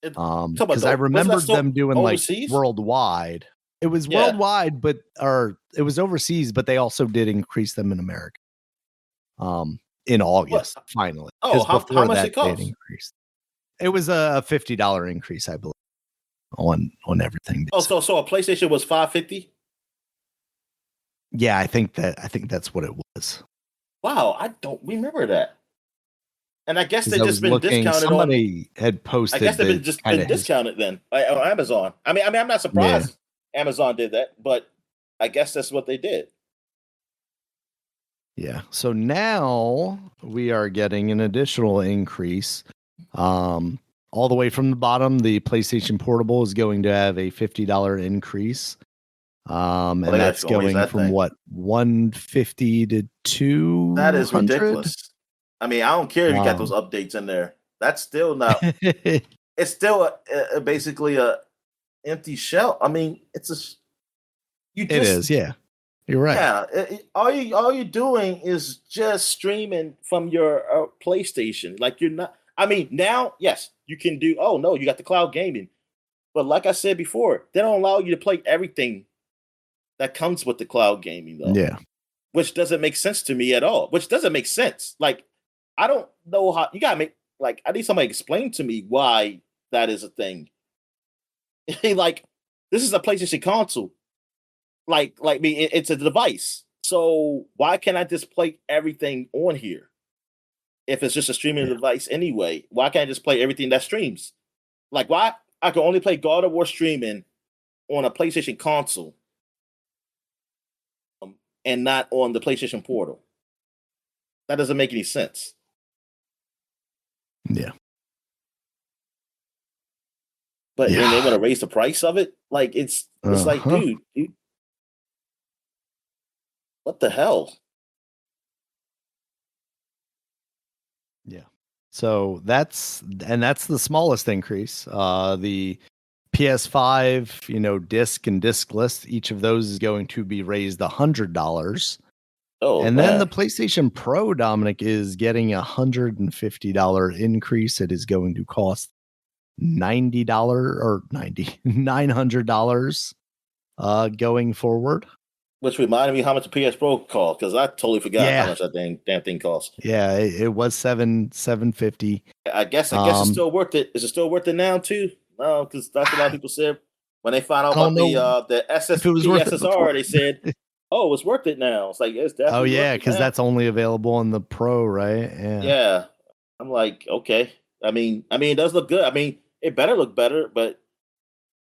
Talk about Because I wasn't that remembered so them doing like overseas? worldwide. It was Yeah. worldwide, or it was overseas, but they also did increase them in America. In What? August, finally, Oh, because how before much that it they had cost? increased. It was a $50 increase, I believe, on everything. Oh, Basically. so a PlayStation was 550. Yeah, I think that's what it was. Wow, I don't remember that. And I guess Because they I just was been looking, discounted on. somebody had I guess posted they've the been just kind been of his. discounted then on Amazon. I mean, I'm not Yeah, surprised Amazon did that, but I guess that's what they did. yeah. So now we are getting an additional increase. Um, all the way from the bottom, the PlayStation Portable is going to have a $50 increase. Oh, And they that's actually gonna raise going that from thing. what 150 to That is 200. ridiculous. I mean, I don't care if you got those Um, updates in there. That's still not. it It's still basically a empty shell. I mean, you just is, yeah. You're right. yeah. All you're doing is just streaming from your PlayStation. Like you're not. I mean, now yes, you can do. Oh no, you got the cloud gaming, but like I said before, they don't allow you to play everything that comes with the cloud gaming though, Yeah. which doesn't make sense to me at all. Which doesn't make sense. Like I don't know how you gotta make. Like I need somebody to explain to me why that is a thing. Like this is a PlayStation console. Like me, it's a device. So why can't I just play everything on here? If it's just a streaming Yeah. device anyway, why can't I just play everything that streams? Like why I can only play God of War streaming on a PlayStation console, and not on the PlayStation Portal? That doesn't make any sense. Yeah. But Yeah. and they want to raise the price of it. Like it's like, dude, what the hell? Yeah. So that's the smallest increase. The PS5, disc and discless, each of those is going to be raised $100. Oh And then the man, PlayStation Pro, Dominic, is getting $150 increase. It is going to cost $90 or $900 going forward. which reminded me how much the PS Pro cost, because I totally forgot how much that damn thing cost. Yeah, it was $750. I guess it's still worth it. Is it still worth it now too? No, because that's what a lot of people said when they found out I don't about know the if it was worth it before. SSR. They said, "Oh, it's worth it now." It's like it's definitely. Oh yeah, because that's only available on the Pro, right? Yeah. Yeah, I'm like, okay. I mean, it does look good. I mean, it better look better, but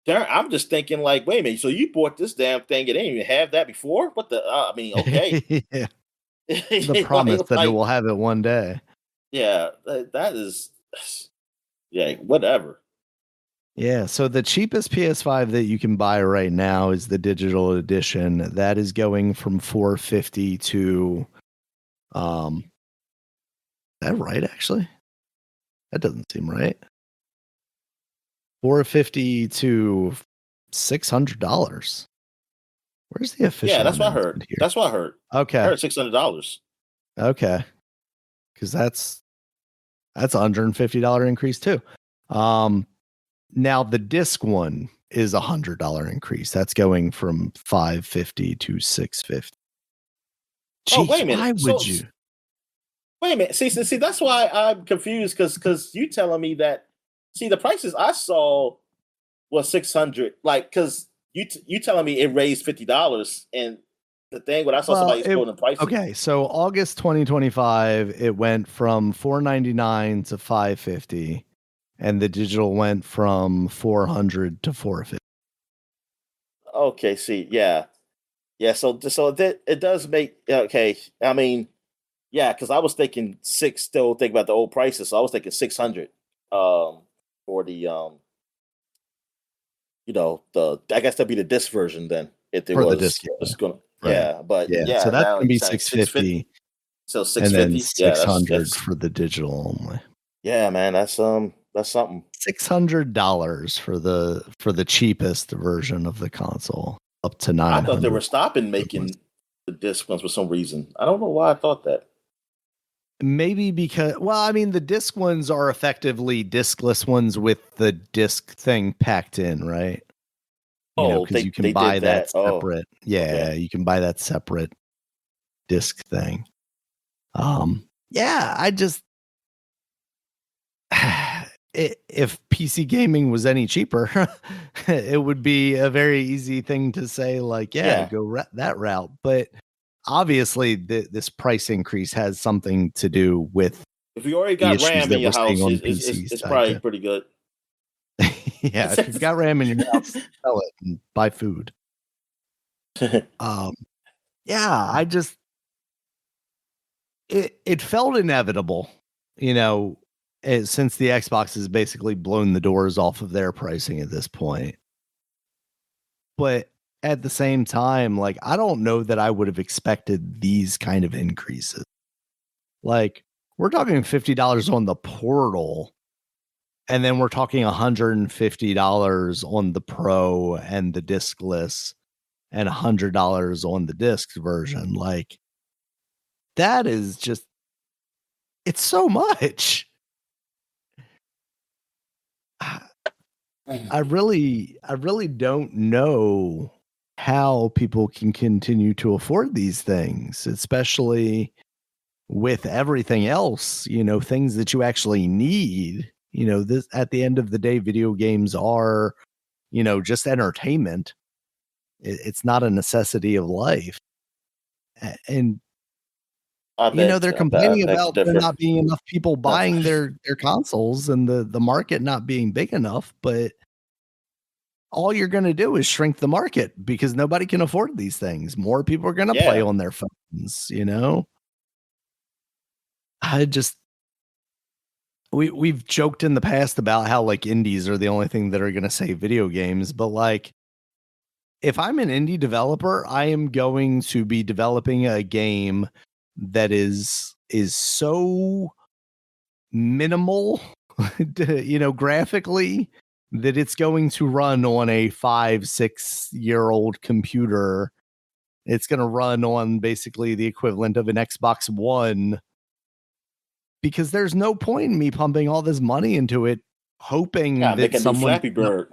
I'm just thinking, like, wait a minute. So you bought this damn thing and didn't even have that before? What the? I mean, okay. Yeah. The promise that it will have it one day. Yeah, that is, yeah, whatever. Yeah, so the cheapest PS5 that you can buy right now is the digital edition. That is going from $450 to is that right actually? That doesn't seem right. $450 to $600. Where's the official? Yeah, that's what I heard. Here? That's what I heard. Okay. I heard $600. Okay. Because that's a $150 increase too. Now the disc one is $100 increase. That's going from $550 to $650. Oh, wait a minute. Why would you? Wait a minute. See, that's why I'm confused because you telling me that. See, the prices I saw was 600. Like, because you telling me it raised $50, and the thing when I saw somebody quoting prices. Okay, so August 2025, it went from $499 to $550, and the digital went from $400 to $450. Okay, see, yeah. So it does make okay. I mean, yeah, because I was thinking still thinking about the old prices. So I was thinking 600 for the I guess that'd be the disc version then if it For was the disc, just gonna right. but so that's now gonna be 650. So 650 and then 650, $600 for the digital only. Yeah, man, that's something. $600 for the cheapest version of the console, up to $900. I thought they were stopping making the disc ones for some reason. I don't know why I thought that. Maybe because, well, I mean, the disc ones are effectively discless ones with the disc thing packed in, right? Because you can buy that separate. Oh, yeah, okay. You can buy that separate disc thing. Yeah, I just if PC gaming was any cheaper, it would be a very easy thing to say, like, go that route. But obviously, this price increase has something to do with. If you already got RAM in your house, it's probably pretty good. Yeah, if you've got RAM in your house, sell it and buy food. Yeah, I just it felt inevitable, since the Xbox has basically blown the doors off of their pricing at this point. But at the same time, like, I don't know that I would have expected these kind of increases. Like, we're talking $50 on the Portal, and then we're talking $150 on the Pro and the discless, and $100 on the disc version. Like, that is just, it's so much. I really don't know how people can continue to afford these things, especially with everything else, things that you actually need. This, at the end of the day, video games are, just entertainment. It's not a necessity of life. And they're complaining about there not being enough people buying their consoles and the market not being big enough, but all you're going to do is shrink the market because nobody can afford these things. More people are going to play on their phones, we've joked in the past about how like indies are the only thing that are going to save video games, but like if I'm an indie developer, I am going to be developing a game that is so minimal, graphically, that it's going to run on a 5-6 year old computer. It's going to run on basically the equivalent of an Xbox One, because there's no point in me pumping all this money into it, hoping that someone Flappy Bird.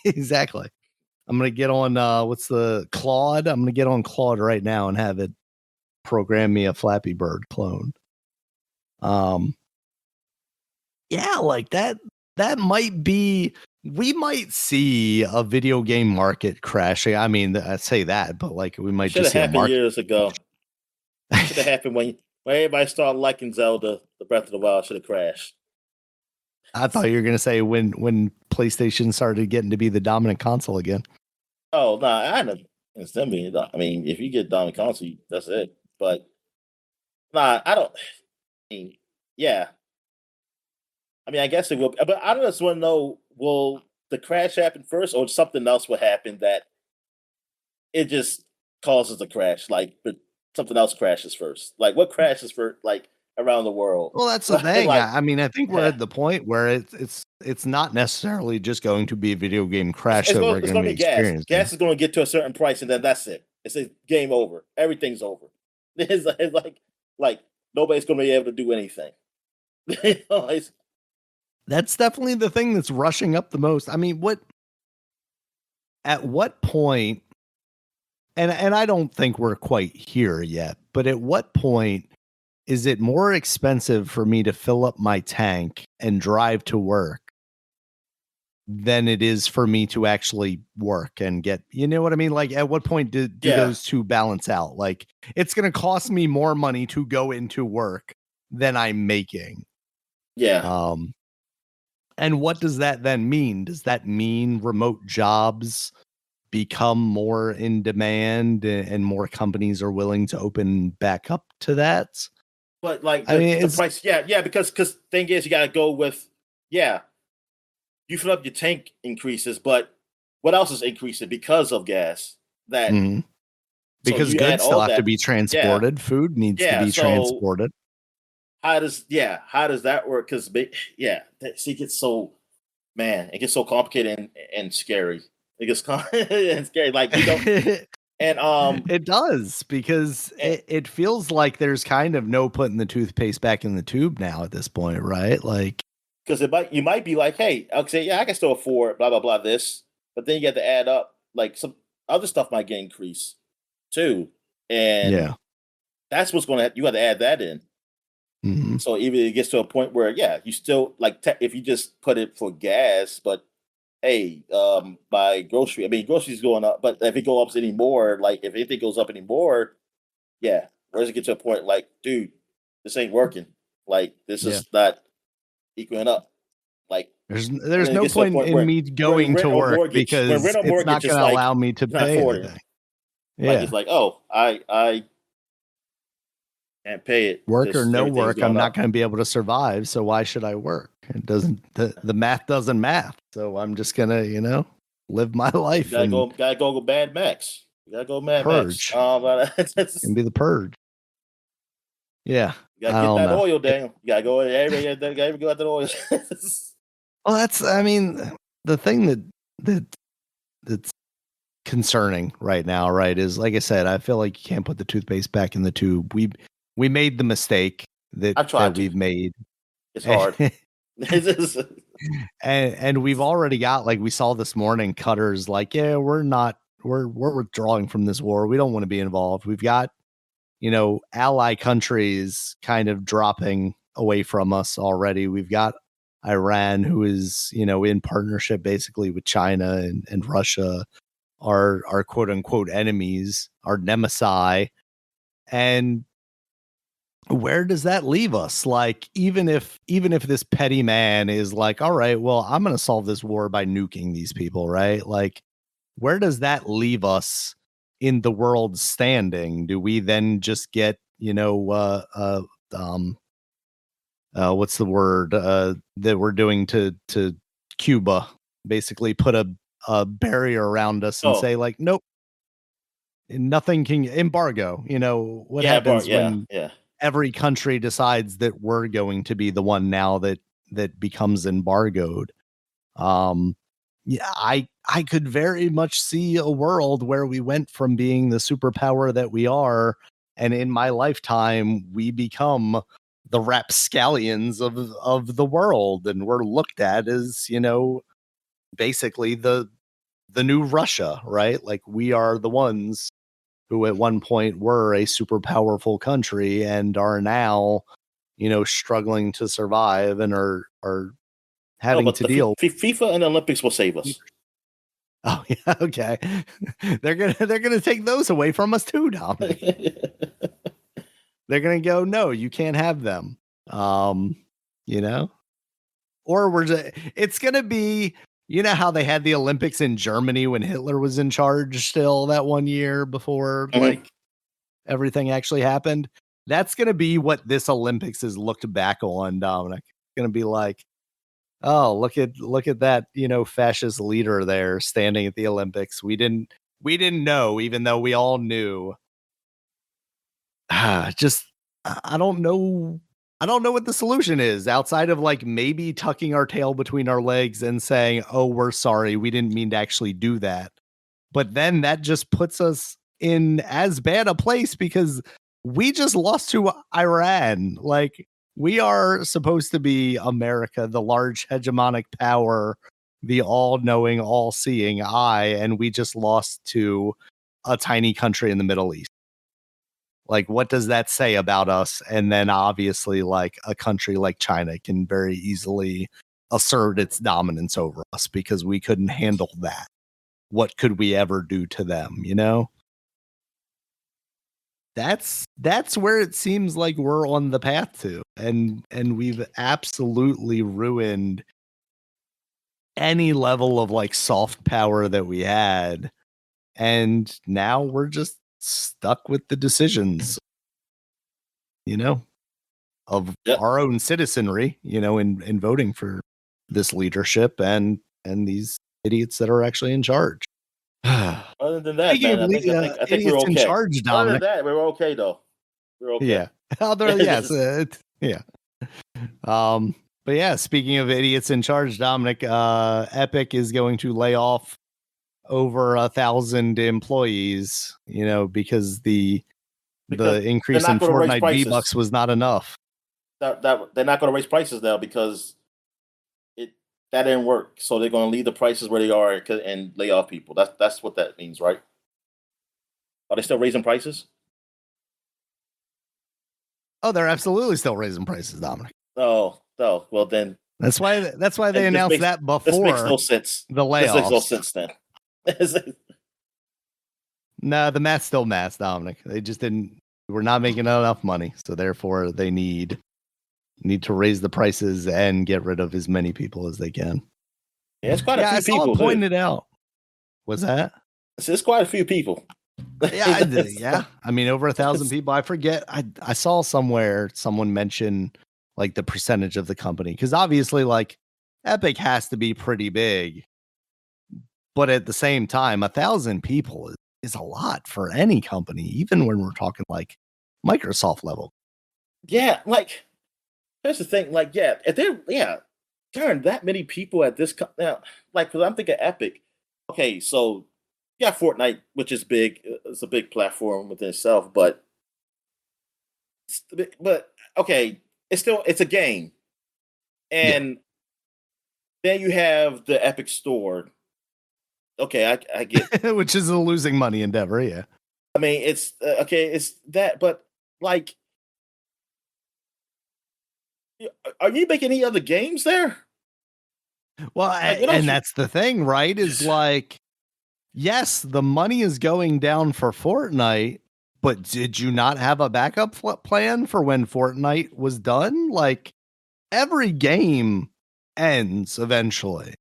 Exactly. I'm gonna get on what's the Claude? I'm gonna get on Claude right now and have it program me a Flappy Bird clone. Yeah, like that might be, we might see a video game market crashing. I mean, I say that, but like we might just see a market years ago. Should have happened when everybody started liking Zelda, the Breath of the Wild should have crashed. I thought you were gonna say when PlayStation started getting to be the dominant console again. Oh no, I know. I mean, if you get dominant console, that's it. But nah, I don't. I mean, yeah. I mean, I guess it will. But I just want to know: will the crash happen first, or something else will happen that it just causes a crash? Like, but something else crashes first. Like, what crashes first? Like around the world. Well, that's the thing. Like, I mean, I think we're at the point where it's not necessarily just going to be a video game crash that we're going to be experiencing. Gas is going to get to a certain price, and then that's it. It's a game over. Everything's over. It's like nobody's going to be able to do anything. That's definitely the thing that's rushing up the most. I mean, at what point, and I don't think we're quite here yet, but at what point is it more expensive for me to fill up my tank and drive to work than it is for me to actually work and get, you know what I mean? Like, at what point do those two balance out? Like, it's going to cost me more money to go into work than I'm making. Yeah. And what does that then mean? Does that mean remote jobs become more in demand and more companies are willing to open back up to that? But like the price, because thing is, you got to go with, you fill up your tank increases, but what else is increasing because of gas? That because goods still have to be transported, food needs to be transported. How does that work? Because it gets so it gets so complicated and scary. It gets and scary, like you don't. And it does, because it feels like there's kind of no putting the toothpaste back in the tube now at this point, right? Like, because you might be like, hey, I'll say, I can still afford blah blah blah this, but then you get to add up like some other stuff might get increased too, and that's what's going to you got to add that in. Mm-hmm. So even it gets to a point where you still like if you just put it for gas, but hey, by groceries going up, but if it goes up anymore, like if anything goes up anymore, where does it get to a point like, dude, this ain't working. Like this is not equaling up. Like there's no point in me going to work because it's not going to allow me to pay anything. Yeah, like it's like, oh, I can't pay it. Work or no work, I'm not going to be able to survive. So why should I work? It doesn't. The math doesn't math. So I'm just gonna, live my life. Gotta go Mad Max. You gotta go Mad Max. And be the purge. Yeah. You gotta get that oil, Daniel. You gotta go. Everybody gotta go out that oil. Well, that's. I mean, the thing that's concerning right now, right, is like I said, I feel like you can't put the toothpaste back in the tube. We made the mistake that we've made. It's hard. and we've already got, like we saw this morning, Qatar's like, we're withdrawing from this war. We don't want to be involved. We've got, ally countries kind of dropping away from us already. We've got Iran, who is, in partnership basically with China and Russia, our quote unquote enemies, our nemesis. And where does that leave us? Like, even if this petty man is like, all right, well, I'm going to solve this war by nuking these people, right? Like, where does that leave us in the world standing? Do we then just get, what's the word that we're doing to Cuba? Basically, put a barrier around us and say like, nope, nothing can embargo. You know what happens when every country decides that we're going to be the one now that becomes embargoed. Yeah, I could very much see a world where we went from being the superpower that we are, and in my lifetime we become the rapscallions of the world, and we're looked at as, you know, basically the new Russia, right? Like we are the ones who at one point were a super powerful country and are now, you know, struggling to survive and are having to deal. FIFA and the Olympics will save us. Oh yeah, okay. They're gonna take those away from us too, Dominic. They're gonna go, no, you can't have them. You know, or it's gonna be, you know how they had the Olympics in Germany when Hitler was in charge still that one year before like everything actually happened. That's gonna be what this Olympics is looked back on, Dominic. It's gonna be like, oh, look at that, you know, fascist leader there standing at the Olympics. We didn't know, even though we all knew. Just I don't know. I don't know what the solution is outside of like maybe tucking our tail between our legs and saying, "Oh, we're sorry. We didn't mean to actually do that." But then that just puts us in as bad a place because we just lost to Iran. Like we are supposed to be America, the large hegemonic power, the all-knowing, all-seeing eye, and we just lost to a tiny country in the Middle East. Like, what does that say about us? And then obviously, like a country like China can very easily assert its dominance over us because we couldn't handle that. What could we ever do to them, you know? That's where it seems like we're on the path to. And we've absolutely ruined any level of like soft power that we had. And now we're just stuck with the decisions, you know, of our own citizenry, you know, in voting for this leadership and these idiots that are actually in charge. Other than that, man, I think we're okay. In charge, Other than that, we're okay though. We're okay. Yeah. Yes. Yeah. But yeah, speaking of idiots in charge, Dominic, Epic is going to lay off over 1,000 employees, you know, because the increase in Fortnite V-Bucks was not enough. That they're not going to raise prices now because that didn't work. So they're going to leave the prices where they are and lay off people. That's what that means, right? Are they still raising prices? Oh, they're absolutely still raising prices, Dominic. Oh, well then. That's why they announced that before. This makes no sense. The layoffs. This makes no sense then. No, the math's still math, Dominic. They just we're not making enough money, so therefore they need to raise the prices and get rid of as many people as they can. Yeah, it's quite a few people. Pointed out. Was that? It's quite a few people. Yeah, yeah. I mean, over 1,000 people. I forget. I saw somewhere someone mention like the percentage of the company because obviously, like Epic has to be pretty big, but at the same time, 1,000 people is a lot for any company, even when we're talking like Microsoft level. Yeah, like here's the thing. Like, if darn that many people at this now, like, because I'm thinking Epic. Okay, so you got Fortnite, which is big. It's a big platform within itself, but okay, it's a game, and then you have the Epic Store. Okay, I get which is a losing money endeavor. Yeah, I mean it's okay, it's that, but like, are you making any other games there? Well, and that's the thing, right? Is like, yes, the money is going down for Fortnite, but did you not have a backup plan for when Fortnite was done? Like, every game ends eventually.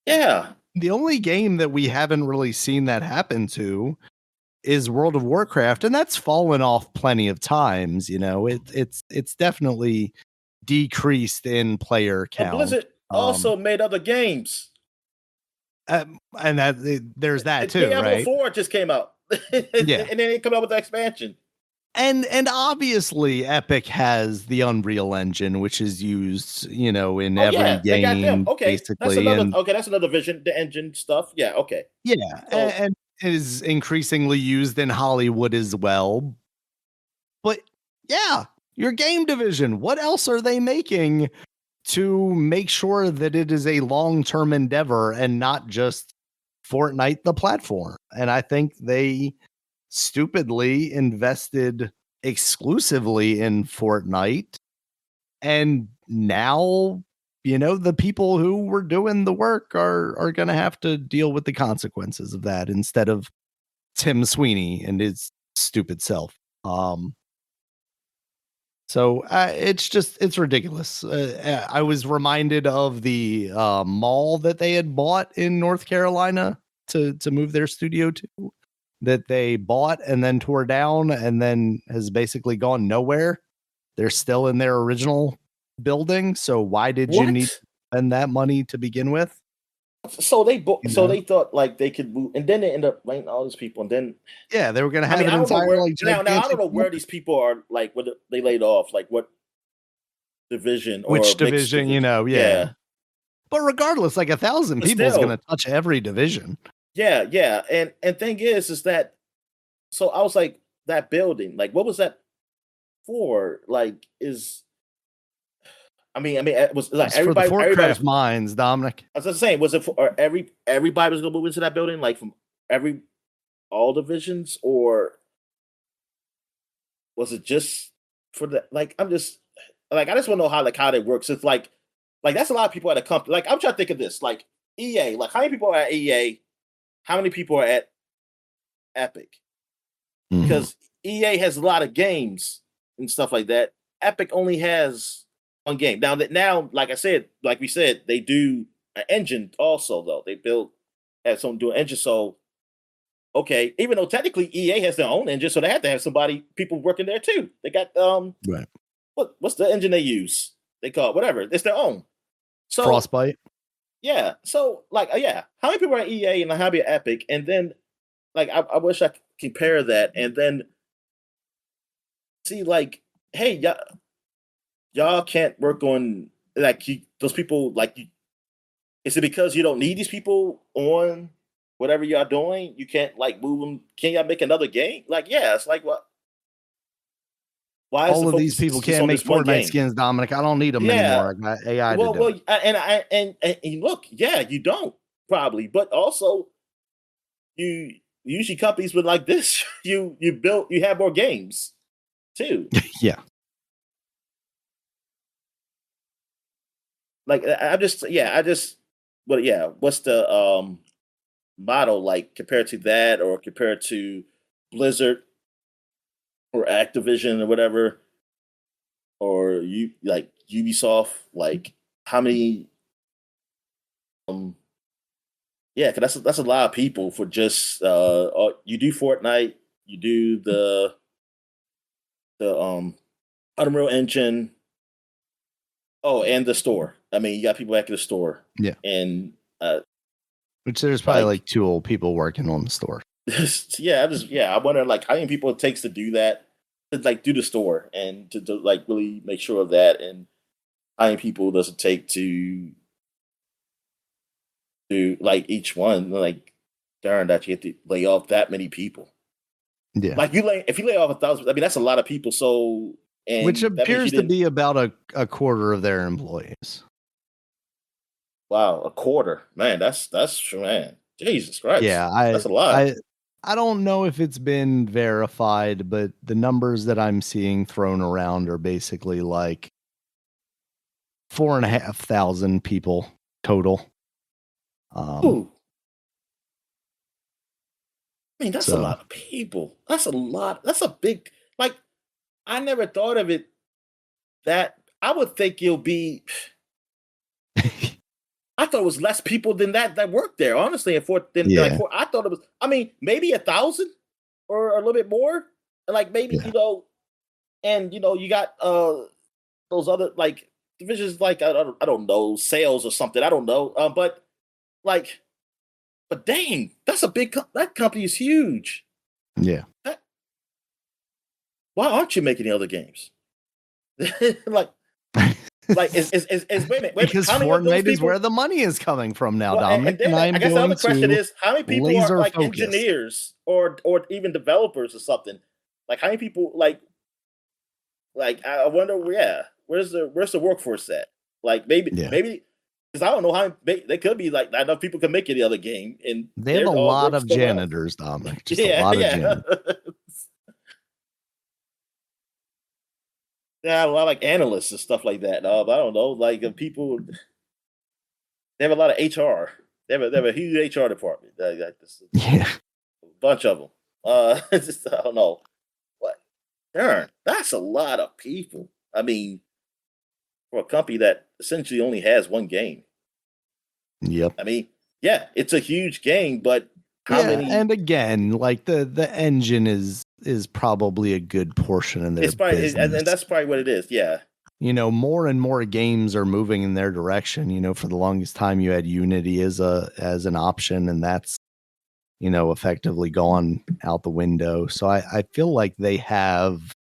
Yeah. The only game that we haven't really seen that happen to is World of Warcraft, and that's fallen off plenty of times. You know, it's definitely decreased in player But count. Blizzard also made other games. And there's that too, Diablo right? 4 just came out. And then they come out with the expansion. And obviously Epic has the Unreal Engine, which is used, in every They got them. game, Okay, basically. that's another vision, the engine stuff. Yeah, okay. Yeah, So, and is increasingly used in Hollywood as well. But yeah, your game division, what else are they making to make sure that it is a long-term endeavor and not just Fortnite the platform? And I think they stupidly invested exclusively in Fortnite. And now, the people who were doing the work are going to have to deal with the consequences of that instead of Tim Sweeney and his stupid self. So it's ridiculous. I was reminded of the mall that they had bought in North Carolina to move their studio to, that they bought and then tore down and then has basically gone nowhere. They're still in their original building. So why did you need to spend that money to begin with? So they they thought like they could move, and then they end up letting all these people, and then they were going to have an entire now I don't know where company. these people are, like what they laid off, like what division or which division, yeah. But regardless, like 1,000 people is going to touch every division. Yeah, and thing is that, so I was like, that building, like what was that for? Like it was like everybody for the Fortcraft mines, Dominic. I was just saying, was it for everybody was going to move into that building, like from all divisions, or was it just for the, like, I just want to know how that works. It's like that's a lot of people at a company. Like, I'm trying to think of this, like EA, like how many people are at EA? How many people are at Epic? Mm-hmm. Because EA has a lot of games and stuff like that. Epic only has one game. Now, like we said, they do an engine also, though. They have someone do an engine. So, okay, even though technically EA has their own engine, so they have to have people working there too. They got right. What's the engine they use? They call it whatever. It's their own. So Frostbite. Yeah. So how many people are at EA and how many at Epic? And then like I wish I could compare that and then see like, hey, y'all can't work on those people, is it because you don't need these people on whatever y'all doing? You can't like move them. Can y'all make another game? Like, yeah, it's like what? Why all of these people can't make Fortnite skins, Dominic? I don't need them anymore. I got AI to do it. And look, yeah, you don't probably, but also you usually companies with like this, you have more games too. Yeah. Like what's the model like compared to that, or compared to Blizzard or Activision or whatever, or you like Ubisoft? Like how many? Because that's a lot of people for just you do Fortnite, you do the Unreal Engine. Oh, and the store. I mean, you got people back at the store. Yeah. And which there's probably like 2 old people working on the store. I wonder like how many people it takes to do that, to like do the store and to like really make sure of that, and how many people does it take to do like each one, like darn that you have to lay off that many people. Yeah. Like if you lay off 1,000, I mean that's a lot of people. So which appears to be about a quarter of their employees. Wow, a quarter, man. That's man. Jesus Christ. Yeah, that's a lot. I don't know if it's been verified, but the numbers that I'm seeing thrown around are basically like 4,500 people total. Ooh. I mean, that's a lot of people. That's a lot. That's a big, like, I never thought of it that I would think you'll be. I thought it was less people than that work there, honestly. I thought it was, I mean, maybe 1,000 or a little bit more. Like maybe, and you got those other, like divisions like I don't know, sales or something. I don't know. But like, but dang, that's a big. That company is huge. Yeah. That, why aren't you making the other games? like, wait a minute, Because how many of those Fortnite is where people? the money is coming from now, Well, Dominic, and and then I I'm guess the going other question to is, how many people are laser like focus. engineers or even developers or something? Like, how many people like I wonder, yeah, where's the workforce at? Like Yeah. maybe because I don't know how they could be like not enough people can make it the other game, and They have a they're all lot work of somewhere else. janitors, Dominic. Just a Yeah, lot of yeah. janitors. Yeah, a lot of like analysts and stuff like that. I don't know, like people. They have a lot of HR. They have a huge HR department. Yeah. A bunch of them. Just, I don't know. What? Darn, that's a lot of people. I mean, for a company that essentially only has one game. Yep. I mean, yeah, it's a huge game, but how Yeah, many? and again, like the engine is probably a good portion of their It's probably, business. and that's probably what it is. Yeah, More and more games are moving in their direction. For the longest time you had Unity as an option, and that's effectively gone out the window. So I feel like they have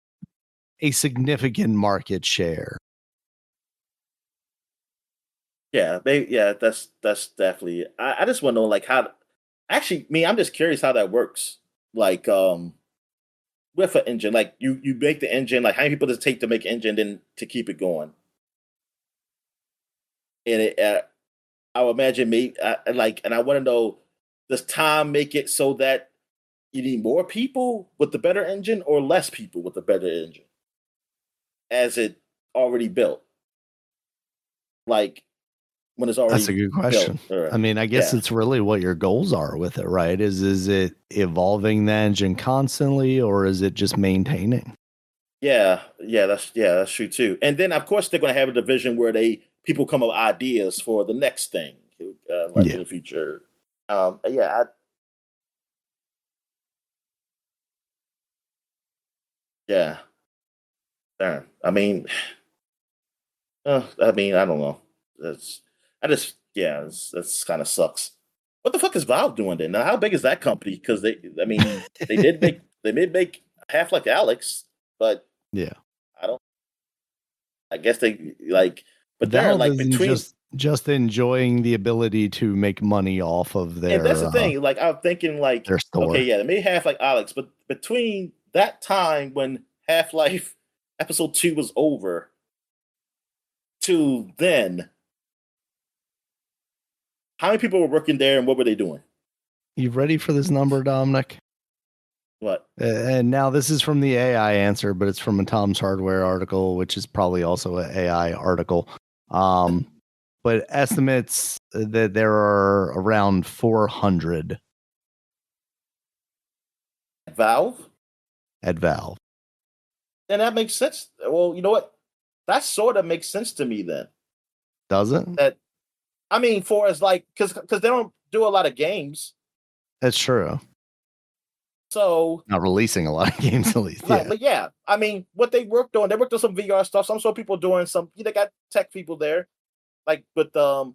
a significant market share. yeah, yeah. That's definitely. I just want to know like how. Actually, me, I'm just curious how that works. Like, with an engine, like you make the engine. Like, how many people does it take to make an engine, then to keep it going? And I would imagine me like, and I want to know, does time make it so that you need more people with the better engine or less people with the better engine as it already built? Like when it's That's a already good built. question. I Or mean, I guess yeah, it's really what your goals are with it, right? Is it evolving the engine constantly, or is it just maintaining? yeah, that's true too. And then of course they're going to have a division where they people come up with ideas for the next thing, like in Yeah. the future. Yeah, yeah. Darn. I mean, I don't know. That's I just yeah, that's kind of sucks. What the fuck is Valve doing then? Now, how big is that company? Because I mean, they did make Half Life Alex, but Yeah. I don't. I guess they like, but they're Valve like isn't between, just enjoying the ability to make money off of and that's their the thing. Like I'm thinking, like, their okay, store. yeah, they made Half Life Alex, but between that time when Half Life Episode 2 was over to then, how many people were working there, and what were they doing? You ready for this number, Dominic? What? And now this is from the AI answer, but it's from a Tom's Hardware article, which is probably also an AI article. But estimates that there are around 400 Valve? at Valve. Then that makes sense. Well, you know what? That sort of makes sense to me then. Does it? That I mean, for as like, because they don't do a lot of games, That's true. so Not releasing a lot of games, at least. like, Yeah. but yeah, I mean, what they worked on some VR stuff. Some sort of people doing some. They got tech people there, like with the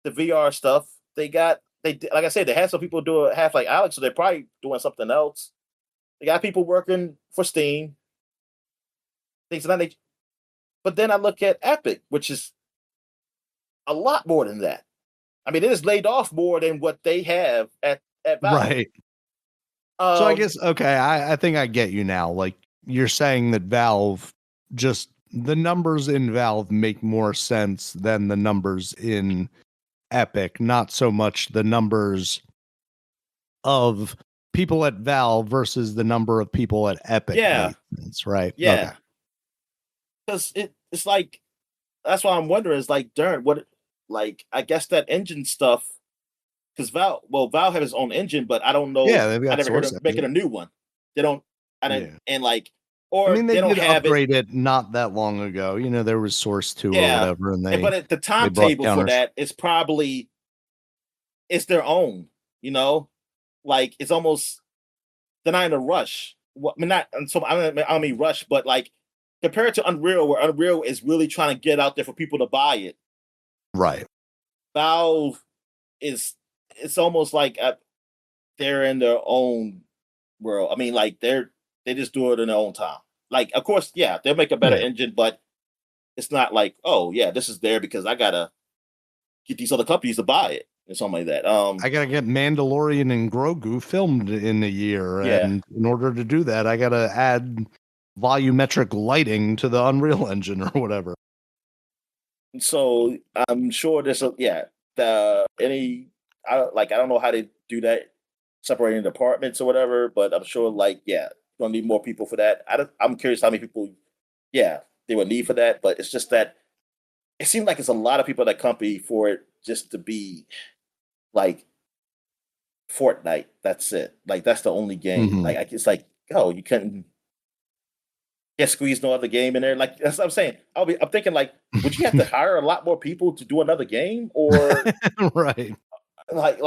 VR stuff. Like I said, they had some people do it half like Alex, so they're probably doing something else. They got people working for Steam, things of that nature. But then I look at Epic, which is a lot more than that. I mean, it is laid off more than what they have at Valve. Right. So I Um, guess, okay, I think I get you now. Like, you're saying that Valve, just the numbers in Valve make more sense than the numbers in Epic, not so much the numbers of people at Valve versus the number of people at Epic yeah, made sense, right? Okay. yeah, because it's like that's why I'm wondering. Is like, darn, what? Like, I guess that engine stuff. Because Valve have its own engine, but I don't Yeah, know. they've I got never heard source of making a engine. new one. They don't. I don't, Yeah. and like, I or mean, they they don't did have it. upgrade it not that long ago. There was Source 2 or Yeah, whatever, and but they at the they brought timetable for counters. that is probably it's their own. You know, like it's almost they're not in a rush. I mean, not so I don't mean rush, but like compared to Unreal, where Unreal is really trying to get out there for people to buy it. Right. Valve is it's almost like they're in their own world. I mean, like they just do it in their own time. Like, of course, yeah, they'll make a better Yeah. engine, but it's not like, oh yeah, this is there because I gotta get these other companies to buy it or something like that. I gotta get Mandalorian and Grogu filmed in a year, Yeah. and in order to do that, I gotta add volumetric lighting to the Unreal Engine or whatever. So I'm sure there's the I don't know how they do that separating departments or whatever, but I'm sure gonna need more people for that. I'm curious how many people they would need for that, but it's just that it seems like it's a lot of people at that company for it just to be like Fortnite. That's it. Like that's the only game. Mhm. It's like, oh, you couldn't get squeezed no other game in there. Like that's what I'm saying. I'm thinking like, would you have to hire a lot more people to do another game, or Right. like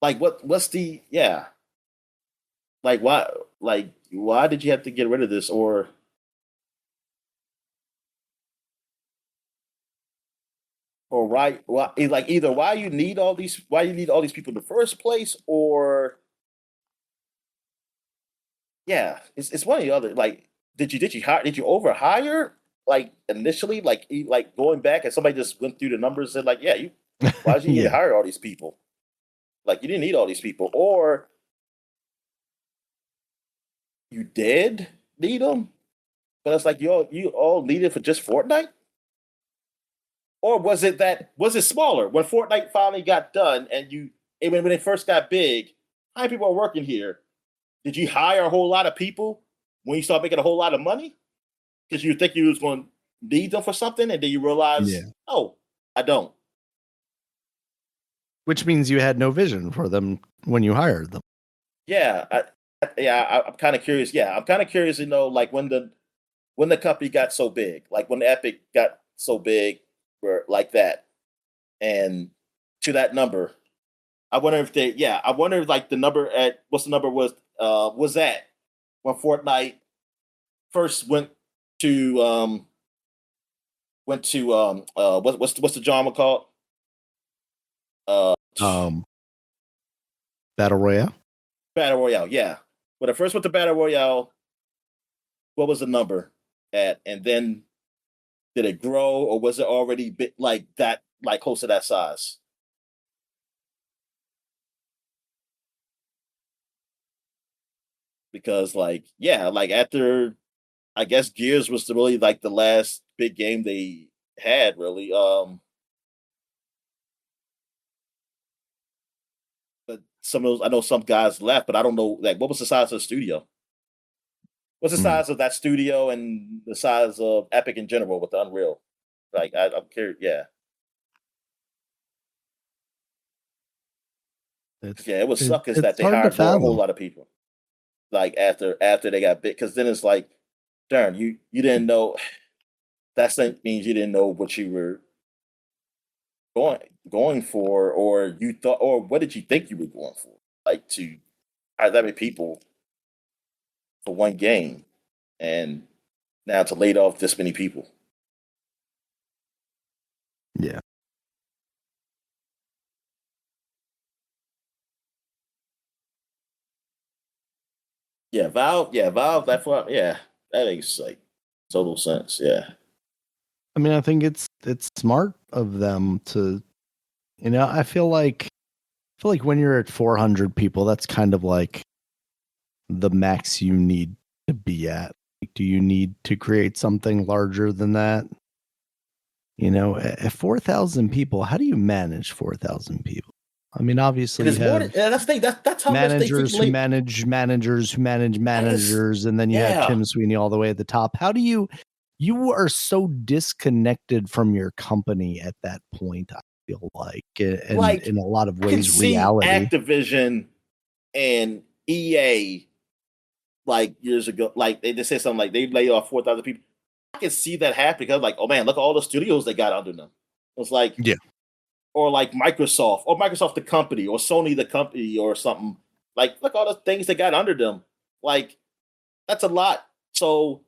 like what's the like why did you have to get rid of this, or why like either why you need all these people in the first place, or it's one or the other. Like did you overhire like initially, like going back and somebody just went through the numbers and said like, why did you need to Yeah. hire all these people? Like you didn't need all these people, or you did need them, but it's like you all need it for just Fortnite? Or was it smaller when Fortnite finally got done and when it first got big? How many people are working here? Did you hire a whole lot of people when you start making a whole lot of money? Because you think you was going to need them for something, and then you realize, Yeah. oh, I don't. Which means you had no vision for them when you hired them. Yeah, I'm kind of curious. Yeah, I'm kind of curious to know like when the company got so big, like when Epic got so big, where like that, and to that number. I wonder if I wonder if like the number at what's the number was that when Fortnite first went to what's the genre called? Uh Um, Battle Royale. Battle Royale, yeah. When it first went to Battle Royale, what was the number at? And then did it grow, or was it already like that, like close to that size? Because like after I guess Gears was really like the last big game they had really. But some of those I know some guys left, but I don't know like what was the size of the studio? What's the Mm. size of that studio and the size of Epic in general with the Unreal? Like I'm curious. It's Yeah, it would suck is that it's they hard to hired more a whole fathom. lot of people. Like after they got big, because then it's like, darn, you didn't know. That means you didn't know what you were going going for, or you thought, or what did you think you were going for? Like to hire that many people for one game, and now to laid off this many people. Yeah. Valve. That makes like total sense. Yeah, I mean, I think it's smart of them to, I feel like when you're at 400 people, that's kind of like the max you need to be at. Like, do you need to create something larger than that? At 4,000 people, how do you manage 4,000 people? I mean, it obviously you is more. have That's the thing. That's how much they managers who frequently. manage managers who manage Yes, managers, and then you have yeah. Tim Sweeney all the way at the top. How do you are so disconnected from your company at that point, I feel like, and Like in a lot of I can ways, see reality. Activision and EA like years ago. Like they just said something like they lay off 4,000 people. I can see that happen because like, oh man, look at all the studios they got under them. It's like, Yeah. or like Microsoft the company, or Sony the company, or something. Like, look all the things they got under them. Like, that's a lot. So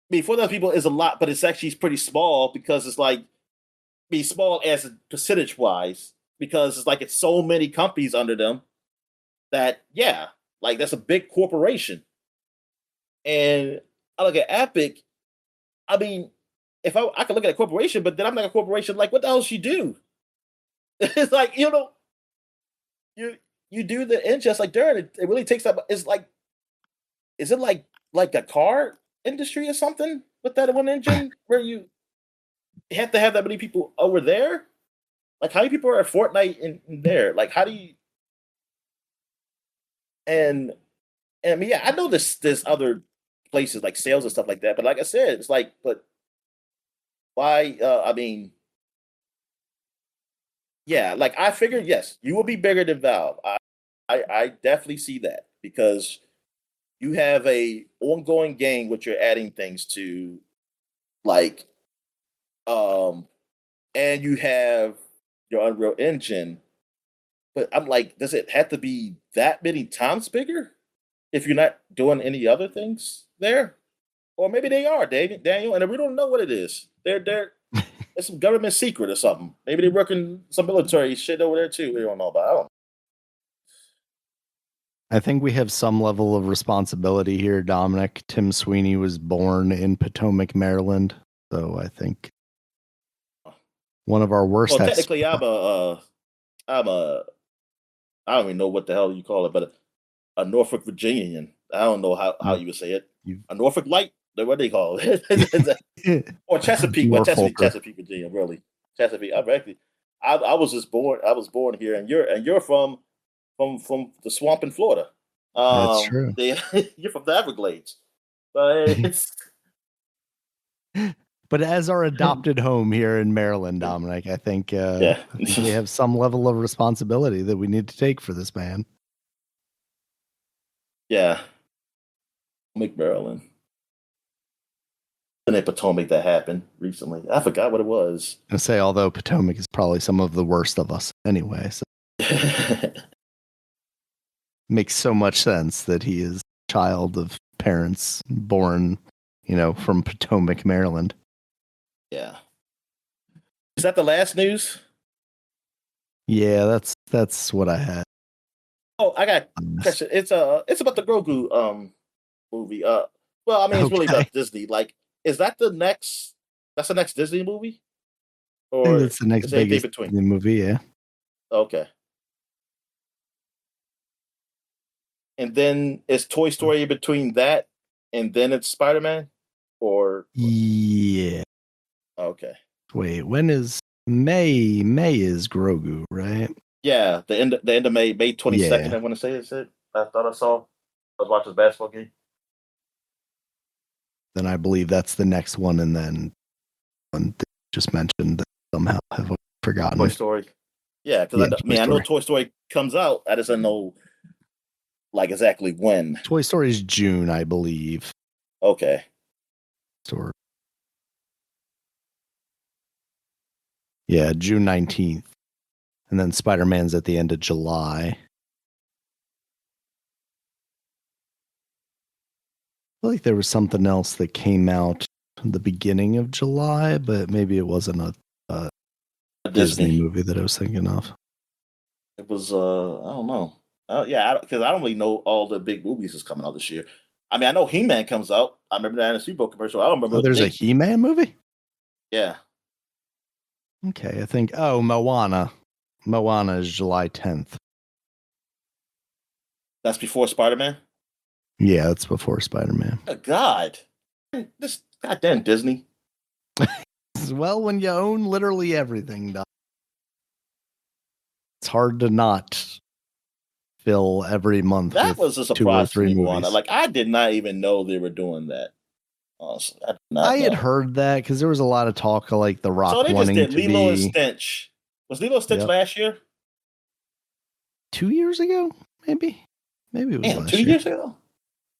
mean, 4,000 people is a lot, but it's actually pretty small because it's like be small as percentage wise because it's like it's so many companies under them that yeah, like that's a big corporation. And I look at Epic. I mean, if I could look at a corporation, but then I'm like a corporation. Like, what the hell does she do? It's like you you do the ingest like Darren. It really takes that. It's like, is it like a car industry or something with that one engine where you have to have that many people over there? Like, how many people are at Fortnite in there? Like, how do you and I mean, yeah, I know there's other places like sales and stuff like that, but like I said, it's like, but why? I mean, yeah, like I figured, yes, you will be bigger than Valve. I definitely see that because you have a ongoing game which you're adding things to, like, um, and you have your Unreal Engine. But I'm like, does it have to be that many times bigger if you're not doing any other things there? Or maybe they are, Daniel, and we don't know what it is. They're it's some government secret or something. Maybe they're working some military shit over there too. We don't know about. I don't. I think we have some level of responsibility here, Dominic. Tim Sweeney was born in Potomac, Maryland, so I think one of our worst. Well, technically, I'm a, I don't even know what the hell you call it, but a Norfolk Virginian. I don't know how you would say it. A Norfolk Light. What they call it? Or Chesapeake. Well, Chesapeake, Virginia. Really, Chesapeake. I'm actually, I was just born. I was born here, and you're from the swamp in Florida. That's true. You're from the Everglades, but it's. But as our adopted home here in Maryland, Dominic, I think Yeah, I think we have some level of responsibility that we need to take for this man. Yeah, McMaryland. And in Potomac that happened recently. I forgot what it was. I say, although Potomac is probably some of the worst of us anyway, so makes so much sense that he is a child of parents born, from Potomac, Maryland. Yeah. Is that the last news? Yeah, that's what I had. Oh, I got a question. It's about the Grogu movie. Well, I mean, it's really about Disney. Like, is that the next? That's the next Disney movie, I think or that's the next biggest Disney movie. Yeah. Okay. And then is Toy Story in between that, and then it's Spider-Man, or yeah. Okay. Wait, when is May? May is Grogu, right? Yeah, the end of May 22nd. Yeah. I want to say is it. I thought I saw. I was watching this basketball game. Then I believe that's the next one, and then one that you just mentioned that somehow have forgotten. Toy Story. Yeah, because I know Toy Story comes out. I just don't know like exactly when. Toy Story is June, I believe. Okay. Yeah, June 19th. And then Spider-Man's at the end of July. I feel like there was something else that came out at the beginning of July, but maybe it wasn't a Disney movie that I was thinking of. It was, I don't know. Yeah, because I don't really know all the big movies that's coming out this year. I mean, I know He-Man comes out. I remember that in a Super Bowl commercial. I don't remember. Oh, there's a He-Man movie? Yeah. Okay, I think. Oh, Moana. Moana is July 10th. That's before Spider-Man? Yeah, that's before Spider-Man. Oh, God. This goddamn Disney. Well, when you own literally everything, it's hard to not fill every month. That was a surprise to me, Moana. Like, I did not even know they were doing that. Honestly, I had heard that because there was a lot of talk of like The Rock so they wanting just did to Lilo be. And Stitch. Was Lilo and Stitch last year? 2 years ago, maybe. Maybe it was last 2 year. years ago.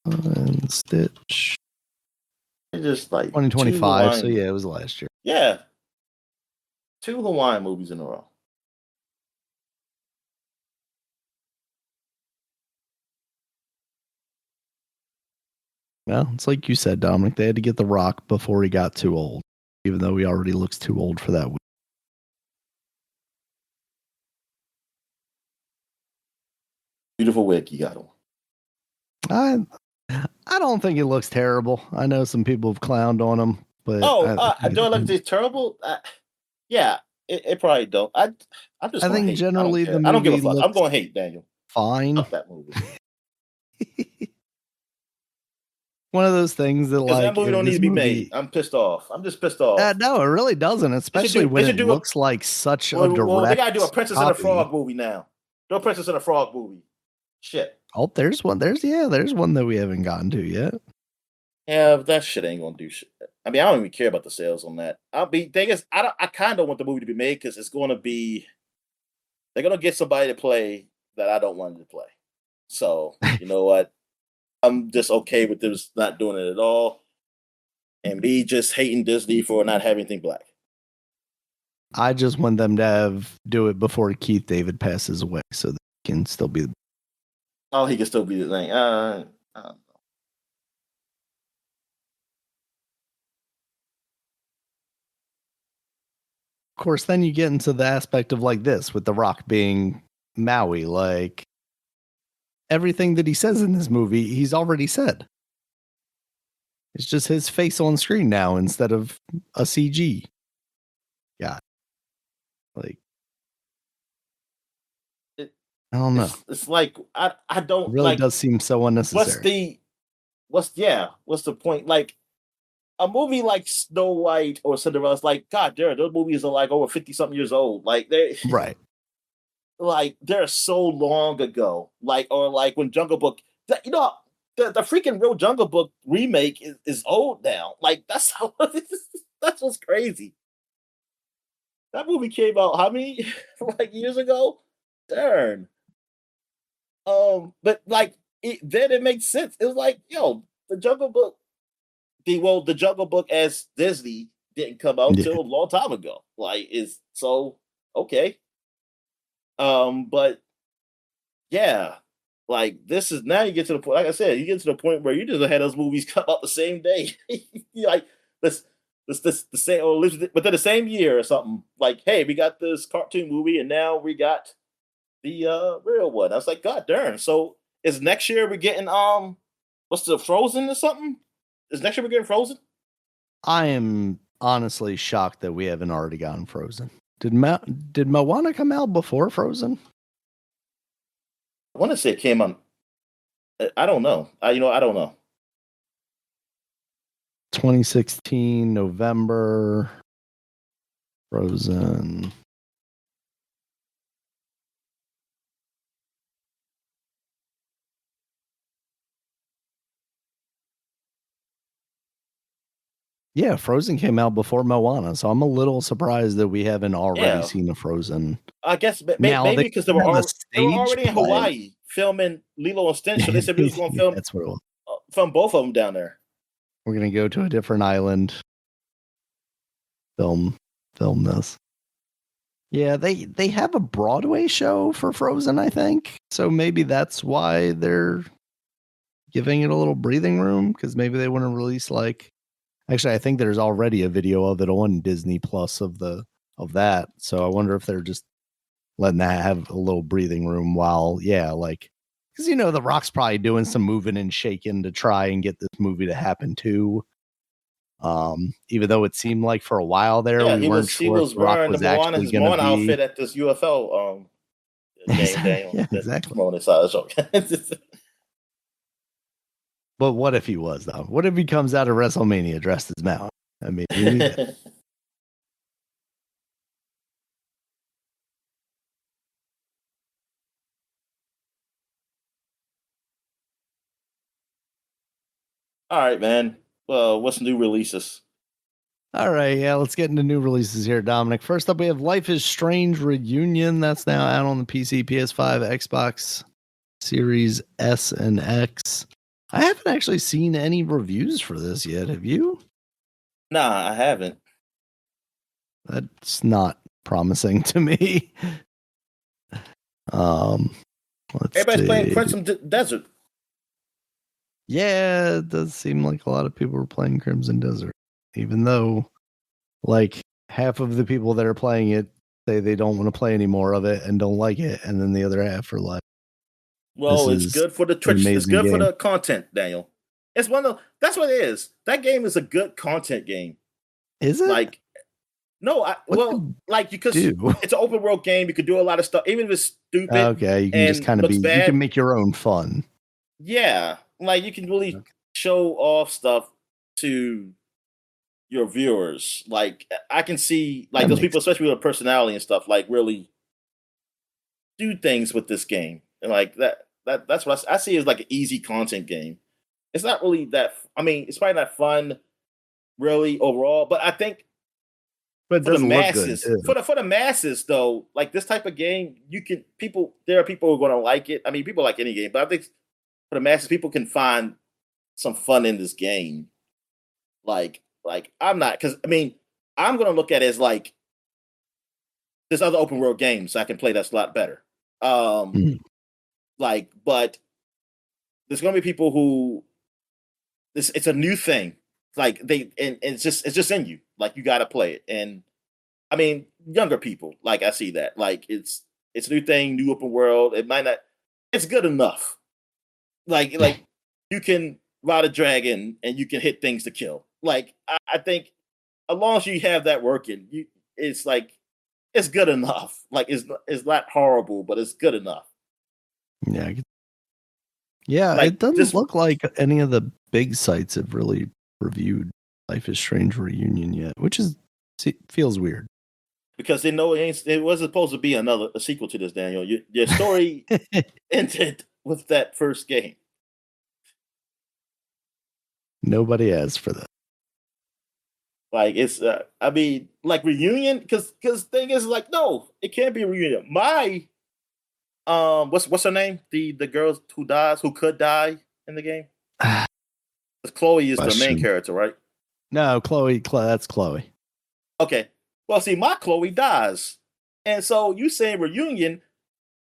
And Stitch. Just like 2025. So yeah, it was last year. Yeah, 2 Hawaiian movies in a row. Well, it's like you said, Dominic. They had to get The Rock before he got too old, even though he already looks too old for that. Beautiful wig you got on. I don't think it looks terrible. I know some people have clowned on him, but do I look this terrible? Yeah, it probably don't. I'm just. I think hate. generally the movie I don't give a fuck. I'm looks going to hate Daniel. fine. Fuck that movie. One of those things that like that movie don't need to be made. I'm pissed off. I'm just pissed off. No, it really doesn't, especially when it looks like such a direct. Well, they gotta do a Princess copy. and a Frog movie now. Do a Princess and a Frog movie. Shit. Oh, there's one. There's one that we haven't gotten to yet. Yeah, but that shit ain't gonna do shit. I mean, I don't even care about the sales on that. Thing is, I kind of want the movie to be made because it's gonna be. They're gonna get somebody to play that I don't want to play. So you know what? I'm just okay with them not doing it at all, and me just hating Disney for not having anything black. I just want them to do it before Keith David passes away, so that he can still be. Oh, he can still be the thing. Of course, then you get into the aspect of like this with The Rock being Maui, like everything that he says in this movie, he's already said. It's just his face on screen now instead of a CG. Yeah. Like, I don't know. It's like, I don't. It really like, does seem so unnecessary. What's the point? Like, a movie like Snow White or Cinderella's like, God damn, those movies are like over 50-something years old. Like, they right. Like, they're so long ago. Like, or like when Jungle Book, the freaking real Jungle Book remake is old now. Like, that's what's crazy. That movie came out how many like years ago? Darn. But like then it makes sense. It was like, yo, the Jungle Book, the Jungle Book as Disney didn't come out till a long time ago. Like, is so okay. But yeah, like this is now you get to the point. Like I said, you get to the point where you just had those movies come out the same day. Like the same, or within the same year or something. Like, hey, we got this cartoon movie, and now we got the real one. I was like, God darn! So is next year we're getting what's the Frozen or something? Is next year we're getting Frozen? I am honestly shocked that we haven't already gotten Frozen. Did Moana come out before Frozen? I want to say it came on. I don't know. I don't know. 2016 November. Frozen. Yeah, Frozen came out before Moana, so I'm a little surprised that we haven't already seen a Frozen. I guess maybe because they were already in Hawaii filming Lilo and Stitch, so they said we was going to film that's what it was. From both of them down there. We're going to go to a different island, film this. Yeah, they have a Broadway show for Frozen, I think. So maybe that's why they're giving it a little breathing room, because maybe they want to release like. Actually, I think there's already a video of it on Disney Plus of that. So I wonder if they're just letting that have a little breathing room while, like, because The Rock's probably doing some moving and shaking to try and get this movie to happen too. Even though it seemed like for a while there, we weren't sure if The Rock was actually going to be outfit at this UFO game. Yeah, exactly. But what if he was, though? What if he comes out of WrestleMania dressed as Mao? I mean, all right, man. Well, what's new releases? All right, let's get into new releases here, Dominic. First up, we have Life is Strange Reunion. That's now out on the PC, PS5, Xbox Series S and X. I haven't actually seen any reviews for this yet. Have you? Nah, I haven't. That's not promising to me. Everybody's playing Crimson Desert. Yeah, it does seem like a lot of people are playing Crimson Desert, even though like half of the people that are playing it say they don't want to play any more of it and don't like it, and then the other half are like, "This Well, it's is good for the an Twitch. It's amazing good for game." the content, Daniel. It's one of that's what it is. That game is a good content game. Is it? Like, no, What's it like because do? it's an open world game. You could do a lot of stuff, even if it's stupid Okay, you can just and kind of looks you can bad. make your own fun. Yeah, like you can really Okay. show off stuff to your viewers. Like I can see like That those makes people, especially with personality and stuff, like really do things with this game. And like that's what I see as like an easy content game. It's not really that. I mean, it's probably not fun really overall, but I think but it for the doesn't look good masses, too. for the masses though, like this type of game, you can people. There are people who are going to like it. I mean, people like any game, but I think for the masses, people can find some fun in this game. Like I'm not because I mean I'm gonna look at it as like there's other open world games I can play that's a lot better. Um, Mhm. like, but there's gonna be people who this it's a new thing. Like and it's just in you. Like you got to play it. And I mean younger people like I see that like it's a new thing, new open world. It might not. It's good enough. Like you can ride a dragon and you can hit things to kill. Like I think as long as you have that working, it's like it's good enough. Like it's not horrible, but it's good enough. Yeah, yeah. Like It doesn't just look like any of the big sites have really reviewed Life is Strange Reunion yet, which feels weird. because they know it wasn't supposed to be a sequel to this. Daniel, your story ended with that first game. Nobody asked for that. Like it's, I mean, like reunion, because thing is like no, it can't be a reunion. My what's her name? The girl who could die in the game. 'Cause Chloe is the main Question. character, right? No, Chloe. That's Chloe. Okay. Well, see, my Chloe dies, and so you saying reunion?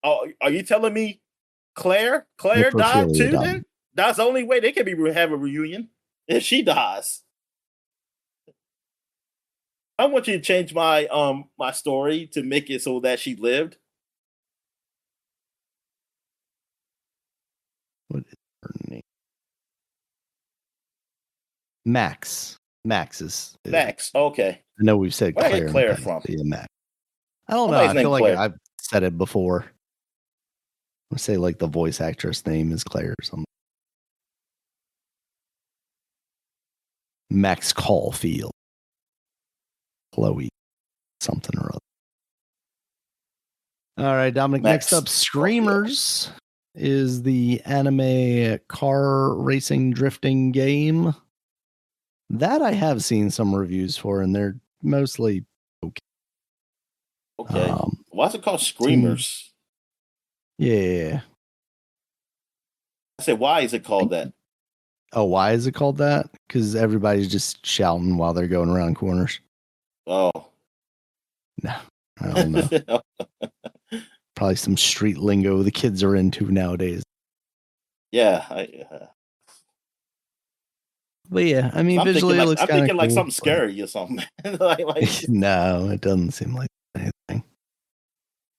Are you telling me Claire died Necrophilia too? done. Then that's the only way they can have a reunion if she dies. I want you to change my story to make it so that she lived. What is her name? Max. Max is. Max. Okay. I know we've said Where did I Claire get in the Claire past. from? But yeah, Max. I don't know. Somebody's I feel named like Claire. I've said it before. I say like the voice actress name is Claire or something. Max Caulfield. Chloe. Something or other. All right, Dominic. Next Max up, Caulfield. Screamers is the anime car racing drifting game that I have seen some reviews for, and they're mostly okay. Okay. Why is it called Seem, Screamers? yeah. I said, why is it called that? Oh, why is it called that? Because everybody's just shouting while they're going around corners. Oh. No, I don't know. Probably some street lingo the kids are into nowadays. Yeah. But yeah, I mean, visually it looks I'm kind of thinking like cool. something scary or something. like No, it doesn't seem like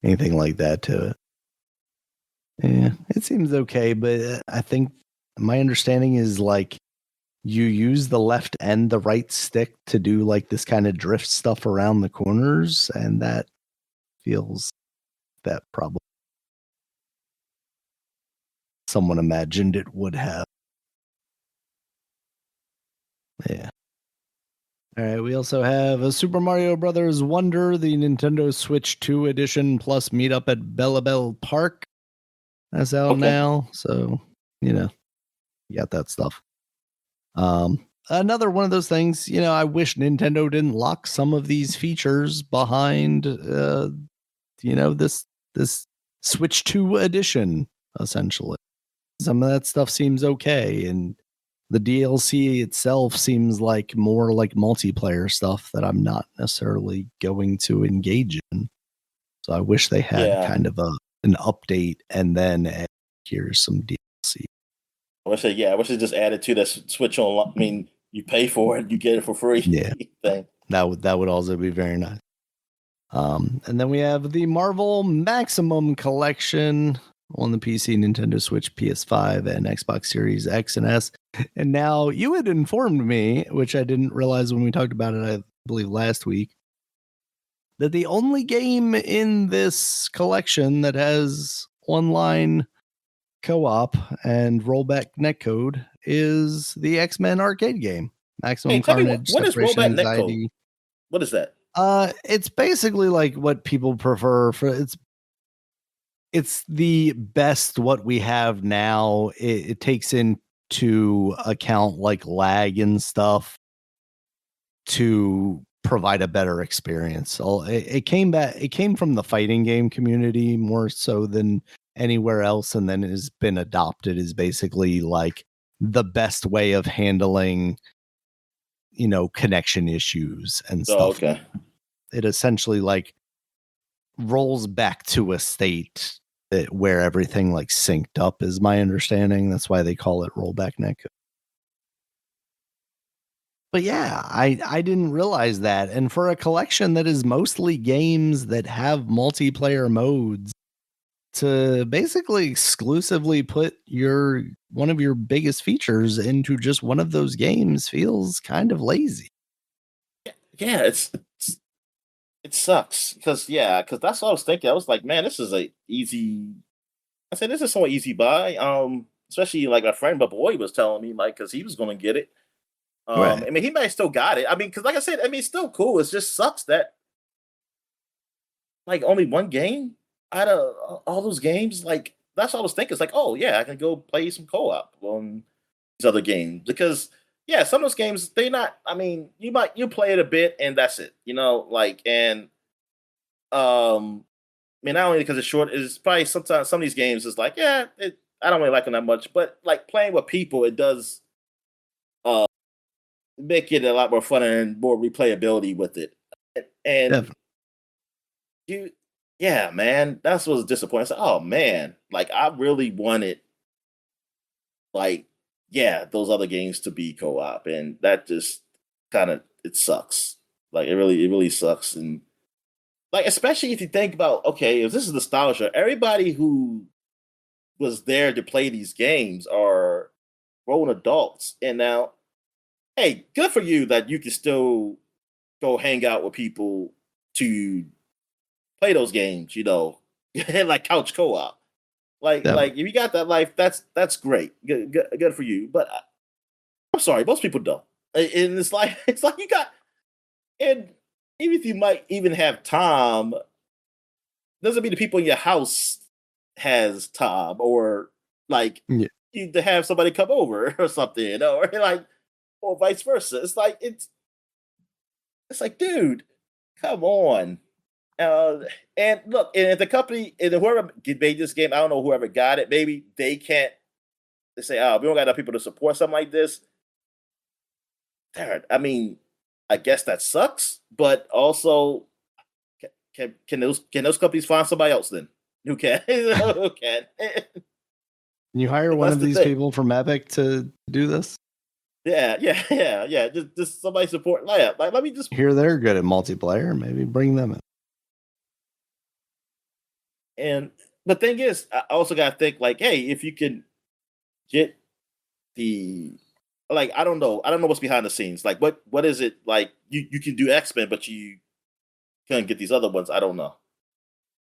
anything like that to it. Yeah, it seems okay, but I think my understanding is like you use the left and the right stick to do like this kind of drift stuff around the corners, and that feels that probably someone imagined it would have. Yeah. All right, we also have a Super Mario Brothers Wonder, the Nintendo Switch 2 edition plus meetup at Bellabelle Park. That's out okay. now, so you got that stuff. Another one of those things, I wish Nintendo didn't lock some of these features behind this Switch 2 edition, essentially. Some of that stuff seems okay, and the DLC itself seems like more like multiplayer stuff that I'm not necessarily going to engage in. So I wish they had Yeah. kind of an update and then here's some DLC. I wish it just added to that Switch on. I mean, you pay for it, you get it for free Yeah, thing. that would also be very nice. And then we have the Marvel Maximum Collection on the PC, Nintendo Switch, PS5, and Xbox Series X and S. And now you had informed me, which I didn't realize when we talked about it, I believe last week, that the only game in this collection that has online co-op and rollback netcode is the X-Men arcade game, Hey, Maximum tell me Carnage, what is Separation rollback netcode? Anxiety. What is that? It's basically like what people prefer for it's the best what we have now. It takes into account like lag and stuff to provide a better experience. So it came from the fighting game community more so than anywhere else, and then it has been adopted as basically like the best way of handling, connection issues and Oh, stuff. okay. It essentially like rolls back to a state where everything like synced up is my understanding. That's why they call it rollback netcode. But yeah, I didn't realize that. And for a collection that is mostly games that have multiplayer modes, to basically exclusively put one of your biggest features into just one of those games feels kind of lazy. Yeah, it sucks because that's what I was thinking. I was like, man, this is a easy. I said this is so easy buy. Especially like my friend, but boy was telling me like because he was going to get it. Right. I mean, he might have still got it. I mean, because like I said, I mean, it's still cool. It just sucks that like only one game out of all those games. Like that's what I was thinking. It's like, oh yeah, I can go play some co-op on these other games because yeah, some of those games they not. I mean, you play it a bit and that's it. Like and I mean, not only because it's short, it's probably sometimes some of these games is like, I don't really like them that much, but like playing with people, it does uh make it a lot more fun and more replayability with it. And Definitely. you, yeah, man, that's what was disappointing. I said, oh man, like I really wanted, like, yeah, those other games to be co-op, and that just kind of it sucks. Like it really sucks, and like especially if you think about, okay, if this is nostalgia, everybody who was there to play these games are grown adults, and now, hey, good for you that you can still go hang out with people to play those games, like couch co-op. Like Definitely. if you got that life, that's great. Good for you. But I'm sorry, most people don't. And it's like you got, and even if you might even have time, doesn't mean the people in your house has time or like Yeah. you to have somebody come over or something, or like or vice versa. It's like, dude, come on. Uh, and look, and if the company and whoever made this game, I don't know whoever got it. Maybe they can't. They say, "Oh, we don't got enough people to support something like this." Darn, I mean, I guess that sucks. But also, can those companies find somebody else then who can who can? Can you hire one That's of the these thing. people from Epic to do this? Yeah. Just somebody support. Like let me just Here they're good at multiplayer. Maybe bring them in. and the thing is, I also got to think like, hey, if you can get the like I don't know what's behind the scenes. Like what is it like you can do X-Men but you can't get these other ones. I don't know.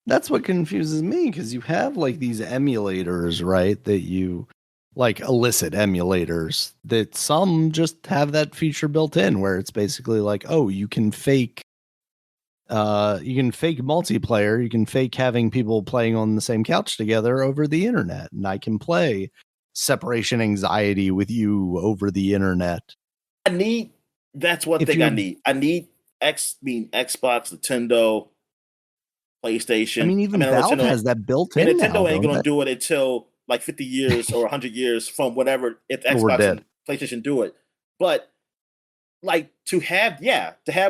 That's what confuses me because you have like these emulators, right? That you like illicit emulators that some just have that feature built in where it's basically like, oh, you can fake multiplayer, you can fake having people playing on the same couch together over the internet, and I can play separation anxiety with you over the internet. I need that's one If thing I you're need. I need Xbox, Nintendo, I PlayStation. mean, I even mean, Valve has that built in now, Nintendo ain't don't gonna they? do it until like 50 years or 100 years from whatever if We're Xbox dead. and PlayStation do it. But like to have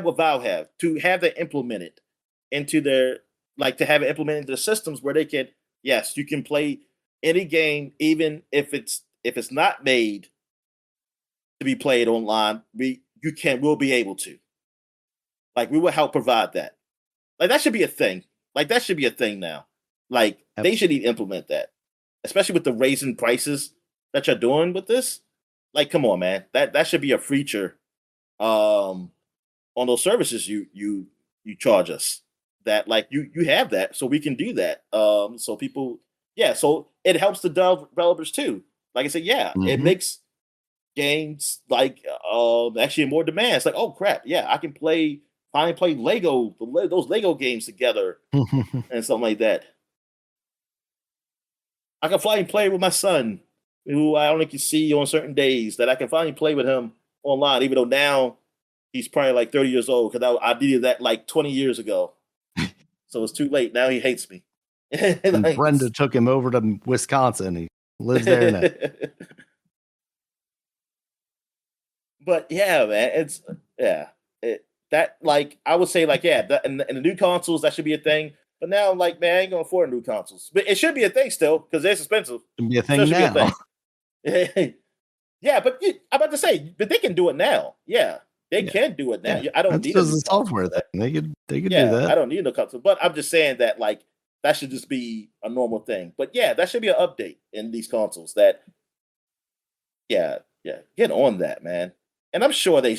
what Valve have, to have that implemented into their like to have it implemented into the systems where they can, yes, you can play any game, even if if it's not made to be played online, we'll be able to. Like we will help provide that. Like that should be a thing. Like that should be a thing now. Like they should implement that, especially with the raising prices that you're doing with this. Like, come on, man. That should be a feature on those services you charge us. That like you have that, so we can do that. So people, so it helps the developers too. Like I said, it makes games like actually in more demand. It's like, oh crap, I can finally play those Lego games together and something like that. I can finally play with my son, who I only can see on certain days. That I can finally play with him online, even though now he's probably like 30 years old. Because I did that like 20 years ago, so it's too late. Now he hates me. And like, Brenda took him over to Wisconsin. He lives there now. But yeah, man, it's that like I would say like and the new consoles, that should be a thing. But now, like, man, I ain't gonna afford new consoles. But it should be a thing still because it's expensive. It should be a thing now. Yeah, but I'm about to say, but they can do it now. Yeah, they can do it now. I don't need a new software thing. They could do that. I don't need no console. But I'm just saying that like that should just be a normal thing. But yeah, that should be an update in these consoles. That get on that, man. And I'm sure they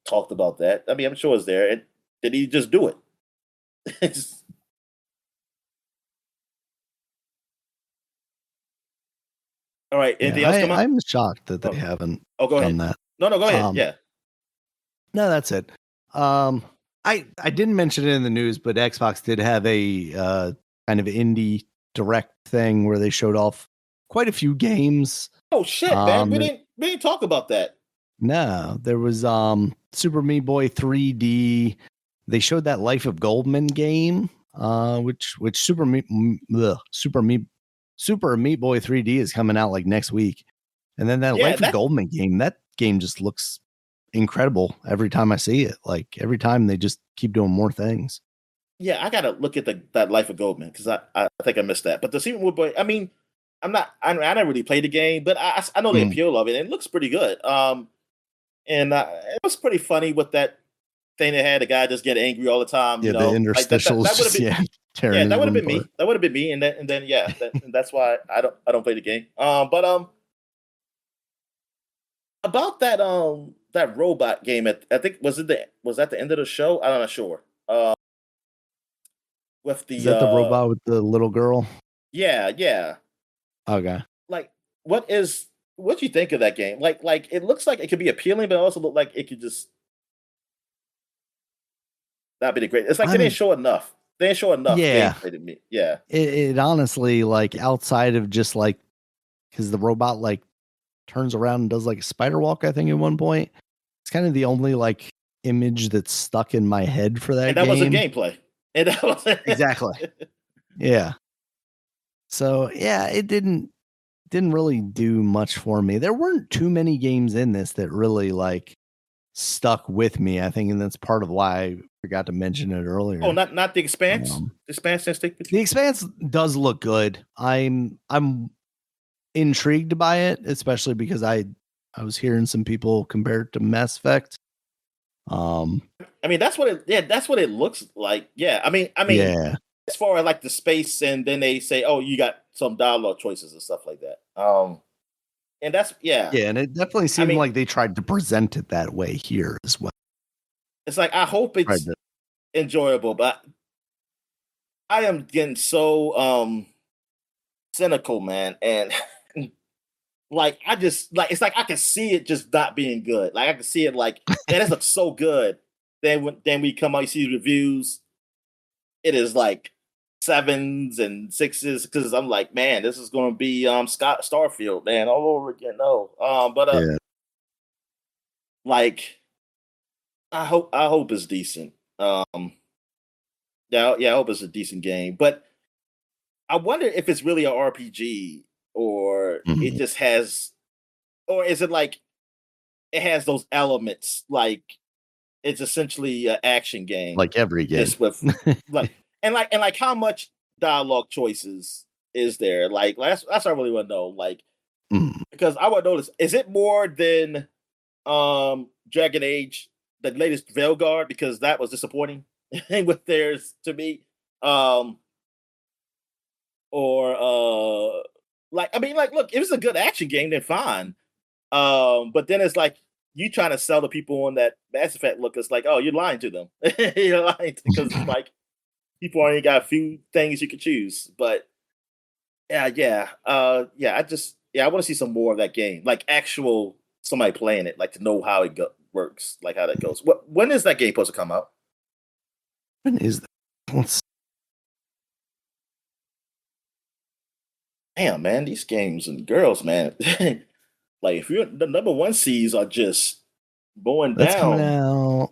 talked about that. I mean, I'm sure it's there. And did he just do it? All right. Anything else come up? I'm shocked that they haven't done that. No, go ahead. No, that's it. I didn't mention it in the news, but Xbox did have a kind of indie direct thing where they showed off quite a few games. Oh shit, man! We didn't talk about that. No, there was Super Meat Boy 3D. They showed that Life of Goldman game, which Super Meat Boy 3D is coming out like next week, and then that Life of Goldman game. That game just looks incredible every time I see it. Like every time they just keep doing more things. Yeah, I gotta look at that Life of Goldman because I think I missed that. But the Super Meat Boy, I mean, I never really played the game, but I know the appeal of it, and it looks pretty good. And it was pretty funny with that thing they had. The guy just get angry all the time. Yeah, the interstitials. Like that would have been me. That would have been me. And then and that's why I don't play the game. But about that robot game. I think was that the end of the show? I'm not sure. With the is that the robot with the little girl? Yeah. Okay. Like, what do you think of that game? Like it looks like it could be appealing, but it also look like it could just not be the great. It's like they didn't show enough. They didn't show enough gameplay to me. Yeah. It honestly, like, outside of just like, because the robot like turns around and does like a spider walk, I think at one point. It's kind of the only like image that's stuck in my head for that. And that wasn't gameplay. And that was exactly. Yeah. So yeah, it didn't really do much for me. There weren't too many games in this that really like stuck with me, I think, and that's part of why I forgot to mention it earlier. Oh, not The Expanse? The Expanse didn't stick with you? The Expanse does look good. I'm intrigued by it, especially because I was hearing some people compare it to Mass Effect. I mean, that's what it looks like. Yeah. I mean, as far as like the space, and then they say, oh, you got some dialogue choices and stuff like that. And that's and it definitely seemed like they tried to present it that way here as well. It's like, I hope it's enjoyable, but I am getting so cynical, man, and like I just like, it's like I can see it just not being good. Like I can see it like, man, this looks so good. Then we come out, you see the reviews, it is like 7s and 6s, because I'm like, man, this is going to be Starfield, man, all over again. No, like I hope it's decent. I hope it's a decent game, but I wonder if it's really an RPG or it just has, or is it like it has those elements, like it's essentially an action game, like every game, just with like how much dialogue choices is there? Like that's what I really want to know. Like, Because I would notice, is it more than Dragon Age, the latest Veilguard? Because that was disappointing with theirs to me. Um, or like I mean, like, look, if it's a good action game, then fine. But then it's like you trying to sell the people on that Mass Effect look. It's like, oh, you're lying to them. You're lying because like people only got a few things you can choose. But yeah. I want to see some more of that game, like actual somebody playing it, like to know how it works, like how that goes. When is that game supposed to come out? When is that? Damn, man, these games and girls, man. Like if you're the number one seeds are just going That's coming down.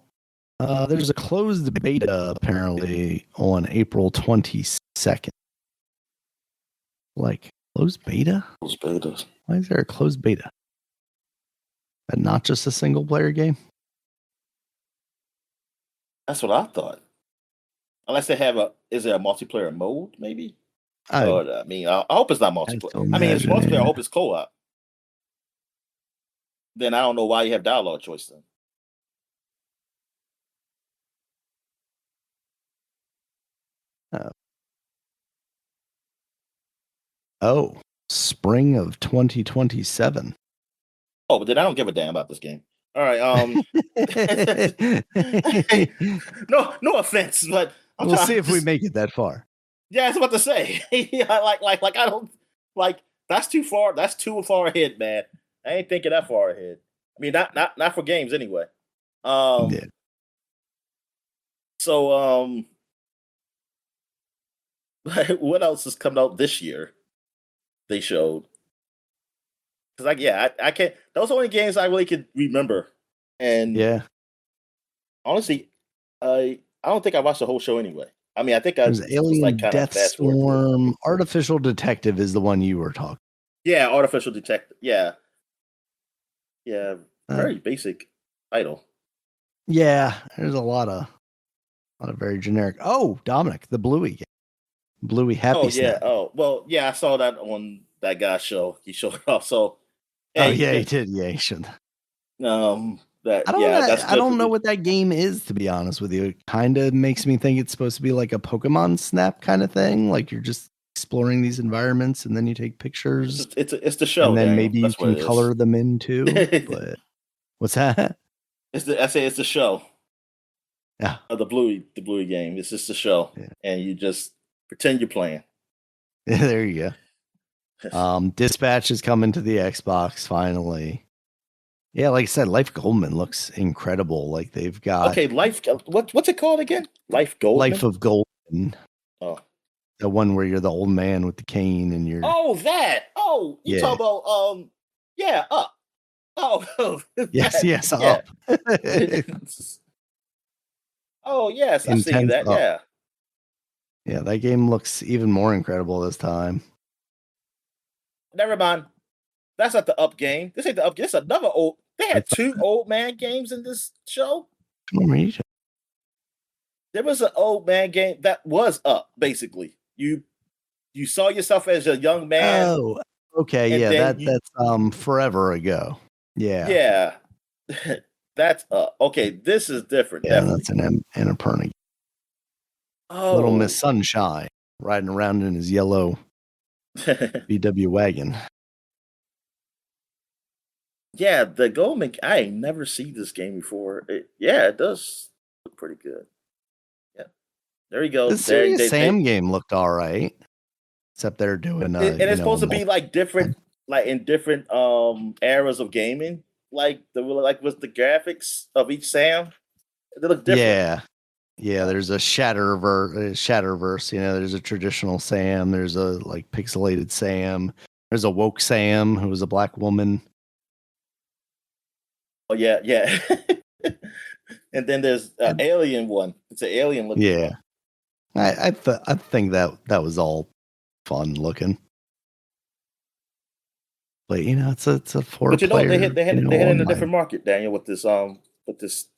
out. There's a closed beta apparently on April 22nd. Like closed beta? Those betas. Why is there a closed beta? And not just a single player game? That's what I thought. Unless they have is there a multiplayer mode, maybe? I I mean, I hope it's not multiplayer. I mean, if it's imagine, multiplayer, yeah. I hope it's co-op. Then I don't know why you have dialogue choice then. Oh, spring of 2027. Oh, but then I don't give a damn about this game. All right. No offense, but we'll see if we make it that far. Yeah, I was about to say. Yeah, like I don't like that's too far. That's too far ahead, man. I ain't thinking that far ahead. I mean, not for games anyway. Yeah. So what else is coming out this year? They showed because I can't. Those are the only games I really could remember. And Yeah. honestly, I don't think I watched the whole show anyway. I mean, I think There's was Alien like kind of Death fast forward. Storm. Artificial Detective is the one you were talking. Yeah, Artificial Detective. Yeah. Very basic title. Yeah, there's a lot of very generic. Oh, Dominic, the Bluey game. Bluey Happy Oh yeah. Snap. Oh well, yeah. I saw that on that guy's show. He showed it off. So Oh yeah, he did. Yeah, he should. That's I don't know what that game is, to be honest with you. It kind of makes me think it's supposed to be like a Pokemon Snap kind of thing. Like you're just exploring these environments and then you take pictures. It's the show, and then Daniel. maybe you That's can color them in too. But what's that? I say it's the show. Yeah, The Bluey game. It's just a show, and you just pretend you're playing. Yeah, there you go. Dispatch is coming to the Xbox finally. Yeah, like I said, Life Goldman looks incredible. Like they've got what's it called again? Life Goldman. Life of Goldman. Oh, the one where you're the old man with the cane and you're. Oh, that. Oh, you talk about Up. Oh, yes, that, Up. Oh yes, I've seen that. Up. Yeah. Yeah, that game looks even more incredible this time. Never mind. That's not the Up game. This ain't the Up game. It's another old. They had two old man games in this show. There was an old man game that was Up. Basically, you saw yourself as a young man. Oh, okay, yeah. That's forever ago. Yeah. Yeah. That's okay. This is different. Yeah, definitely. that's an Annapurna. Oh, Little Miss Sunshine riding around in his yellow VW wagon. Yeah, the Goldman. I ain't never seen this game before. It does look pretty good. Yeah, there you go. The Serious Sam game looked all right, except they're doing. And it's supposed to be like different, like in different eras of gaming. Like with the graphics of each Sam, they look different. Yeah. There's a Shatterverse. You know, there's a traditional Sam. There's a like pixelated Sam. There's a woke Sam who was a black woman. Oh yeah. And then there's an alien one. It's an alien looking. Yeah, I think that was all fun looking. But you know, it's a 4 But you know, player, they hit in a different market, Daniel, with this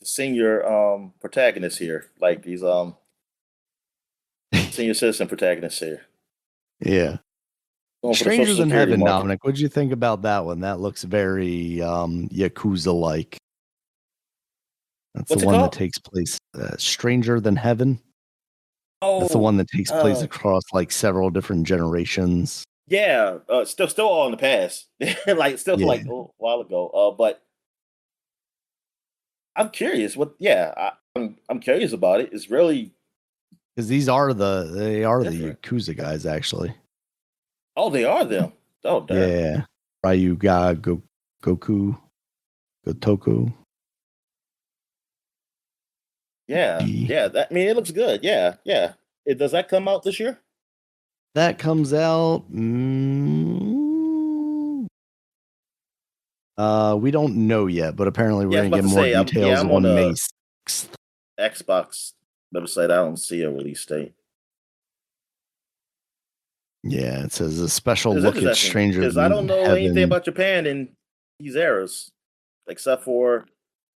senior protagonist here, like these senior citizen protagonists here. Yeah, Going for the Stranger Social Than Security Heaven, market. Dominic. What'd you think about that one? That looks very Yakuza-like. That's What's the it one that called? takes place. Stranger Than Heaven. That's the Oh, one that takes place across like several different generations. yeah. Still all in the past. Like still Yeah, like a while ago. But I'm curious. I'm curious about it. It's really because they are the different. Yakuza guys, actually. Oh, they are them. Oh, damn. Yeah, Ryuga Goku Gotoku. Yeah, G. yeah. That I mean, it looks good. Yeah, yeah. Does that come out this year? That comes out. We don't know yet, but apparently we're Yeah, I was gonna about get to more say. details I'm on on May the 6th. Xbox website. I don't see a release date. Yeah, it says a special It's look at interesting Stranger because I Than don't know anything Heaven. about Japan in these eras, except for,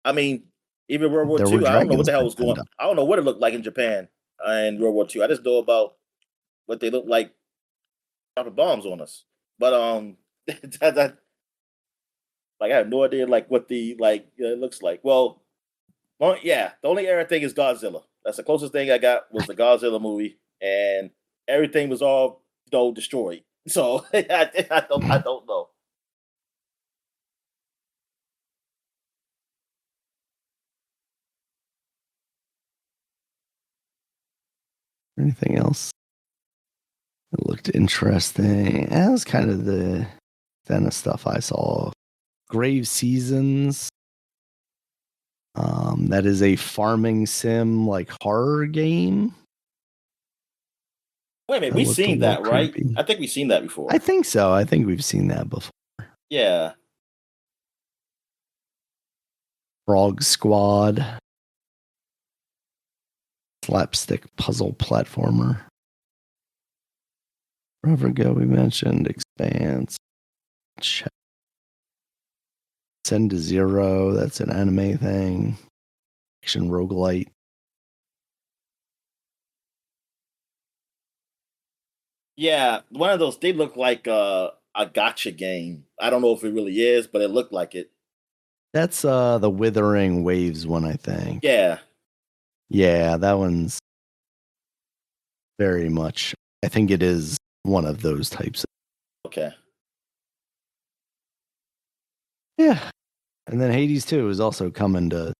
I mean, even World War There were II. I don't know what dragons the hell back was then. going. I don't know what it looked like in Japan in World War II. I just know about what they looked like dropping bombs on us. But like I have no idea like what the it looks like. Yeah, the only era thing is Godzilla. That's the closest thing I got was the Godzilla movie, and everything was all destroyed. So I don't know. Anything else? It looked interesting. That was kind of the kind of stuff I saw. Grave Seasons. That is a farming sim like horror game. Wait a minute, That we've looked a seen little that, right? creepy. I think we've seen that I before. think so. I think we've seen that before. Yeah. Frog Squad. Slapstick puzzle platformer. Forever ago we mentioned Expanse. Send to Zero. That's an anime thing. Action roguelite. Yeah, one of those they look like a gotcha game. I don't know if it really is, but it looked like it. That's the Withering Waves one, I think. Yeah. Yeah, that one's very much. I think it is one of those types. Okay. Yeah. And then Hades 2 is also coming to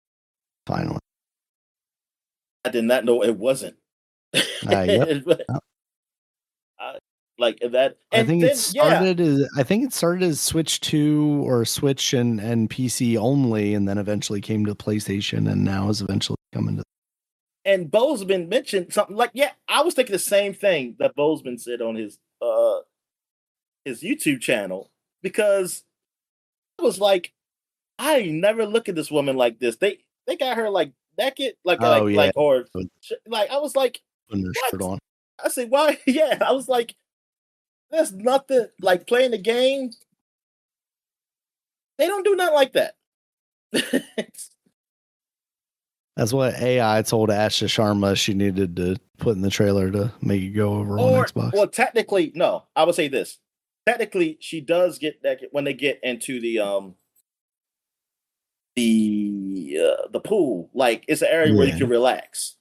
finally. I did not know it wasn't. Yep. I- like that, I and think it then yeah, started as Switch 2 or Switch and PC only, and then eventually came to PlayStation, and now is eventually coming to. and Bozeman mentioned something like, yeah, I was thinking the same thing that Bozeman said on his YouTube channel because I was like, I never look at this woman like this. They got her like naked, Oh yeah, or with like I was like, putting their shirt what? on. I said, why? Yeah, I was like, there's nothing like playing the game. They don't do nothing like that. That's what AI told Asha Sharma she needed to put in the trailer to make it go over on Or, Xbox. well, technically, no. I would say this. Technically, she does get that when they get into the pool. Like it's an area where you Yeah. can relax.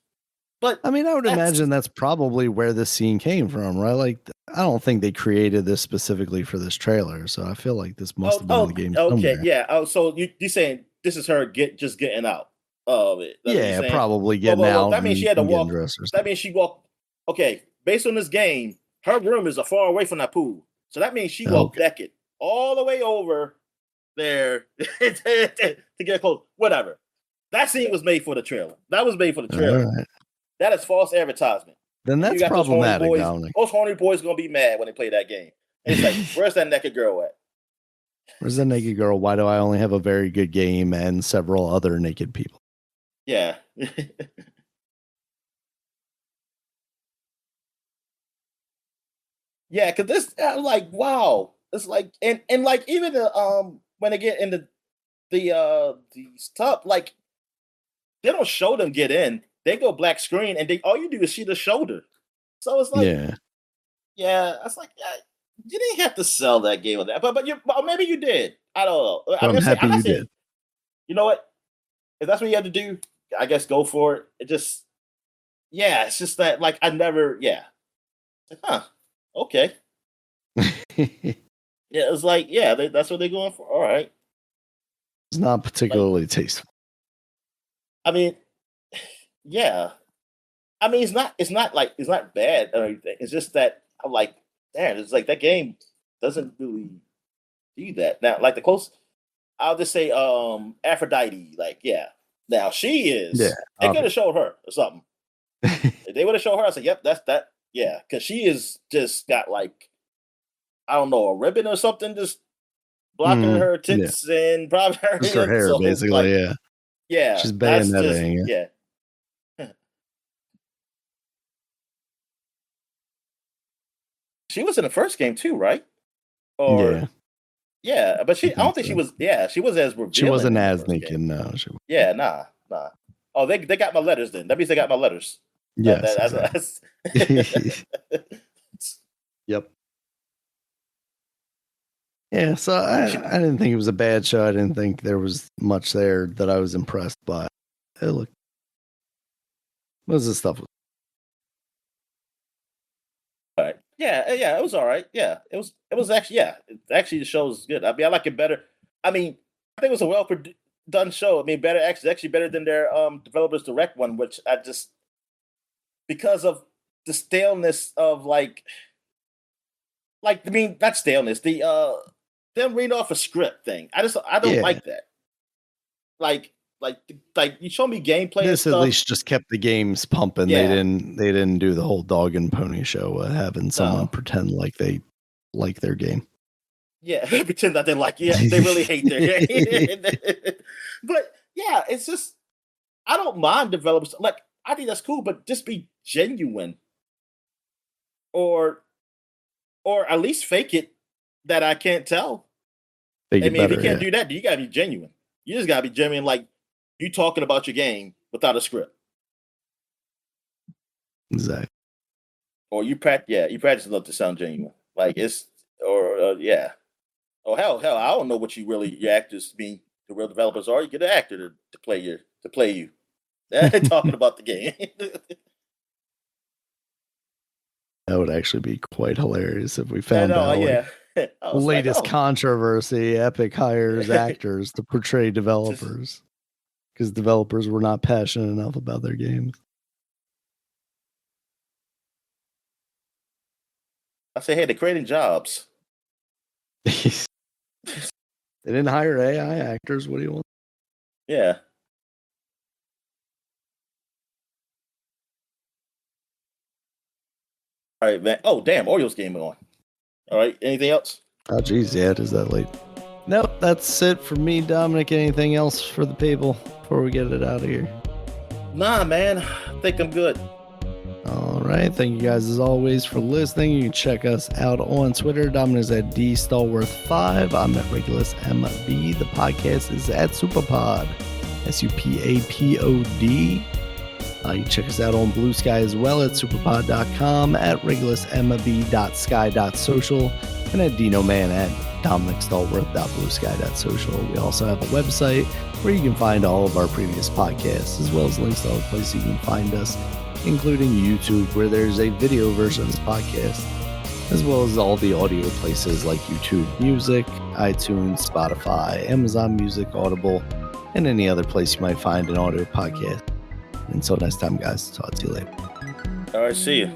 But I mean, I would that's imagine that's probably where this scene came from, right? Like, I don't think they created this specifically for this trailer, so I feel like this must have been in the game okay, somewhere. yeah. Oh, so you saying this is her just getting out of it? That's what you're Yeah, saying. probably getting out That means she and, had to and getting walk. dressed or That something. means she walked. Okay, based on this game, her room is a far away from that pool, so that means she walked Okay. naked all the way over there to get close. Whatever. That scene was made for the trailer. That was made for the All trailer. right. That is false advertisement. Then And you that's got those horny problematic, boys. Dominic. Those horny boys gonna be mad when they play that game. And it's like, where's that naked girl at? Where's the naked girl? Why do I only have a very good game and several other naked people? Yeah. Yeah, because this I'm like, wow. It's like and like even the when they get into the stuff, like they don't show them get in. They go black screen and they all you do is see the shoulder. So it's like, Yeah. yeah, it's like, yeah. You didn't have to sell that game on that, but maybe you did. I don't know. But I'm happy you did. You know what? If that's what you had to do, I guess go for it. It's just that like I never, okay. Yeah, it was like, that's what they're going for. All right. It's not particularly tasteful. I mean, yeah. I mean, it's not bad or anything. It's just that I'm like, damn, it's like that game doesn't really do that. Now, like I'll just say Aphrodite, like, yeah. Now she is they could have showed her or something. If they would have showed her, I said, yep, that's that. Yeah, because she is just got like, I don't know, a ribbon or something just blocking her tits and probably her just her hair, basically, like, yeah. She's bayoneting. Yeah. She was in the first game too, right? Or yeah, but I don't think she was. Yeah, she was as revealing. She wasn't as naked. No, she wasn't. Yeah, nah. Oh, they got my letters then. That means they got my letters. Yes. Yep. Yeah, so I didn't think it was a bad show. I didn't think there was much there that I was impressed by. Hey, look. What was this stuff? All right. Yeah, it was all right. Yeah, it was actually, actually the show was good. I mean, I like it better. I mean, I think it was a well done show. I mean, actually better than their developers direct one, which I just, because of the staleness of like I mean, not staleness, the them reading off a script thing. I don't like that. Like you show me gameplay. This at least just kept the games pumping. Yeah. They didn't do the whole dog and pony show, having someone pretend like they like their game. Yeah, pretend that they like. Yeah, they really hate their game. But yeah, it's just, I don't mind developers. Like, I think that's cool, but just be genuine, or at least fake it that I can't tell. I mean, if you can't do that, you gotta be genuine. You just gotta be genuine, like you talking about your game without a script. Exactly. Or you practice enough to sound genuine. Like it's, or yeah. Oh hell, I don't know what your actors mean. The real developers are. You get an actor to play you. They're talking about the game. That would actually be quite hilarious if we found out. Yeah. Latest controversy: Epic hires actors to portray developers because developers were not passionate enough about their games. I say, hey, they're creating jobs. They didn't hire AI actors. What do you want? Yeah. All right, man. Oh, damn. Orioles game on. All right. Anything else? Oh, geez. Yeah, it is that late. Nope. That's it for me, Dominic. Anything else for the people before we get it out of here? Nah, man. I think I'm good. All right. Thank you guys, as always, for listening. You can check us out on Twitter. Dominic's at DStalworth5. I'm at Regulus MB. The podcast is at SupaPod. SupaPod. You can check us out on Bluesky as well at superpod.com, at regulusmb.sky.social, and at DinoMan at DominicStallworth.bluesky.social. We also have a website where you can find all of our previous podcasts, as well as links to all the places you can find us, including YouTube, where there's a video version of this podcast, as well as all the audio places like YouTube Music, iTunes, Spotify, Amazon Music, Audible, and any other place you might find an audio podcast. Until next time, guys, talk to you later. All right, see you.